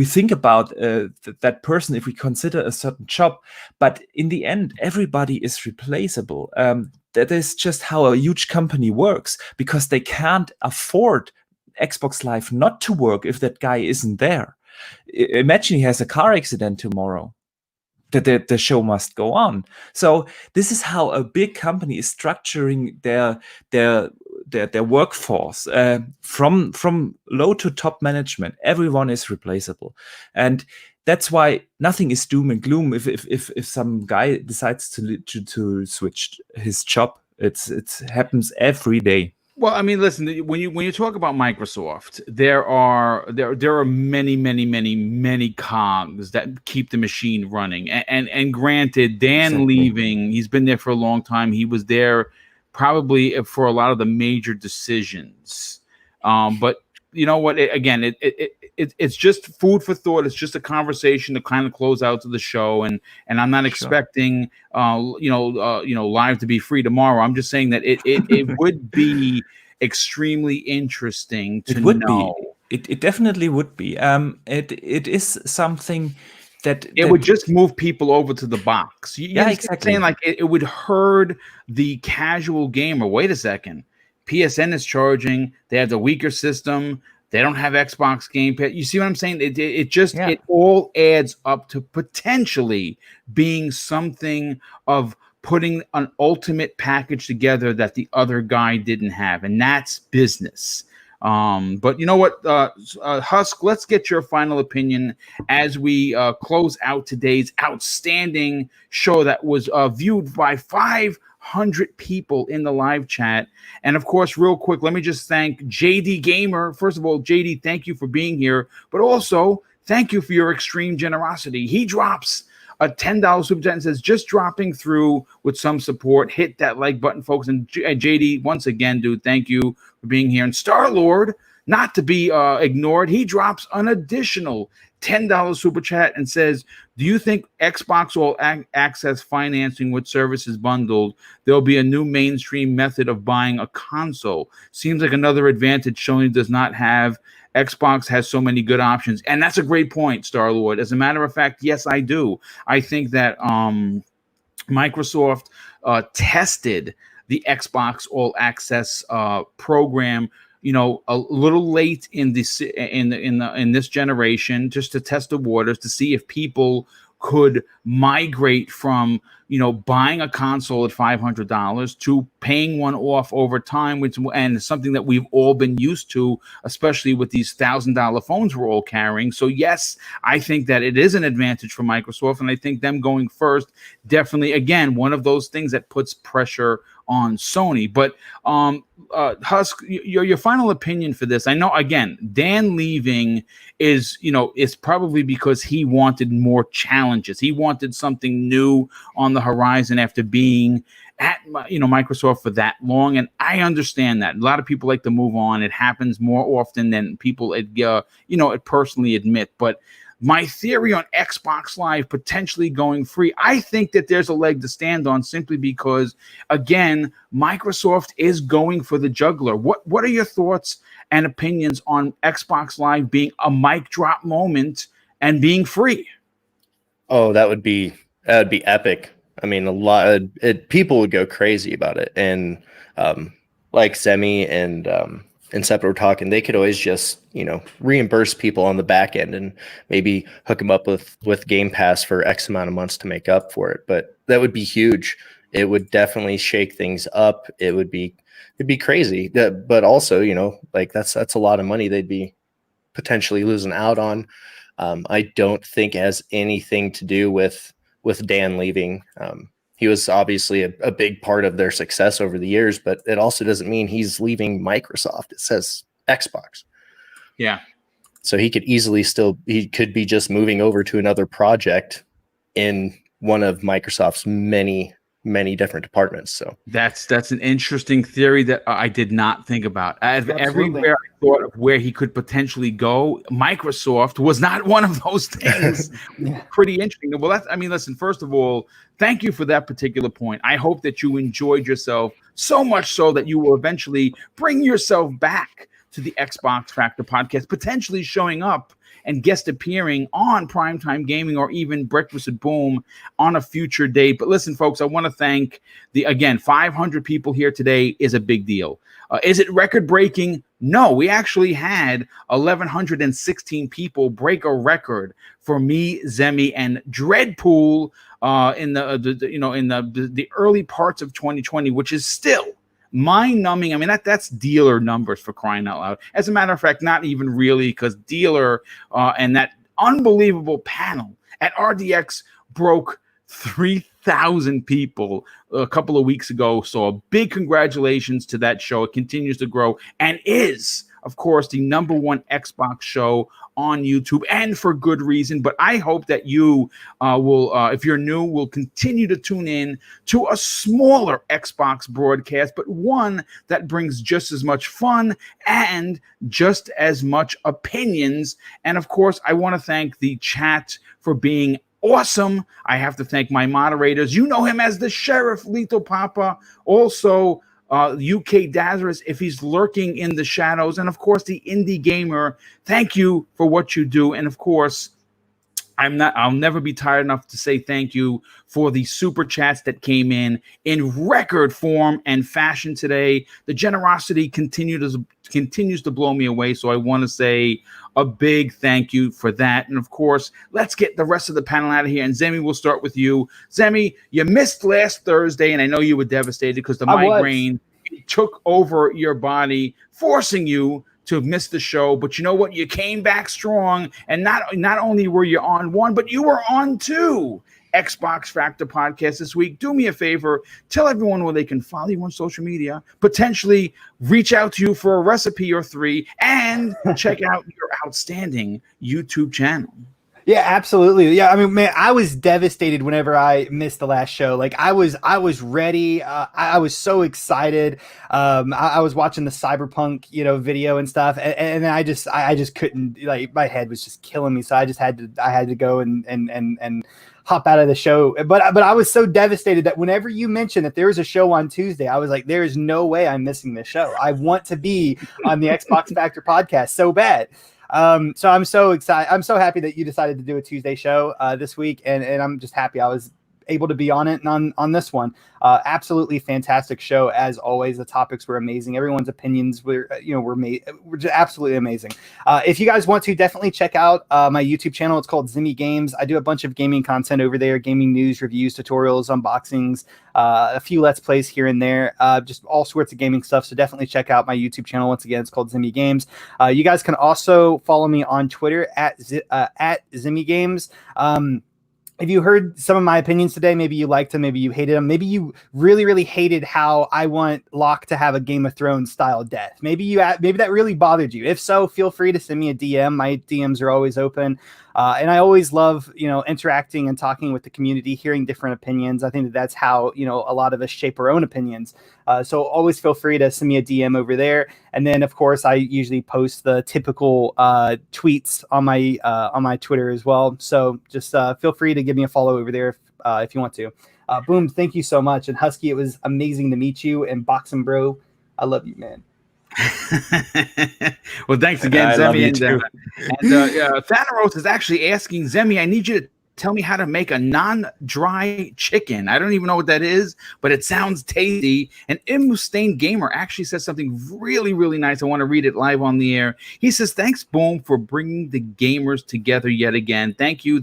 think about that person if we consider a certain job. But in the end, everybody is replaceable. That is just how a huge company works, because they can't afford Xbox Live not to work if that guy isn't there. Imagine he has a car accident tomorrow. The show must go on. So this is how a big company is structuring their workforce from low to top management. Everyone is replaceable, and that's why nothing is doom and gloom if some guy decides to switch his job. It happens every day. Well, I mean, listen, when you talk about Microsoft, there are many cogs that keep the machine running. And granted, Dan leaving, he's been there for a long time. He was there probably for a lot of the major decisions. But you know what? It's just food for thought. It's just a conversation to kind of close out to the show. And I'm not expecting Live to be free tomorrow. I'm just saying that it would be extremely interesting to know. It definitely would be. It is something that would just move people over to the box. Exactly. Saying like it would herd the casual gamer. Wait a second. PSN is charging. They have the weaker system. They don't have Xbox Game Pass. You see what I'm saying? It all adds up to potentially being something of putting an ultimate package together that the other guy didn't have, and that's business. But you know what, Husk, let's get your final opinion as we close out today's outstanding show that was viewed by 500 people in the live chat. And of course, real quick, let me just thank JD Gamer. First of all, JD, thank you for being here, but also thank you for your extreme generosity. He drops a $10 super chat and says, just dropping through with some support. Hit that like button, folks. And JD, once again, dude, thank you for being here. And Star-Lord, not to be ignored, he drops an additional $10 super chat and says, do you think Xbox All Access financing with services bundled, there'll be a new mainstream method of buying a console? Seems like another advantage Sony does not have. Xbox has so many good options. And that's a great point, Star-Lord. As a matter of fact, yes, I do. I think that Microsoft tested the Xbox All Access program, a little late in this generation, just to test the waters to see if people could migrate from buying a console at $500 to paying one off over time, and something that we've all been used to, especially with these $1,000 phones we're all carrying. So yes, I think that it is an advantage for Microsoft, and I think them going first definitely, again, one of those things that puts pressure on Sony. But Husk, your final opinion for this. I know, again, Dan leaving is probably because he wanted more challenges. He wanted something new on the horizon after being at Microsoft for that long, and I understand that. A lot of people like to move on. It happens more often than people personally admit. But my theory on Xbox Live potentially going free, I think that there's a leg to stand on, simply because, again, Microsoft is going for the juggler. What are your thoughts and opinions on Xbox Live being a mic drop moment and being free? Oh, that would be epic. I mean, people would go crazy about it. And like Semi and Separate were talking, they could always just reimburse people on the back end and maybe hook them up with Game Pass for X amount of months to make up for it. But that would be huge. It would definitely shake things up. It'd be crazy. But also, that's a lot of money they'd be potentially losing out on. I don't think it has anything to do with Dan leaving. He was obviously a big part of their success over the years, but it also doesn't mean he's leaving Microsoft. It says Xbox. Yeah. So he could be just moving over to another project in one of Microsoft's many different departments. So that's an interesting theory that I did not think about. Everywhere I thought of where he could potentially go, Microsoft was not one of those things. Yeah. Pretty interesting. Well, listen, first of all, thank you for that particular point. I hope that you enjoyed yourself so much so that you will eventually bring yourself back to the Xbox Factor podcast, potentially showing up and guest appearing on Primetime Gaming or even Breakfast at Boom on a future date. But listen, folks, I want to thank 500 people here today is a big deal. Is it record-breaking? No, we actually had 1,116 people break a record for me, Zemi, and Dreadpool in the early parts of 2020, which is still mind-numbing. I mean, that's dealer numbers, for crying out loud. As a matter of fact, not even really, because dealer and that unbelievable panel at RDX broke 3,000 people a couple of weeks ago. So a big congratulations to that show. It continues to grow and is, of course, the #1 Xbox show on YouTube, and for good reason. But I hope that you will, if you're new, will continue to tune in to a smaller Xbox broadcast, but one that brings just as much fun and just as much opinions. And of course, I want to thank the chat for being awesome. I have to thank my moderators. You know him as the Sheriff, Lethal Papa. Also, UK Dazarus, if he's lurking in the shadows, and of course the Indie Gamer. Thank you for what you do, and of course, I'll never be tired enough to say thank you for the super chats that came in record form and fashion today. The generosity continues to blow me away, so I want to say a big thank you for that. And of course, let's get the rest of the panel out of here. And Zemi, we'll start with you. Zemi, you missed last Thursday, and I know you were devastated because the migraine took over your body, forcing you to miss the show. But you know what? You came back strong, and not only were you on one, but you were on two Xbox Factor podcasts this week. Do me a favor, tell everyone where they can follow you on social media, potentially reach out to you for a recipe or three, and check out your outstanding YouTube channel. Yeah, absolutely. Yeah, I mean, man, I was devastated whenever I missed the last show. Like, I was ready. I was so excited. I was watching the Cyberpunk, video and stuff, and I just couldn't. Like, my head was just killing me. So I had to go and hop out of the show. But I was so devastated that whenever you mentioned that there was a show on Tuesday, I was like, there is no way I'm missing this show. I want to be on the Xbox Factor podcast so bad. So I'm so excited. I'm so happy that you decided to do a Tuesday show this week, and I'm just happy I was able to be on it and on this one. Absolutely fantastic show as always. The topics were amazing. Everyone's opinions were just absolutely amazing. If you guys want to, definitely check out my YouTube channel. It's called Zimmy Games. I do a bunch of gaming content over there, gaming news, reviews, tutorials, unboxings, a few Let's Plays here and there, just all sorts of gaming stuff. So definitely check out my YouTube channel. Once again, it's called Zimmy Games. You guys can also follow me on Twitter at Zimmy Games. If you heard some of my opinions today, maybe you liked them, maybe you hated them, maybe you really, really hated how I want Locke to have a Game of Thrones style death. Maybe that really bothered you. If so, feel free to send me a DM. My DMs are always open. And I always love, interacting and talking with the community, hearing different opinions. I think that's how, a lot of us shape our own opinions. So always feel free to send me a DM over there. And then, of course, I usually post the typical tweets on my Twitter as well. So just feel free to give me a follow over there if you want to. Boom, thank you so much. And Husky, it was amazing to meet you. And Boxing Bro, I love you, man. Well, thanks again, Zemi. And Thanaros is actually asking Zemi, I need you to tell me how to make a non-dry chicken. I don't even know what that is, but it sounds tasty. And Immustain Gamer actually says something really, really nice. I want to read it live on the air. He says, thanks, Boom, for bringing the gamers together yet again. Thank you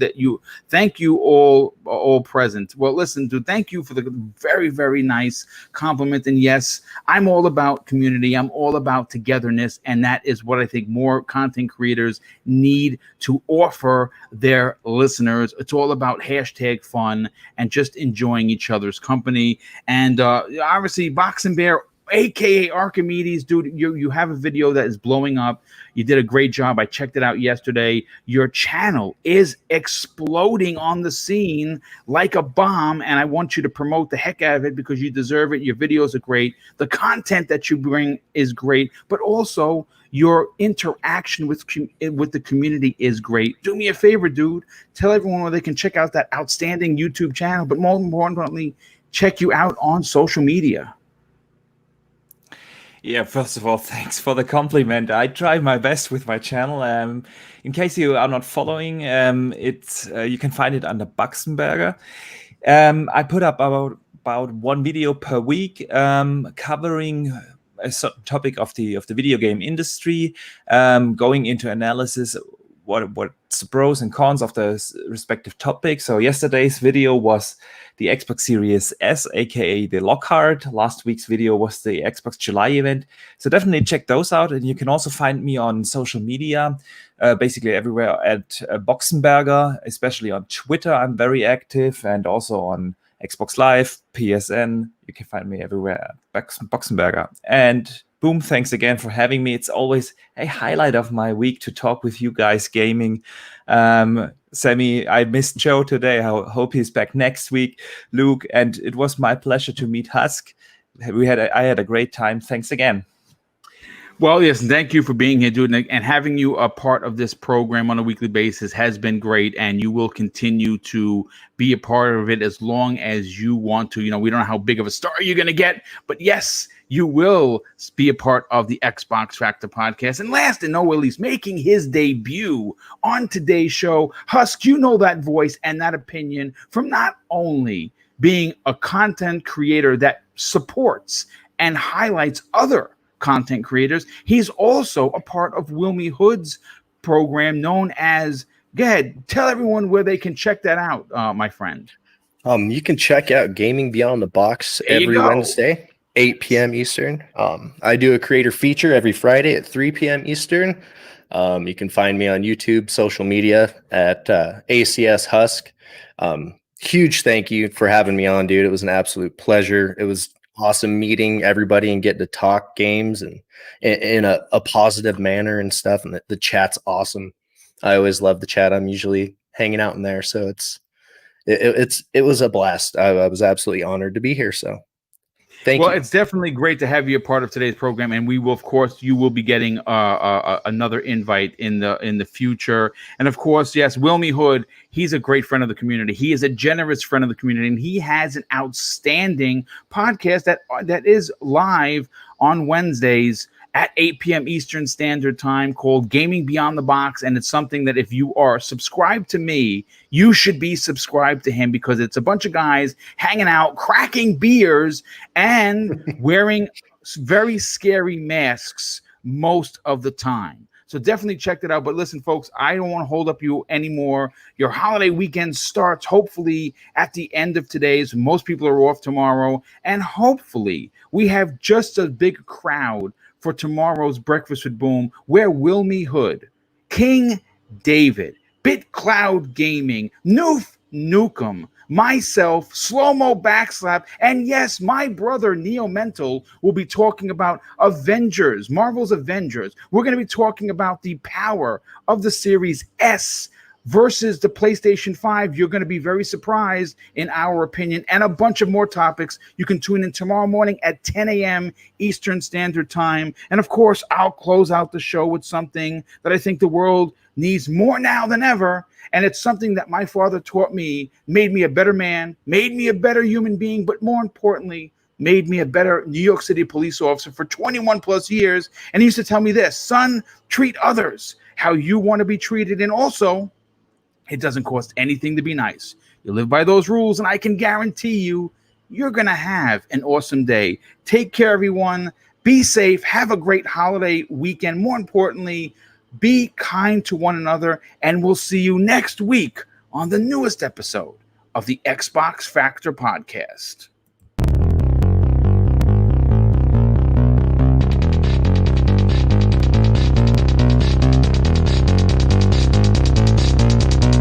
all present. Well, listen, dude, thank you for the very, very nice compliment. And yes, I'm all about community. I'm all about togetherness. And that is what I think more content creators need to offer their listeners. It's all about hashtag fun and just enjoying each other's company. And obviously, Boxing Bear, aka Archimedes, dude, you have a video that is blowing up. You did a great job. I checked it out yesterday. Your channel is exploding on the scene like a bomb, and I want you to promote the heck out of it because you deserve it. Your videos are great. The content that you bring is great, but also your interaction with the community is great. Do me a favor, dude. Tell everyone where they can check out that outstanding YouTube channel, but more importantly, check you out on social media. Yeah, first of all, thanks for the compliment. I try my best with my channel. In case you are not following, you can find it under Baxenberger. I put up about one video per week, covering a certain topic of the video game industry, going into analysis what's the pros and cons of the respective topics. So yesterday's video was the Xbox Series S, aka the Lockhart. Last week's video was the Xbox July event. So definitely check those out. And you can also find me on social media, basically everywhere at Boxenberger, especially on Twitter. I'm very active, and also on Xbox Live, PSN. You can find me everywhere at Boxenberger. And Boom, thanks again for having me. It's always a highlight of my week to talk with you guys gaming. Sammy, I missed Joe today. I hope he's back next week. Luke, and it was my pleasure to meet Husk. I had a great time. Thanks again. Well, yes, thank you for being here, dude, and having you a part of this program on a weekly basis has been great, and you will continue to be a part of it as long as you want to. We don't know how big of a star you're going to get, but yes, you will be a part of the Xbox Factor podcast. And last and no least, making his debut on today's show, Husk, you know that voice and that opinion from not only being a content creator that supports and highlights other content creators, he's also a part of Wilmy Hood's program known as, go ahead, tell everyone where they can check that out, my friend. You can check out Gaming Beyond the Box every Wednesday, 8 p.m. Eastern. I do a creator feature every Friday at 3 p.m. Eastern. You can find me on YouTube, social media at ACS Husk. Huge thank you for having me on, dude. It was an absolute pleasure. It was awesome meeting everybody and getting to talk games and in a positive manner and stuff. And the chat's awesome. I always love the chat. I'm usually hanging out in there, so it was a blast. I was absolutely honored to be here. So thank you. Well, it's definitely great to have you a part of today's program, and we will, of course, you will be getting another invite in the future. And of course, yes, Wilmy Hood, he's a great friend of the community. He is a generous friend of the community, and he has an outstanding podcast that is live on Wednesdays at 8 p.m. Eastern Standard Time called Gaming Beyond the Box. And it's something that if you are subscribed to me, you should be subscribed to him, because it's a bunch of guys hanging out, cracking beers, and wearing very scary masks most of the time. So definitely check that out. But listen, folks, I don't want to hold up you anymore. Your holiday weekend starts hopefully at the end of today's. Most people are off tomorrow. And hopefully we have just a big crowd for tomorrow's Breakfast with Boom, where Wilmy Hood, King David, BitCloud Gaming, Noof Nukem, myself, Slow-Mo Backslap, and yes, my brother Neo Mental will be talking about Avengers, Marvel's Avengers. We're going to be talking about the power of the Series S versus the PlayStation 5. You're going to be very surprised in our opinion, and a bunch of more topics. You can tune in tomorrow morning at 10 a.m. Eastern Standard Time. And of course, I'll close out the show with something that I think the world needs more now than ever. And it's something that my father taught me, made me a better man, made me a better human being, but more importantly, made me a better New York City police officer for 21 plus years. And he used to tell me this: son, treat others how you want to be treated. And also, it doesn't cost anything to be nice. You live by those rules, and I can guarantee you, you're going to have an awesome day. Take care, everyone. Be safe. Have a great holiday weekend. More importantly, be kind to one another, and we'll see you next week on the newest episode of the Xbox Factor Podcast.